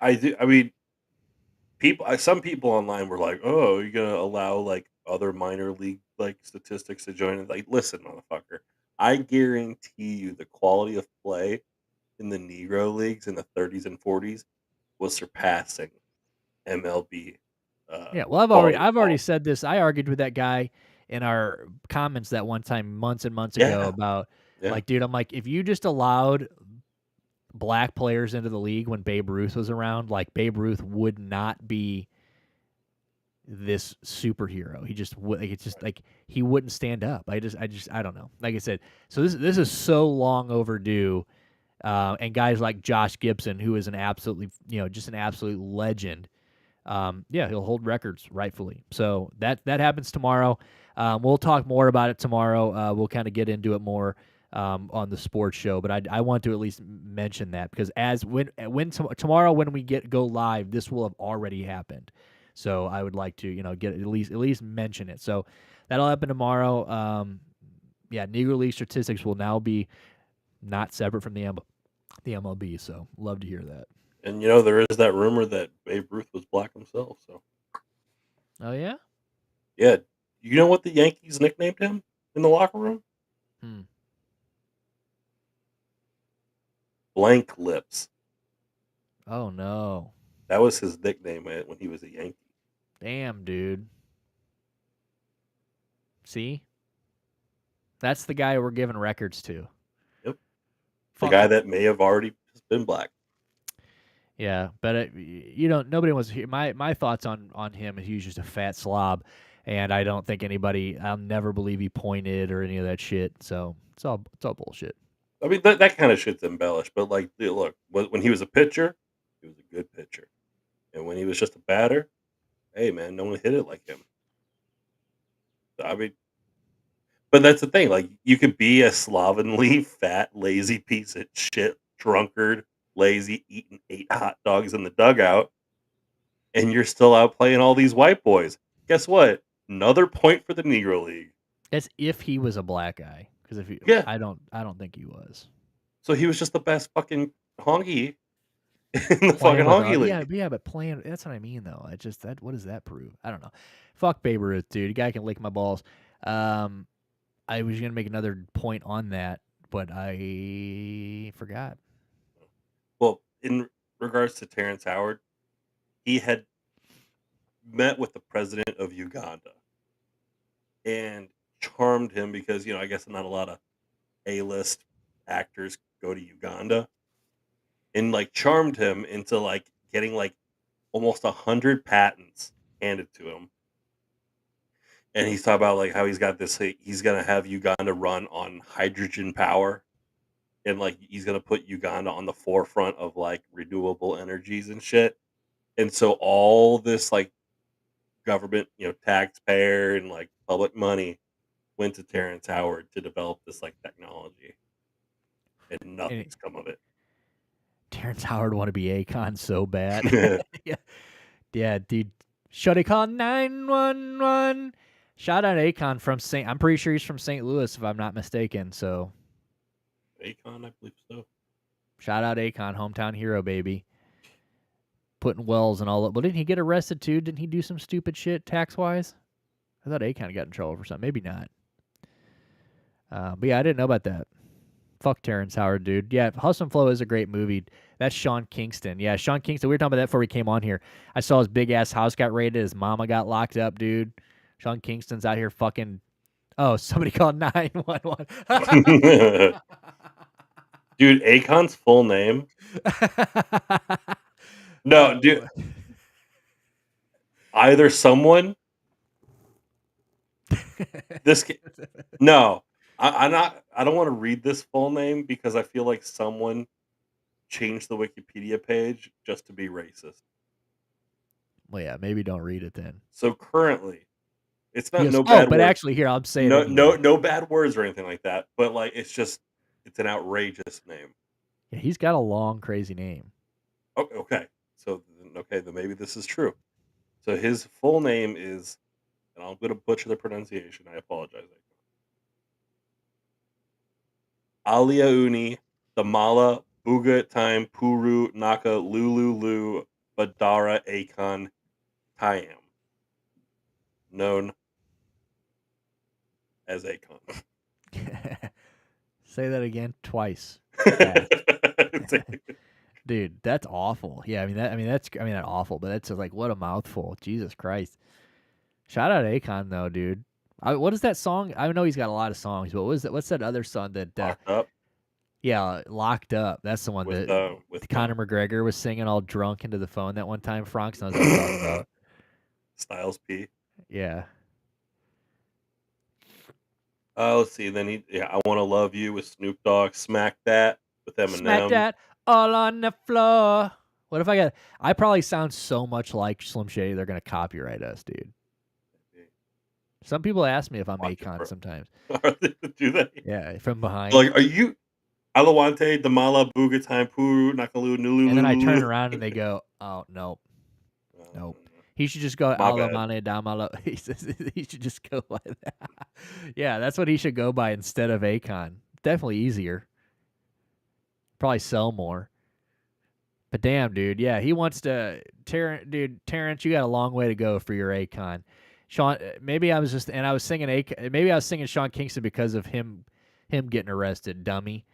I mean, some people online were like, "Oh, you're gonna allow like other minor league like statistics to join it?" Like, listen, motherfucker, I guarantee you the quality of play in the Negro leagues in the 30s and 40s was surpassing MLB. Yeah, well, Quality of I've already ball. said this. I argued with that guy in our comments that one time months and months ago Yeah, about yeah, like, dude, I'm like, if you just allowed black players into the league when Babe Ruth was around, like Babe Ruth would not be this superhero. He just would. Like, it's just like he wouldn't stand up. I don't know. Like I said, so this is so long overdue. And guys like Josh Gibson, who is an absolutely just an absolute legend. Yeah, he'll hold records rightfully. So that happens tomorrow. We'll talk more about it tomorrow. We'll kind of get into it more on the sports show, but I want to at least mention that because tomorrow when we go live, this will have already happened. So I would like to get at least mention it. So that'll happen tomorrow. Yeah, Negro League statistics will now be not separate from the MLB. So love to hear that. and there is that rumor that Babe Ruth was black himself. So Oh yeah. yeah, you know what the Yankees nicknamed him in the locker room? Hmm. Blank Lips. Oh no. That was his nickname when he was a Yankee. Damn, dude. See? That's the guy we're giving records to. Yep, the Fuck guy it. that may have already just been black. Yeah, but nobody wants to hear my thoughts on him. Is he's just a fat slob, and I don't think I'll never believe he pointed or any of that shit. So it's all bullshit. I mean, that kind of shit's embellished, but like, dude, look, when he was a pitcher, he was a good pitcher, and when he was just a batter, hey man, no one hit it like him. I mean, but that's the thing. Like, you could be a slovenly, fat, lazy piece of shit, drunkard, lazy, eating 8 hot dogs in the dugout, and you're still out playing all these white boys. Guess what? Another point for the Negro League. As if he was a black guy, because if he, Yeah. I don't think he was. So he was just the best fucking honky in the fucking Playing with honky league. yeah, but playing. That's what I mean, though. I just that. What does that prove? I don't know. Fuck Babe Ruth, dude. The guy can lick my balls. I was gonna make another point on that, but I forgot. Well, in regards to Terrence Howard, he had met with the president of Uganda and charmed him because, I guess not a lot of A-list actors go to Uganda, and like charmed him into like getting like almost 100 patents handed to him. And he's talking about like how he's got this, he's gonna have Uganda run on hydrogen power, and like he's gonna put Uganda on the forefront of like renewable energies and shit. And so all this like government, taxpayer and like public money went to Terrence Howard to develop this like technology, and nothing's come of it. Terrence Howard want to be Akon so bad. yeah, dude. Should I call 911? Shout out Akon from St. I'm pretty sure he's from St. Louis, if I'm not mistaken. So, Akon, I believe so. Shout out Akon, hometown hero, baby. Putting wells and all that. But didn't he get arrested too? Didn't he do some stupid shit tax wise? I thought Akon got in trouble for something. Maybe not. But yeah, I didn't know about that. Fuck Terrence Howard, dude. Yeah, Hustle and Flow is a great movie. That's Sean Kingston. Yeah, Sean Kingston. We were talking about that before we came on here. I saw his big ass house got raided. His mama got locked up, dude. Sean Kingston's out here fucking. Oh, somebody called 911. Dude, Akon's full name. No, dude. Either someone. No, I'm not. I don't want to read this full name because I feel like someone changed the Wikipedia page just to be racist. Well, yeah, maybe don't read it then. So currently, it's not Yes. no bad. But words. actually, here I'm saying no bad words or anything like that. But like, it's an outrageous name. Yeah, he's got a long, crazy name. Oh, okay. So then maybe this is true. So his full name is, and I'm going to butcher the pronunciation. I apologize. Aliauni Damala Buga Time Puru Naka Lulu Badara Akon Tayam, known as Akon. Say that again twice. Dude, that's awful. Yeah, that's awful, but that's like what a mouthful. Jesus Christ. Shout out Akon though, dude. What is that song? I know he's got a lot of songs, but what's that other song that Locked Up? Yeah, Locked Up. That's the one that Conor McGregor was singing all drunk into the phone that one time. Frank knows what I'm talking about. Styles P. Yeah. Let's see. Then I Want to Love You with Snoop Dogg. Smack That with Eminem. Smack That all on the floor. What if I probably sound so much like Slim Shady, they're going to copyright us, dude. Some people ask me if I'm Akon sometimes. Do they? Yeah, from behind. Like, are you Alawante, Damala, Buga Time, Puru, Nakalu, Nulu? And then I turn around and they go, oh, nope. Nope. He should just go Alamane Damala. He should just go by that. Yeah, that's what he should go by instead of Akon. Definitely easier. Probably sell more. But damn, dude. Yeah, he wants to. Terrence, you got a long way to go for your Akon. Sean, maybe I was singing Sean Kingston because of him getting arrested. Dummy.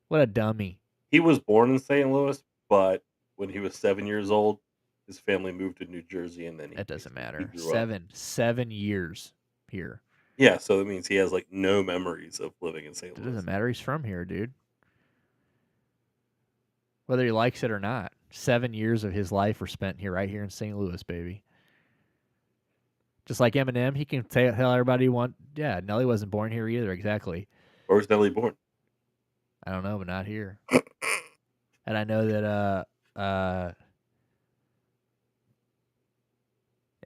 What a dummy. He was born in St. Louis, but when he was 7 years old, his family moved to New Jersey, and then that doesn't matter. He grew up. 7 years here. Yeah, so that means he has like no memories of living in St. Louis. It doesn't matter. He's from here, dude. Whether he likes it or not, 7 years of his life were spent here, right here in St. Louis, baby. Just like Eminem, he can tell everybody yeah, Nelly wasn't born here either, exactly. Where was Nelly born? I don't know, but not here. And I know that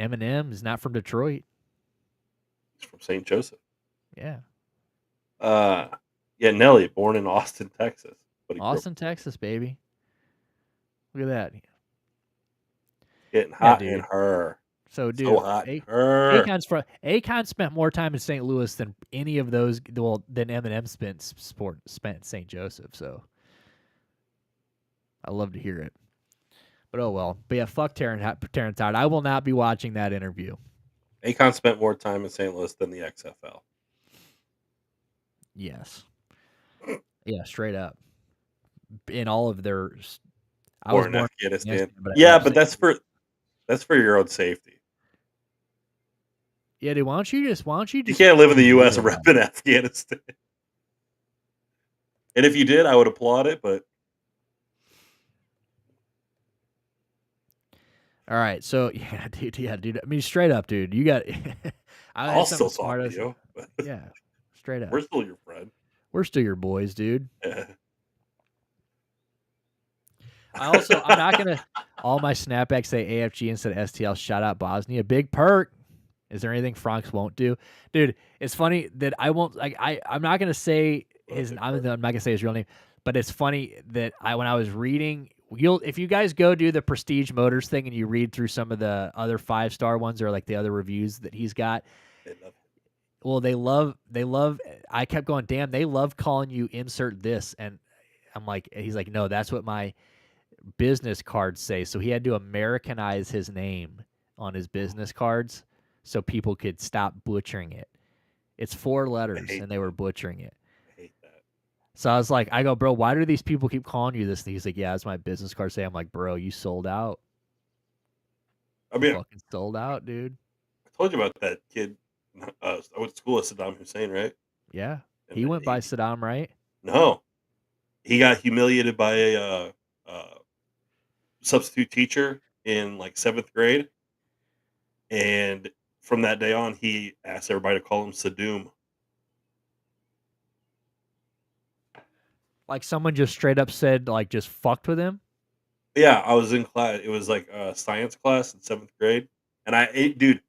Eminem is not from Detroit. He's from St. Joseph. Yeah. Yeah, Nelly, born in Austin, Texas. Austin, Texas, baby. Look at that. Getting hot in her. So, dude, So hot. Her. Akon spent more time in St. Louis than any of those. Well, than Eminem spent in St. Joseph. So, I love to hear it. But oh well. But yeah, fuck Terrence Howard. I will not be watching that interview. Akon spent more time in St. Louis than the XFL. Yes. Yeah, straight up. In all of their, I Or was in born Afghanistan. but I Yeah, love but St. that's for your own safety. Yeah, dude. Why don't you just You can't live in the be U.S. real and about rep in Afghanistan. And if you did, I would applaud it. But All right, so yeah, dude. I mean, straight up, dude. You got. I I'll had some still smart talk ass. to you. Yeah, straight up. We're still your friend. We're still your boys, dude. Yeah. I'm not gonna. All my snapbacks say AFG instead of STL. Shout out Bosnia. Big perk. Is there anything Franks won't do, dude? It's funny that I won't. Like I'm not gonna say his. I'm not gonna say his real name, but it's funny that when I was reading. If you guys go do the Prestige Motors thing and you read through some of the other 5-star ones or like the other reviews that he's got, well, they love. I kept going, damn, they love calling you insert this, and I'm like, he's like, no, that's what my business cards say. So he had to Americanize his name on his business cards so people could stop butchering it. It's 4 letters, and they were butchering it. I hate that. So I was like, I go, bro, why do these people keep calling you this? And he's like, yeah, that's my business card say. I'm like, bro, you sold out. I mean, Fucking sold out, dude. I told you about that kid. I went to school with Saddam Hussein, right? Yeah. In He the went by 80s. Saddam, right? No, he got humiliated by a substitute teacher in like 7th grade, and from that day on, he asked everybody to call him Sadoom. Like someone just straight up said, like, just fucked with him. Yeah, I was in class. It was like a science class in 7th grade, and dude,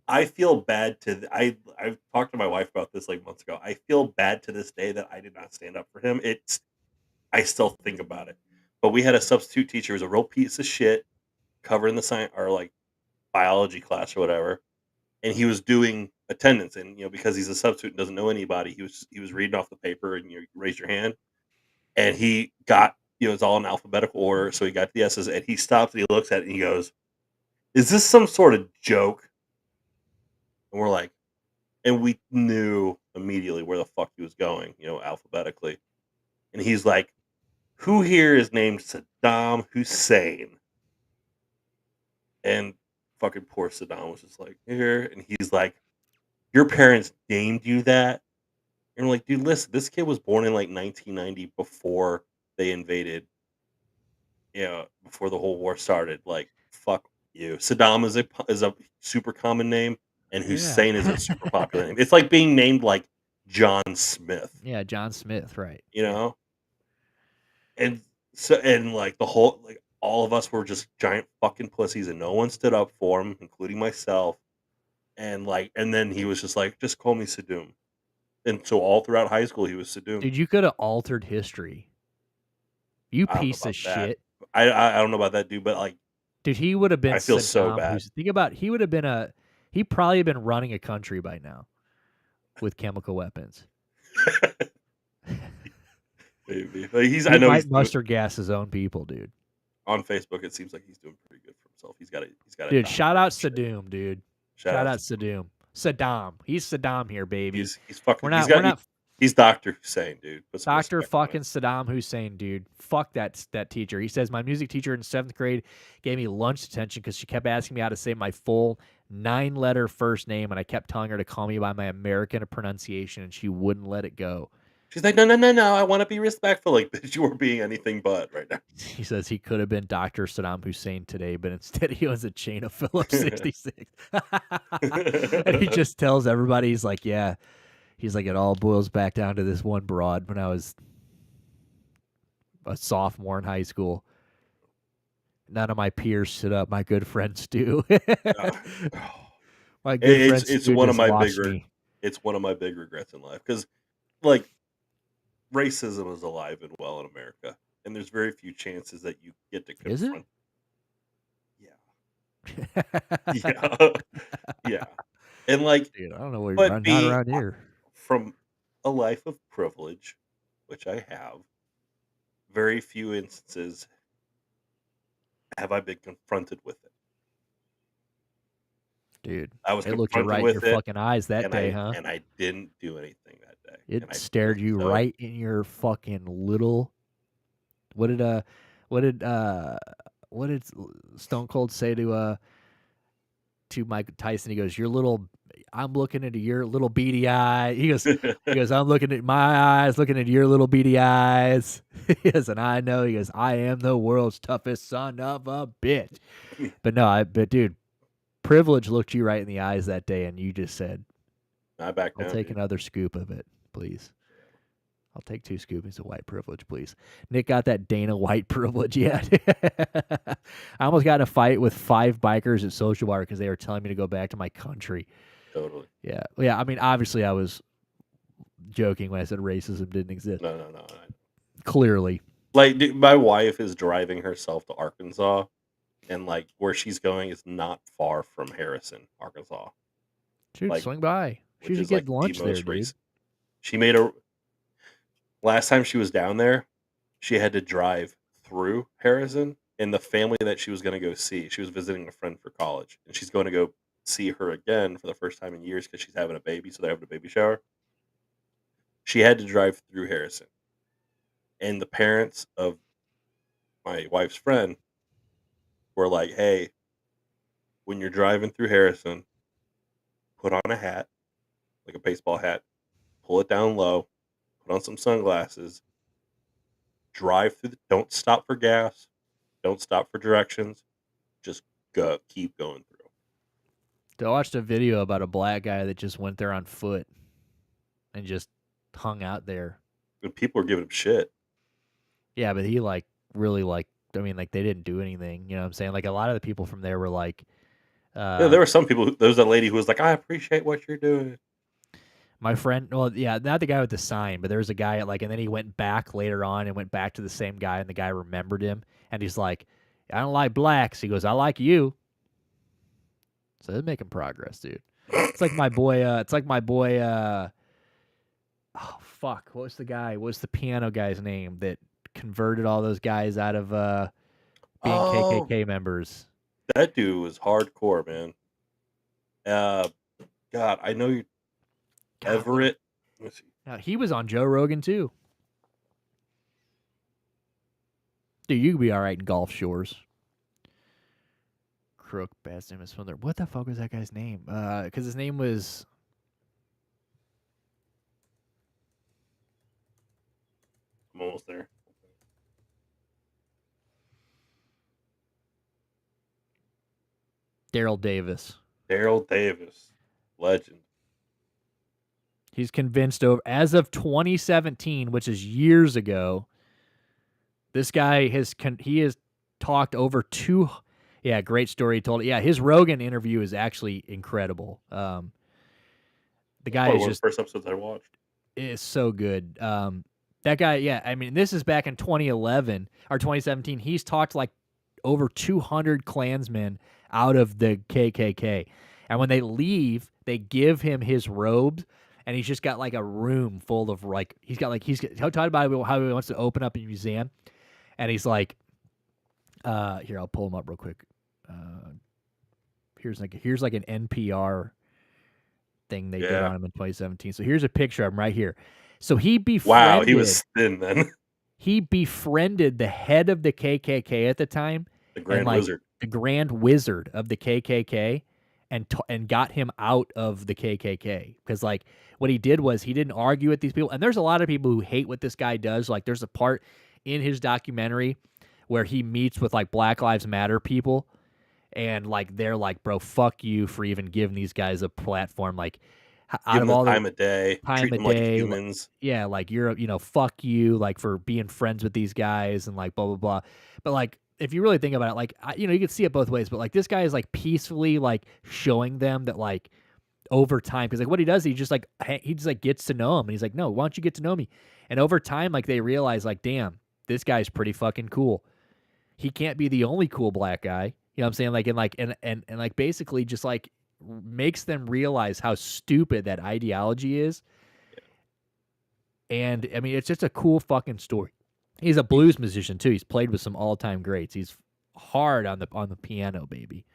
I feel bad I've talked to my wife about this like months ago. I feel bad to this day that I did not stand up for him. I still think about it. But we had a substitute teacher who was a real piece of shit covering the science or like biology class or whatever. And he was doing attendance, and because he's a substitute and doesn't know anybody, he was reading off the paper, and you raise your hand, and he got it's all in alphabetical order, so he got to the S's, and he stops and he looks at it and he goes, "Is this some sort of joke?" And we're like, and we knew immediately where the fuck he was going, alphabetically. And he's like, "Who here is named Saddam Hussein?" And fucking poor Saddam was just like, "Here," and he's like, "Your parents named you that?" And I'm like, "Dude, listen, this kid was born in like 1990 before they invaded, before the whole war started. Like, fuck you." Saddam is a super common name, and Hussein is a super popular name. It's like being named like John Smith. Yeah, John Smith, right. You know? And so like the whole like all of us were just giant fucking pussies, and no one stood up for him, including myself. And then he was just like, "Just call me Sadoom." And so all throughout high school, he was Sadoom. Dude, you could have altered history. You I don't know piece of about that. shit. I don't know about that dude, but like, Dude, he would have been I feel Saddam. so bad. Think about, he would have been he probably been running a country by now with chemical weapons. Maybe. Like, He might mustard gas his own people, dude. On Facebook, it seems like he's doing pretty good for himself. He's got a Dude, doctorate shout out and shit. Saddam, dude. Shout out Saddam. Saddam. He's Saddam here, baby. He's fucking. We're not. He's Dr. Hussein, dude. Put some Dr. respect on fucking it. Saddam Hussein, dude. Fuck that teacher. He says my music teacher in 7th grade gave me lunch detention because she kept asking me how to say my full 9-letter first name, and I kept telling her to call me by my American pronunciation, and she wouldn't let it go. She's like, no. I want to be respectful. Like, bitch, you are being anything but right now. He says he could have been Dr. Saddam Hussein today, but instead he owns a chain of Phillips 66. And he just tells everybody, he's like, yeah. He's like, it all boils back down to this one broad when I was a sophomore in high school. None of my peers stood up. My good friends do. My good friends It's Stu one of just my watched big me. it's one of my big regrets in life because, like, racism is alive and well in America, and there's very few chances that you get to Is it? confront. Yeah, Yeah. Yeah. And like, Dude, I don't know where but you're not being around here. from a life of privilege, which I have, very few instances have I been confronted with it. Dude, I was it looked you confronted right in your with it, fucking eyes that and day, I huh? and I didn't do anything that day, and It I stared feel you so right in your fucking little. What did what did uh what did Stone Cold say to Mike Tyson? He goes, "Your little, I'm looking into your little beady eye." He goes, "I'm looking at my eyes, looking at your little beady eyes." He goes, "And I know." He goes, "I am the world's toughest son of a bitch." But no, but dude, privilege looked you right in the eyes that day, and you just said, Not back "I'll down, take dude. another scoop of it, please. I'll take 2 scoopings of white privilege, please." Nick got that Dana White privilege yet. I almost got in a fight with 5 bikers at Social Bar because they were telling me to go back to my country. Totally. Yeah. Yeah. I mean, obviously, I was joking when I said racism didn't exist. No. Clearly. Like, dude, my wife is driving herself to Arkansas, and like where she's going is not far from Harrison, Arkansas, Dude, like swing by. She which should is like get the lunch there, most dude. race. She made a last time she was down there, she had to drive through Harrison, and the family that she was going to go see, she was visiting a friend for college, and she's going to go see her again for the first time in years because she's having a baby, so they're having a baby shower. She had to drive through Harrison, and the parents of my wife's friend were like, "Hey, when you're driving through Harrison, put on a hat, like a baseball hat, pull it down low, put on some sunglasses, drive through. Don't stop for gas, don't stop for directions, just go, keep going through." I watched a video about a black guy that just went there on foot and just hung out there. And people are giving him shit. Yeah, but he really I mean, they didn't do anything. You know what I'm saying? Like a lot of the people from there were like, Yeah, there were some people. There was a lady who was like, "I appreciate what you're doing." my friend, well, yeah, not the guy with the sign, but there was a guy and then he went back later on and went back to the same guy, and the guy remembered him, and he's like, "I don't like blacks." He goes, "I like you." So they're making progress, dude. It's like my boy. Oh fuck, what's the guy? What's the piano guy's name that converted all those guys out of being Oh, KKK members? that dude was hardcore, man. Uh, God, I know you, God, Everett. Let's see. now, he was on Joe Rogan too. Dude, you could be all right in Gulf Shores. Crook, bad name is Swindler. What the fuck was that guy's name? Because his name was I'm almost there. Daryl Davis. Daryl Davis, legend. He's convinced as of 2017, which is years ago. This guy has talked over two. Yeah, great story he told. Yeah, his Rogan interview is actually incredible. The guy Probably is one of just the first episodes I watched. is so good. That guy, yeah, I mean, this is back in 2011 or 2017. He's talked like over 200 Klansmen out of the KKK, and when they leave, they give him his robes, and he's just got like a room full of he's talked about how he wants to open up a museum, and he's like, here, I'll pull him up real quick. Here's like an NPR thing they did on him in 2017. So here's a picture of him right here. So Wow, he was thin then. he befriended the head of the KKK at the time, The and Grand Wizard. the Grand Wizard of the KKK, and got him out of the KKK because what he did was he didn't argue with these people. And there's a lot of people who hate what this guy does. Like there's a part in his documentary where he meets with Black Lives Matter people, and they're like, "Bro, fuck you for even giving these guys a platform." Like out Give of them all the the time of day. time Treat of them like day, humans. yeah, you're fuck you for being friends with these guys and blah blah blah. But if you really think about it, you can see it both ways. But this guy is peacefully showing them that over time, because what he does, he just gets to know him, and he's like, "No, why don't you get to know me?" And over time, they realize damn, this guy's pretty fucking cool. He can't be the only cool black guy. You know what I'm saying? Like, and like basically just like makes them realize how stupid that ideology is. And I mean, it's just a cool fucking story. He's a blues musician too. He's played with some all-time greats. He's hard on the piano, baby.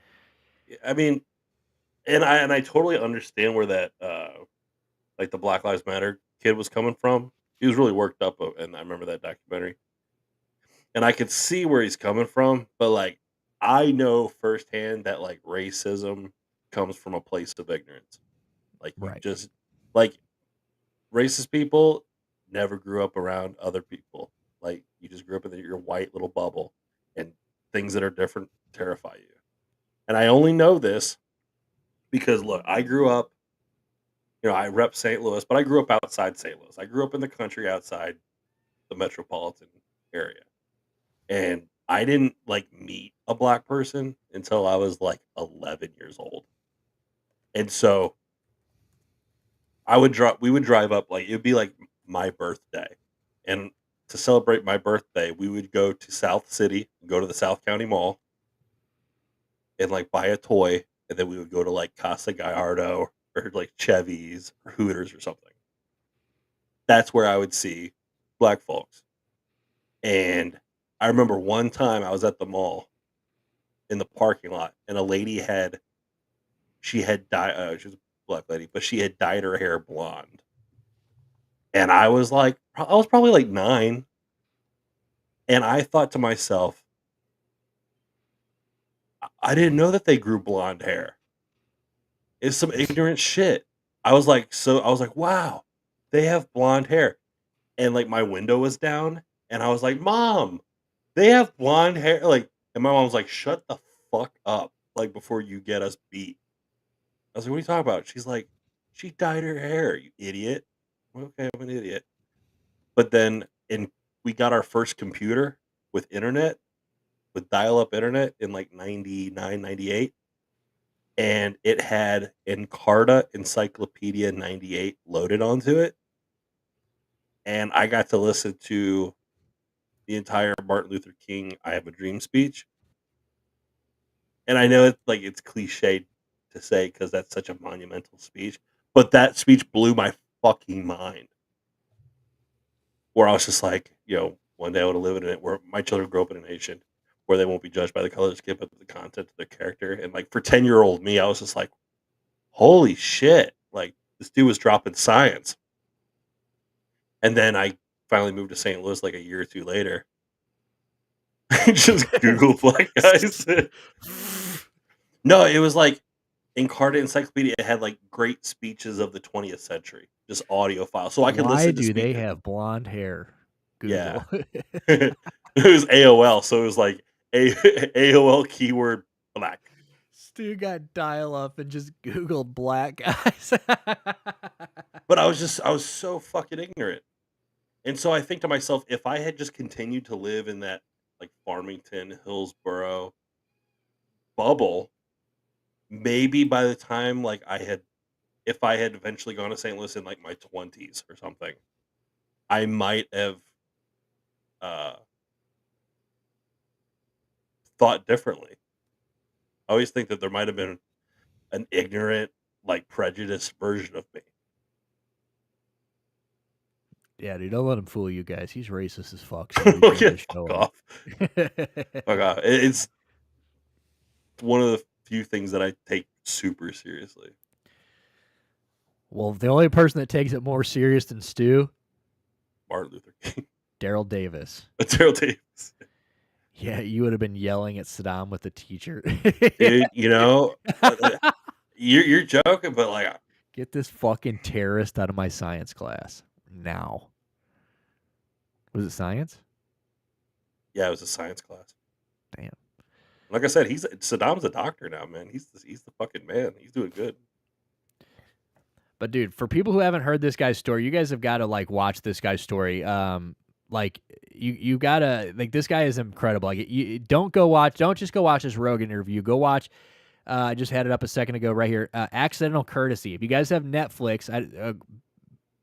I mean, and I totally understand where that like the Black Lives Matter kid was coming from. He was really worked up, and I remember that documentary. And I could see where he's coming from, but like I know firsthand that like racism comes from a place of ignorance. Like you Right. just like racist people never grew up around other people. Like you just grew up in your white little bubble, and things that are different terrify you. And I only know this because look, I grew up, I rep St. Louis, but I grew up outside St. Louis. I grew up in the country outside the metropolitan area. And I didn't like meet a black person until I was like 11 years old. And so we would drive up, like it'd be like my birthday. And to celebrate my birthday, we would go to South City, go to the South County Mall and like buy a toy, and then we would go to like Casa Gallardo or like Chevy's or Hooters or something. That's where I would see black folks. And I remember one time I was at the mall in the parking lot, and a lady she had dyed, she was a black lady, but she had dyed her hair blonde. And I was probably like 9, and I thought to myself, I didn't know that they grew blonde hair. It's some ignorant shit. I was like, wow, they have blonde hair. And like my window was down, and I was like, Mom, they have blonde hair. Like, and my mom was like, shut the fuck up, like before you get us beat. I was like, what are you talking about? She's like, she dyed her hair, you idiot. Okay, I'm an idiot. But then we got our first computer with internet, with dial-up internet in like 99, 98. And it had Encarta Encyclopedia 98 loaded onto it. And I got to listen to the entire Martin Luther King I Have a Dream speech. And I know it's cliched to say because that's such a monumental speech, but that speech blew my fucking mind. Where I was just like, one day I want to live in it where my children grow up in a nation where they won't be judged by the color of their skin, but the content of their character. And like for 10-year-old me, I was just like, holy shit. Like this dude was dropping science. And then I finally moved to St. Louis like a year or two later. Just Google black guys. No, it was like Encarta Encyclopedia. It had like great speeches of the 20th century, just audio files, so I could Why listen to do they speeches. have blonde hair? Yeah. Google. It was AOL, so it was like AOL keyword black. Stu got dial up and just Googled black guys. But I was so fucking ignorant. And so I think to myself, if I had just continued to live in that like Farmington, Hillsboro bubble, maybe by the time like if I had eventually gone to St. Louis in like my 20s or something, I might have thought differently. I always think that there might have been an ignorant, like prejudiced version of me. Yeah, dude, don't let him fool you guys. He's racist as fuck. So Okay, fuck off. Fuck off. It's one of the few things that I take super seriously. Well, the only person that takes it more serious than Stu, Martin Luther King. Daryl Davis. Daryl Davis. Yeah, you would have been yelling at Saddam with the teacher. Dude, you're joking, but like, get this fucking terrorist out of my science class now. Was it science? Yeah, it was a science class. Damn. Like I said, Saddam's a doctor now, man. He's the fucking man. He's doing good. But dude, for people who haven't heard this guy's story, you guys have got to like watch this guy's story. Like you gotta like this guy is incredible. Like you don't just go watch this Rogan interview. Go watch. I just had it up a second ago right here. Accidental Courtesy. If you guys have Netflix,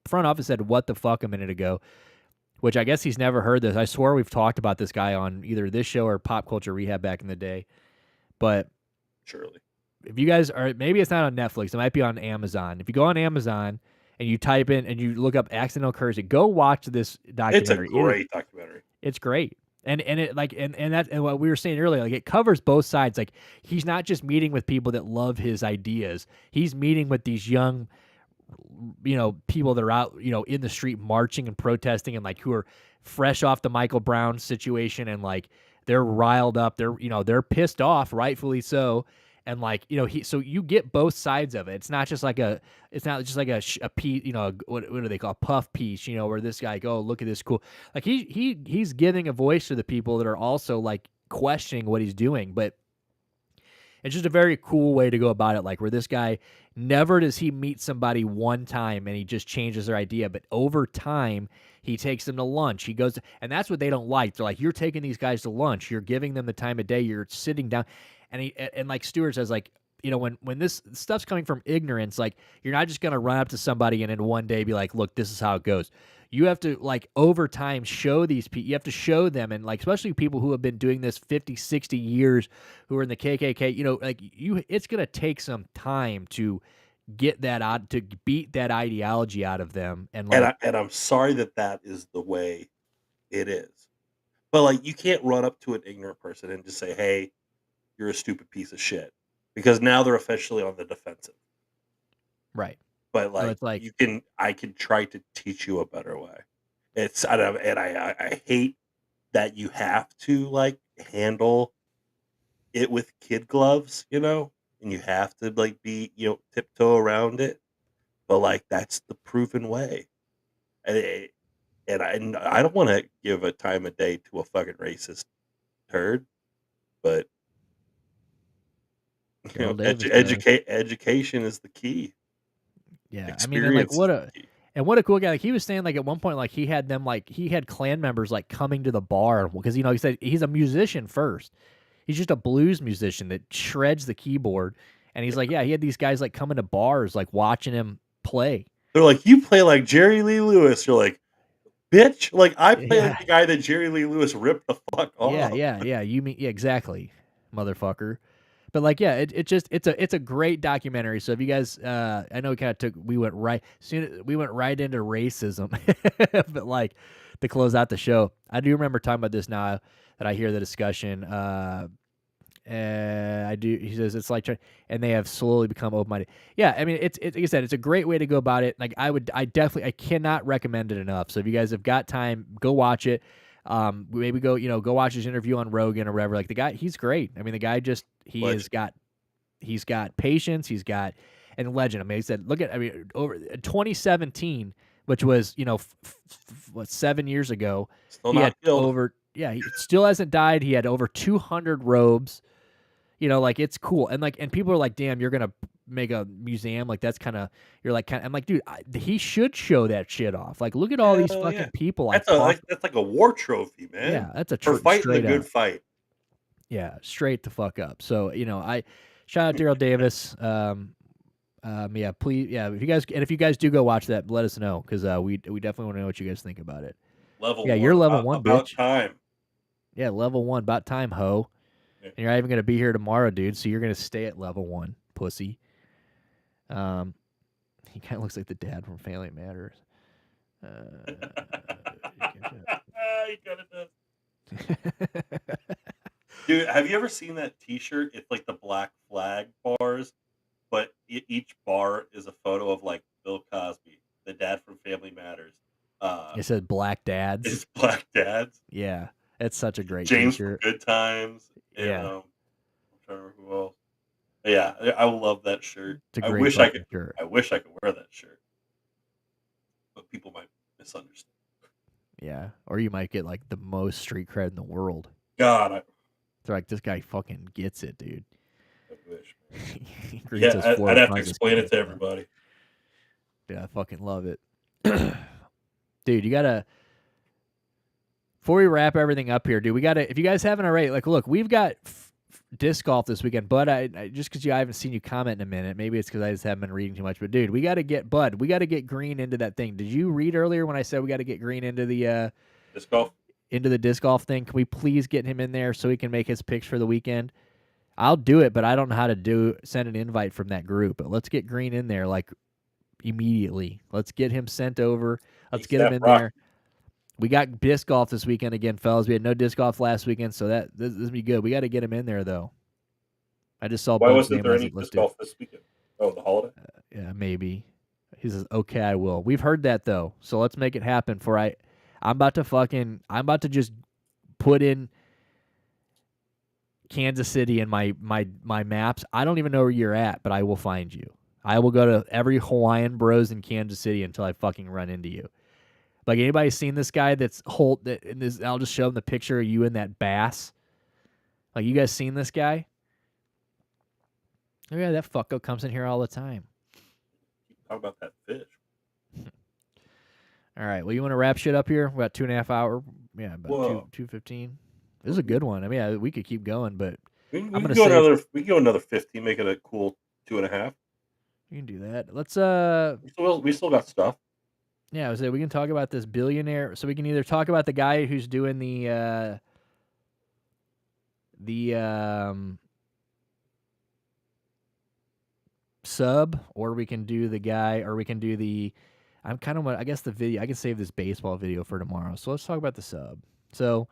front office said what the fuck a minute ago, which I guess he's never heard this. I swear we've talked about this guy on either this show or Pop Culture Rehab back in the day. But Surely. if you guys are, maybe it's not on Netflix, it might be on Amazon. If you go on Amazon and you type in and you look up accidental courtesy, go watch this documentary. It's a great documentary. It's great. And it like and that and what we were saying earlier, like it covers both sides. Like he's not just meeting with people that love his ideas. He's meeting with these young, people that are out, in the street marching and protesting and like who are fresh off the Michael Brown situation and like they're riled up. They're pissed off, rightfully so. And like, so you get both sides of it. It's not just like a piece, what do they call a puff piece, where this guy go, look at this cool. Like he's giving a voice to the people that are also like questioning what he's doing. But it's just a very cool way to go about it. Like where this guy, never does he meet somebody one time and he just changes their idea. But over time, he takes them to lunch. He goes, and that's what they don't like. They're like, you're taking these guys to lunch. You're giving them the time of day. You're sitting down. And like Stewart says, like, when this stuff's coming from ignorance, like you're not just going to run up to somebody and in one day be like, look, this is how it goes. You have to like over time show these people, you have to show them. And like, especially people who have been doing this 50, 60 years who are in the KKK, it's going to take some time to get that out, to beat that ideology out of them. And like, And I'm sorry that is the way it is. But like, you can't run up to an ignorant person and just say, hey, you're a stupid piece of shit, because now they're officially on the defensive. right. But like, it's like I can try to teach you a better way. I hate that you have to like handle it with kid gloves, and you have to like be, tiptoe around it. But like, that's the proven way. And I don't want to give a time of day to a fucking racist turd, but education is the key. Yeah, I mean, and like what a cool guy. Like he was saying, like at one point, like he had Klan members like coming to the bar because he said he's a musician first. He's just a blues musician that shreds the keyboard, and he's like, yeah, he had these guys like coming to bars, like watching him play. They're like, you play like Jerry Lee Lewis. You're like, bitch, like I play like the guy that Jerry Lee Lewis ripped the fuck off. Yeah. You mean exactly, motherfucker. But like, yeah, it's a great documentary. So if you guys, I know we went right into racism, but like to close out the show, I do remember talking about this now that I hear the discussion. I do. He says it's like, and they have slowly become open-minded. Yeah, I mean, it's like I said, it's a great way to go about it. Like I cannot recommend it enough. So if you guys have got time, go watch it. Maybe go watch his interview on Rogan or whatever. Like the guy, he's great. I mean, the guy he's got patience. He's got and legend. I mean, he said, over 2017, which was 7 years ago. Still not killed. He still hasn't died. He had over 200 robes. Like it's cool. And like, and people are like, damn, you're gonna make a museum. Like that's kind of, I'm like, dude, he should show that shit off. Like, look at all these fucking people. That's like a war trophy, man. Yeah, that's for fighting a good fight. Yeah, straight the fuck up. So I shout out Daryl Davis. Yeah, please, yeah. If you guys do go watch that, let us know because we definitely want to know what you guys think about it. Level yeah, you're level about, 1, about bitch. Time. Yeah, level 1, about time, ho. Yeah. And you're not even gonna be here tomorrow, dude. So you're gonna stay at level 1, pussy. He kind of looks like the dad from Family Matters. He kind of does. Dude, have you ever seen that T-shirt? It's like the Black Flag bars, but each bar is a photo of like Bill Cosby, the dad from Family Matters. It said Black Dads. It's Black Dads. Yeah, it's such a great James T-shirt. from Good Times. And, yeah. I'm trying to remember who else. But yeah, I love that shirt. It's a great I wish I could. shirt. I wish I could wear that shirt, but people might misunderstand. Yeah, or you might get like the most street cred in the world. God, they're like, this guy fucking gets it, dude. I wish. Yeah, I'd have to explain it to everybody. Yeah, I fucking love it. Dude, you gotta, before we wrap everything up here, dude, we gotta, if you guys haven't already, like, look, we've got disc golf this weekend. Bud, I just because I haven't seen you comment in a minute, maybe it's because I just haven't been reading too much, but dude, we got to get Green into that thing. Did you read earlier when I said we got to get Green into the disc golf? Into the disc golf thing? Can we please get him in there so he can make his picks for the weekend? I'll do it, but I don't know how to send an invite from that group. But let's get Green in there like immediately. Let's get him sent over. Let's get him in there. We got disc golf this weekend again, fellas. We had no disc golf last weekend, so this will be good. We got to get him in there though. I just saw. Why Bud's wasn't name. there I was any like, let's disc do it. golf this weekend? Oh, the holiday. Yeah, maybe. He says, "Okay, I will." We've heard that though, so let's make it happen. I'm about to just put in Kansas City in my maps. I don't even know where you're at, but I will find you. I will go to every Hawaiian Bros in Kansas City until I fucking run into you. Like, anybody seen this guy I'll just show them the picture of you in that bass. Like, you guys seen this guy? Oh yeah, that fucko comes in here all the time. Talk about that fish. All right, well, you want to wrap shit up here? We're about 2.5 hours. Yeah, about 2:15. This is a good one. I mean, we could keep going, but we can go another 15, make it a cool 2.5. You can do that. Let's we still got stuff. Yeah, I was saying we can talk about this billionaire. So we can either talk about the guy who's doing the sub, or we can do the guy, or we can do the. I guess the video. I can save this baseball video for tomorrow. So let's talk about the sub. So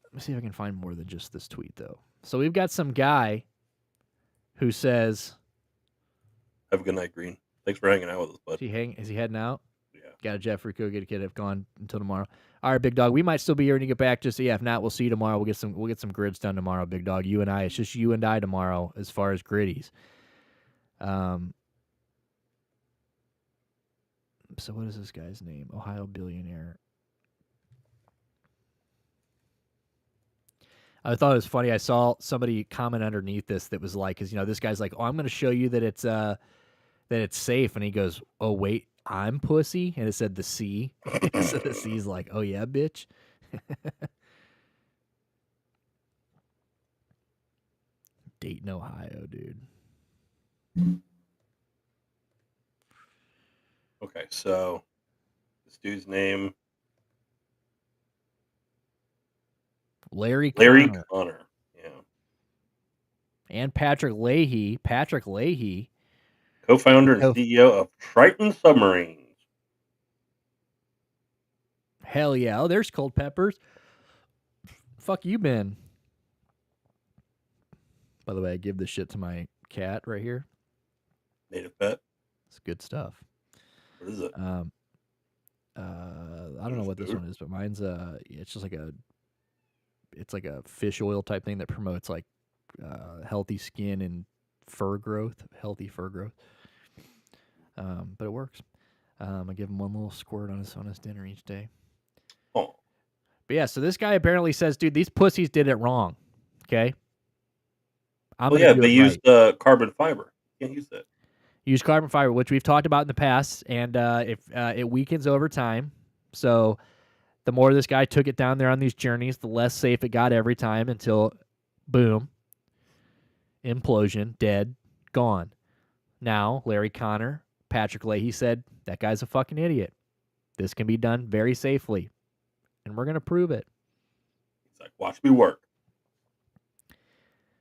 let me see if I can find more than just this tweet though. So we've got some guy who says, "Have a good night, Green. Thanks for hanging out with us, bud." Is he heading out? Yeah. Got a Jeffrey Cook, get a kid. Have gone until tomorrow. All right, big dog. We might still be here when you get back. Just if not, we'll see you tomorrow. We'll get some grids done tomorrow, big dog. You and I. It's just you and I tomorrow as far as griddies. So what is this guy's name? Ohio billionaire. I thought it was funny. I saw somebody comment underneath this that was like, because this guy's like, "Oh, I'm going to show you that it's safe," and he goes, "Oh wait, I'm pussy," and it said the C. So the C's like, "Oh yeah, bitch." Dayton, Ohio, dude. Okay, so this dude's name Larry Connor. Yeah. And Patrick Leahy. Co-founder and CEO of Triton Submarines. Hell yeah. Oh, there's Cold Peppers. Fuck you, Ben. By the way, I give this shit to my cat right here. Native pet. It's good stuff. What is it? I don't know what this one is, but mine's it's just like a fish oil type thing that promotes like healthy skin and healthy fur growth. But it works. I give him one little squirt on his dinner each day. Oh. But yeah, so this guy apparently says, dude, these pussies did it wrong. Okay. They used carbon fiber. You can't use that. Use carbon fiber, which we've talked about in the past, and it weakens over time. So the more this guy took it down there on these journeys, the less safe it got every time until, boom, implosion, dead, gone. Now, Larry Connor, Patrick Leahy said, that guy's a fucking idiot. This can be done very safely, and we're going to prove it. It's like, watch me work.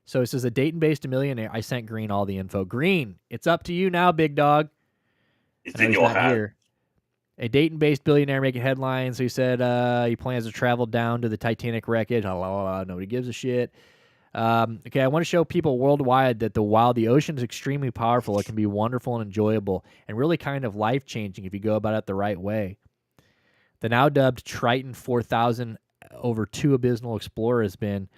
So it says a Dayton-based millionaire. I sent Green all the info. Green, it's up to you now, big dog. It's in your hat. Here. A Dayton-based billionaire making headlines. So he said he plans to travel down to the Titanic wreckage. Nobody gives a shit. Okay, I want to show people worldwide that while the ocean is extremely powerful, it can be wonderful and enjoyable and really kind of life-changing if you go about it the right way. The now dubbed Triton 4000 over 2 abysmal explorer has been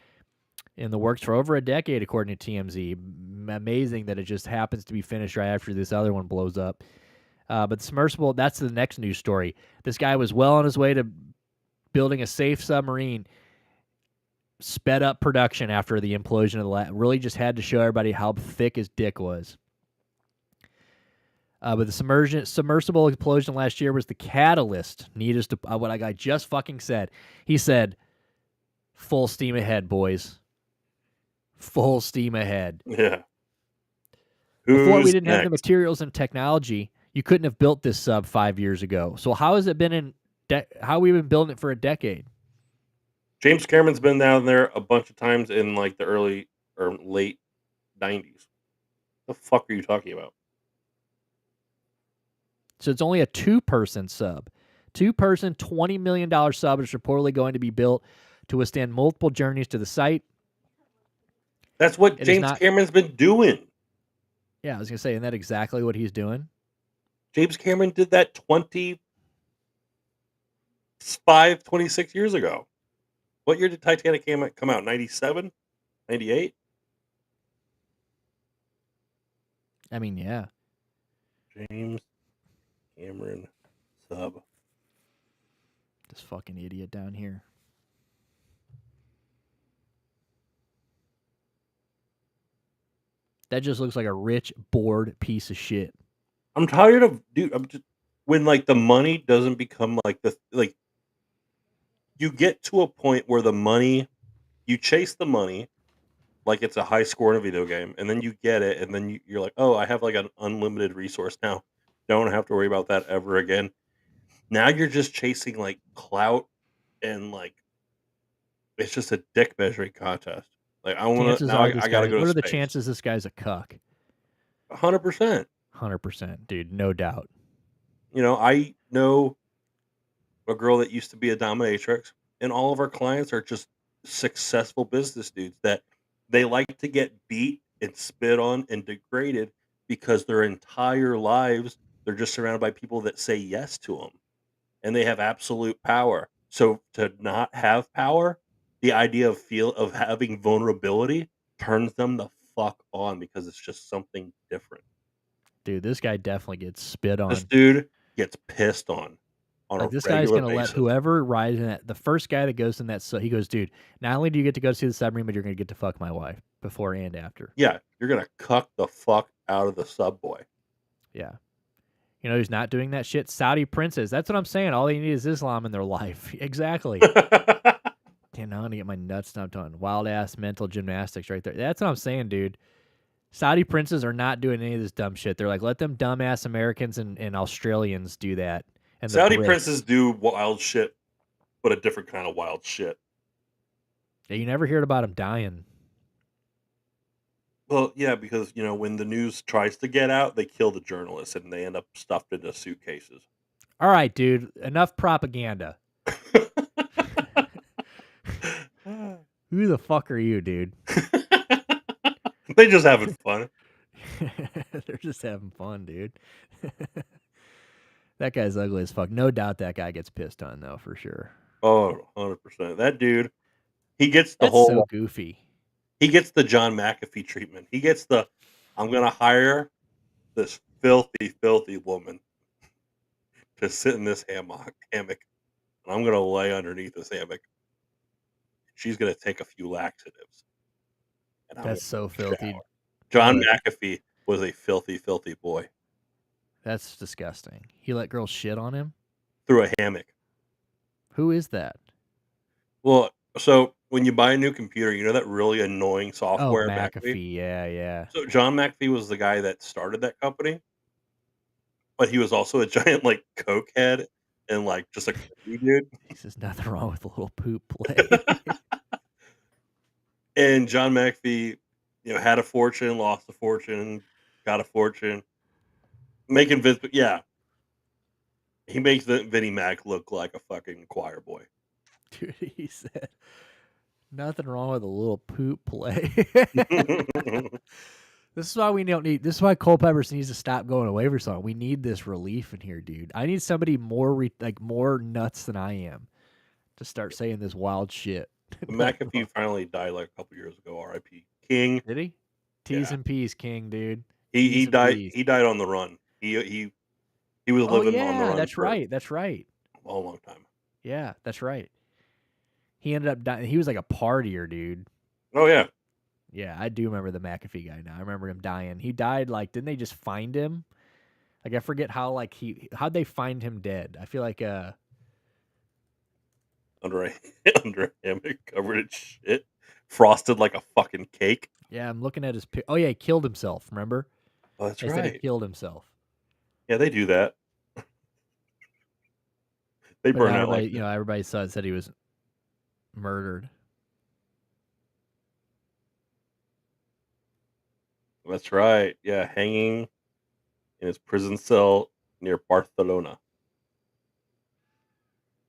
in the works for over a decade, according to TMZ. Amazing that it just happens to be finished right after this other one blows up. But the submersible, that's the next news story. This guy was well on his way to building a safe submarine, sped up production after the implosion of the lab. Really just had to show everybody how thick his dick was. But the submersible explosion last year was the catalyst needed to what I just fucking said. He said, full steam ahead, boys. Full steam ahead. Yeah. Before we didn't have the materials and technology, you couldn't have built this sub 5 years ago. So how has it been how have we been building it for a decade? James Cameron's been down there a bunch of times in like the early or late 90s. The fuck are you talking about? So it's only a 2-person sub. 2-person, $20 million sub is reportedly going to be built to withstand multiple journeys to the site. That's what It is James not. Cameron's been doing. Yeah, I was going to say, isn't that exactly what he's doing? James Cameron did that 26 years ago. What year did Titanic come out? 97? 98? I mean, yeah. James Cameron sub. This fucking idiot down here. That just looks like a rich, bored piece of shit. I'm tired of, dude. I'm just when like the money doesn't become like you get to a point where the money, you chase the money like it's a high score in a video game, and then you get it, and then you're like, oh, I have like an unlimited resource now. Don't have to worry about that ever again. Now you're just chasing like clout and like it's just a dick measuring contest. Like I want to Chances now. are this I got to guy. go to What are the space. chances this guy's a cuck? 100%. 100%, dude. No doubt. You know, I know a girl that used to be a dominatrix, and all of our clients are just successful business dudes that they like to get beat and spit on and degraded because their entire lives they're just surrounded by people that say yes to them and they have absolute power. So to not have power, the idea of having vulnerability turns them the fuck on because it's just something different. Dude, this guy definitely gets spit This on. dude gets pissed on Like, a this guy's regular going to let basis. whoever rides in that, the first guy that goes in that, he goes, dude, not only do you get to go see the submarine, but you're going to get to fuck my wife before and after. Yeah, you're gonna cuck the fuck out of the sub boy. Yeah. You know who's not doing that shit? Saudi princes. That's what I'm saying. All they need is Islam in their life. Exactly. Damn, I'm going to get my nuts stomped on. Wild-ass mental gymnastics right there. That's what I'm saying, dude. Saudi princes are not doing any of this dumb shit. They're like, let them dumbass Americans and Australians do that. And Saudi Brits. princes do wild shit, but a different kind of wild shit. Yeah, you never heard about them dying. Well, yeah, because you know when the news tries to get out, they kill the journalists and they end up stuffed into suitcases. All right, dude. Enough propaganda. Who the fuck are you, dude? They just having fun. They're just having fun, dude. That guy's ugly as fuck. No doubt that guy gets pissed on, though, for sure. Oh, 100%. That dude, he gets the That's whole. so goofy. He gets the John McAfee treatment. He gets the, I'm gonna hire this filthy, filthy woman to sit in this hammock, and I'm gonna lay underneath this hammock. She's gonna take a few laxatives. And I'm That's so gonna filthy. shower. John What? McAfee was a filthy, filthy boy. That's disgusting. He let girls shit on him? Through a hammock. Who is that? Well, so when you buy a new computer, you know that really annoying Oh, software, McAfee. Yeah, yeah. So John McAfee was the guy that started that company, but he was also a giant like coke head and like just a crazy dude. He says nothing wrong with a little poop play. And John McAfee, you know, had a fortune, lost a fortune, got a fortune, making Vince. Yeah, he makes Vinnie Mac look like a fucking choir boy. Dude, he said nothing wrong with a little poop play. This is why we don't need. This is why Culpepper needs to stop going away for something. We need this relief in here, dude. I need somebody more more nuts than I am to start saying this wild shit. McAfee finally died like a couple years ago. R.I.P. King. Did he? T's Yeah. and P's, King, dude. He T's and died. P's. He died on the run. He was Oh living on the yeah, run. that's for right. That's right. a long time. Yeah, that's right. He ended up dying. He was like a partier, dude. Oh yeah. Yeah, I do remember the McAfee guy now. I remember him dying. He died like, didn't they just find him? Like, I forget how like how'd they find him dead? I feel like Under a under a hammock covered in shit, frosted like a fucking cake. yeah, I'm looking at his oh yeah, he killed himself, remember? Oh, that's They said he right. killed himself. Yeah, they do that. They But burn now out like everybody, everybody said he was murdered. That's right. Yeah, hanging in his prison cell near Barcelona.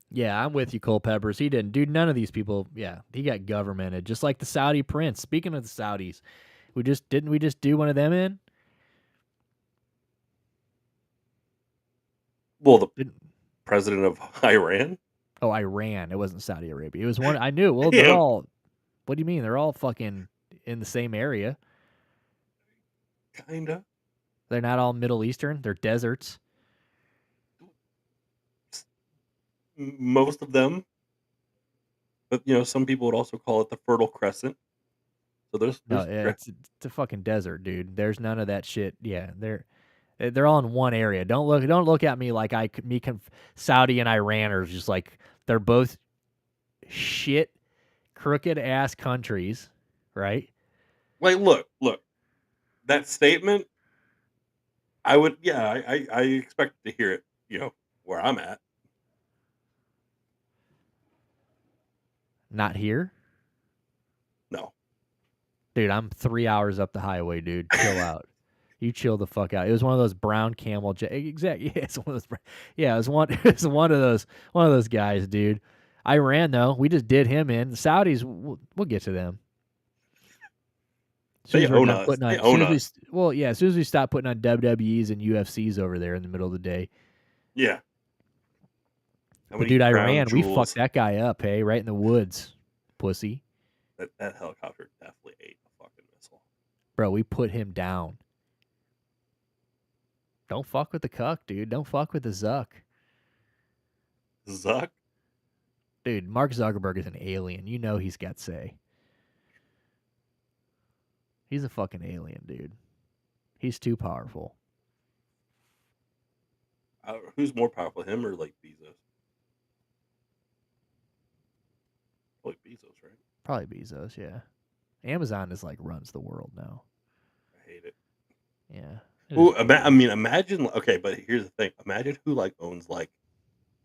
Yeah, I'm with you, Cole Peppers. He didn't. Dude, none of these people, yeah, he got governmented. Just like the Saudi prince. Speaking of the Saudis, we just do one of them in? Well, the Didn't, president of Iran? oh, Iran. It wasn't Saudi Arabia. It was one. I knew. Well, they're Yeah, all, what do you mean? They're all fucking in the same area. kinda. They're not all Middle Eastern. They're deserts. Most of them. But, some people would also call it the Fertile Crescent. So No, there's it's a fucking desert, dude. There's none of that shit. Yeah, they're all in one area. Don't look at me like Saudi and Iran are just like they're both shit, crooked ass countries, right? like, look. That statement, I would, yeah, I expect to hear it, where I'm at. Not here, No. dude. I'm 3 hours up the highway, dude. Chill out. You chill the fuck out. It was one of those brown camel. Exactly. Yeah, it's one of those. Yeah, it was one. It's one of those guys, dude. Iran though, we just did him in. The Saudis, we'll get to them. As soon They as we're own done us. putting on, They own us. as soon as we stop putting on WWEs and UFCs over there in the middle of the day. Yeah. How But many dude, crown Iran, we jewels? fucked that guy up, hey, right in the woods, pussy. That helicopter definitely ate a fucking missile. Bro, we put him down. Don't fuck with the cuck, dude. Don't fuck with the Zuck. Zuck? Dude, Mark Zuckerberg is an alien. You know he's got say. He's a fucking alien, dude. He's too powerful. Who's more powerful, him or like Bezos? Probably Bezos, right? Probably Bezos, yeah. Amazon is like runs the world now. I hate it. Yeah. Ooh, imagine. Okay, but here's the thing. Imagine who like owns like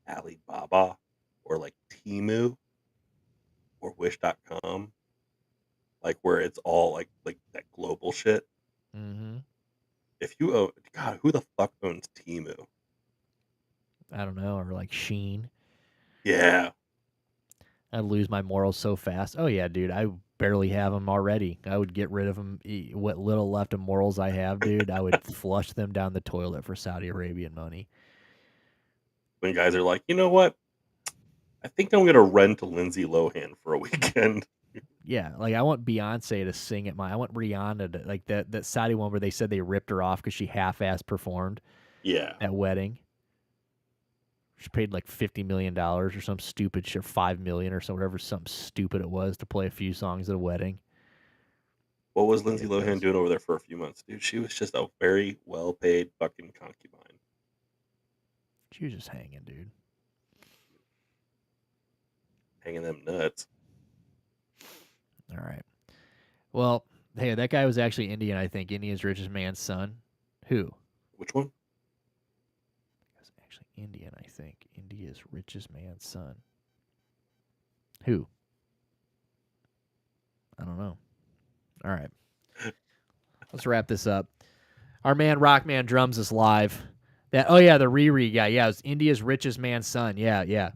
Alibaba or like Temu or Wish.com, like where it's all like that global shit. Mm-hmm. If you own, God, who the fuck owns Temu? I don't know, or like Sheen. Yeah, I'd lose my morals so fast. Oh yeah, dude, I barely have them already. I would get rid of them. What little left of morals I have, dude, I would flush them down the toilet for Saudi Arabian money. when guys are like, you know what? I think I'm gonna rent to Lindsay Lohan for a weekend. Yeah, like I want Beyonce to sing at I want Rihanna to like that Saudi one where they said they ripped her off because she half-ass performed Yeah, at wedding. She paid like $50 million or some stupid shit, $5 million or whatever, something stupid it was to play a few songs at a wedding. what was Lindsay Lohan Ridiculous. doing over there for a few months, dude? She was just a very well-paid fucking concubine. She was just hanging, dude. Hanging them nuts. All right. Well, hey, that guy was actually Indian, I think. India's richest man's son. Who? Which one? He was actually Indian, I think. India's richest man's son. Who? I don't know. All right. Let's wrap this up. Our man Rockman Drums is live. The Riri guy. Yeah, it was India's richest man's son. Yeah.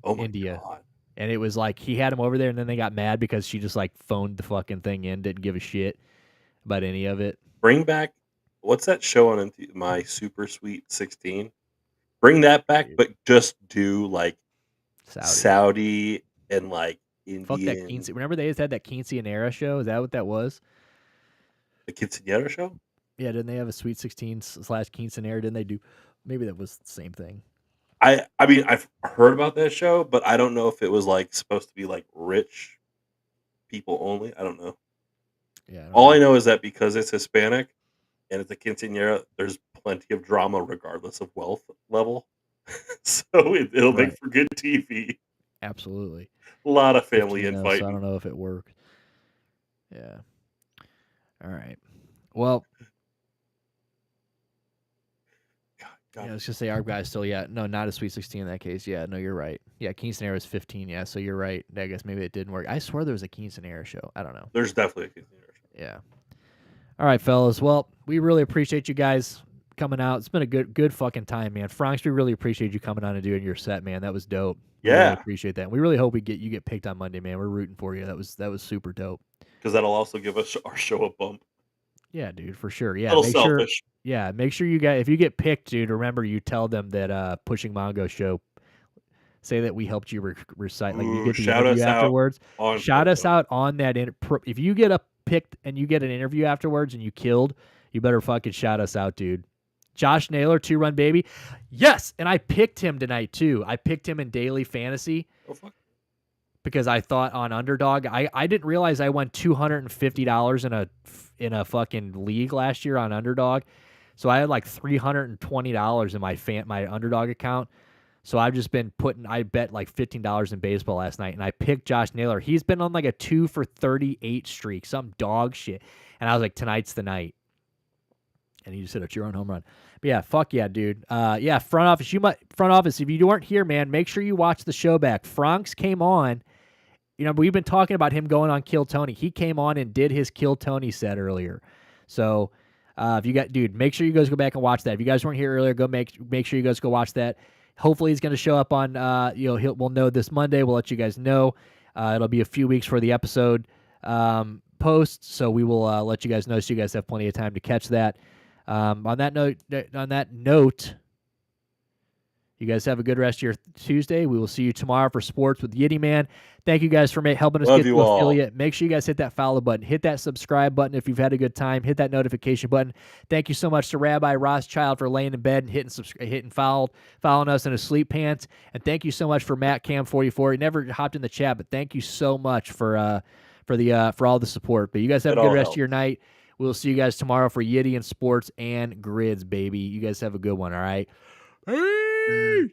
Oh my India. god. And it was like he had him over there, and then they got mad because she just like phoned the fucking thing in, didn't give a shit about any of it. Bring back, what's that show on My Super Sweet 16? Bring that back, but just do like Saudi and like Fuck that Indian. quince. Remember they just had that quinceanera show? Is that what that was? The Quinceañera show? Yeah, didn't they have a Sweet 16 / quinceanera? Didn't they do? Maybe that was the same thing. I mean, I've heard about that show, but I don't know if it was like supposed to be like rich people only. I don't know. Yeah. All I know is that because it's Hispanic and it's a quinceañera, there's plenty of drama regardless of wealth level. So it'll make for good TV. Absolutely. A lot of family 15 infighting. So I don't know if it worked. Yeah. All right. Well, Yeah, I was gonna say our guy's still no, not a Sweet 16 in that case. Yeah, no, you're right. Yeah, Kingston Era is 15. Yeah, so you're right. I guess maybe it didn't work. I swear there was a Kingston Era show. I don't know. There's definitely a Kingston Era show. Yeah. All right, fellas. Well, we really appreciate you guys coming out. It's been a good fucking time, man. Franks, we really appreciate you coming on and doing your set, man. That was dope. We really Yeah. appreciate that. And we really hope you get picked on Monday, man. We're rooting for you. That was super dope. Because that'll also give us our show a bump. Yeah, dude, for sure. Yeah, A little make selfish. sure. Make sure you guys, if you get picked, dude, remember you tell them that Pushing Mongo show. Say that we helped you recite. Like you get the shout interview us out afterwards. on Shout us Pushing. out on that. If you get picked and you get an interview afterwards and you killed, you better fucking shout us out, dude. Josh Naylor, 2-run baby. Yes, and I picked him tonight too. I picked him in daily fantasy. Oh, fuck. Because I thought on underdog, I didn't realize I won $250 in a fucking league last year on underdog. So I had like $320 in my underdog account. So I've just been I bet like $15 in baseball last night, and I picked Josh Naylor. He's been on like a 2 for 38 streak, some dog shit. And I was like, tonight's the night. And he just hit a two-run home run. But yeah, fuck yeah, dude. Yeah, front office. If you weren't here, man, make sure you watch the show back. Franks came on. You know, we've been talking about him going on Kill Tony. He came on and did his Kill Tony set earlier. So if you make sure you guys go back and watch that. If you guys weren't here earlier, go make sure you guys go watch that. Hopefully he's going to show up on, we'll know this Monday. We'll let you guys know. It'll be a few weeks for the episode post, so we will let you guys know so you guys have plenty of time to catch that. On that note, you guys have a good rest of your Tuesday. We will see you tomorrow for sports with Yiddy Man. Thank you guys for helping us Love get you to all. affiliate. Make sure you guys hit that follow button. Hit that subscribe button if you've had a good time. Hit that notification button. Thank you so much to Rabbi Rothschild for laying in bed and following us in his sleep pants. And thank you so much for Matt Cam 44. He never hopped in the chat, but thank you so much for all the support. But you guys have a good rest of your night. We'll see you guys tomorrow for Yiddy and sports and grids, baby. You guys have a good one, all right? Hey!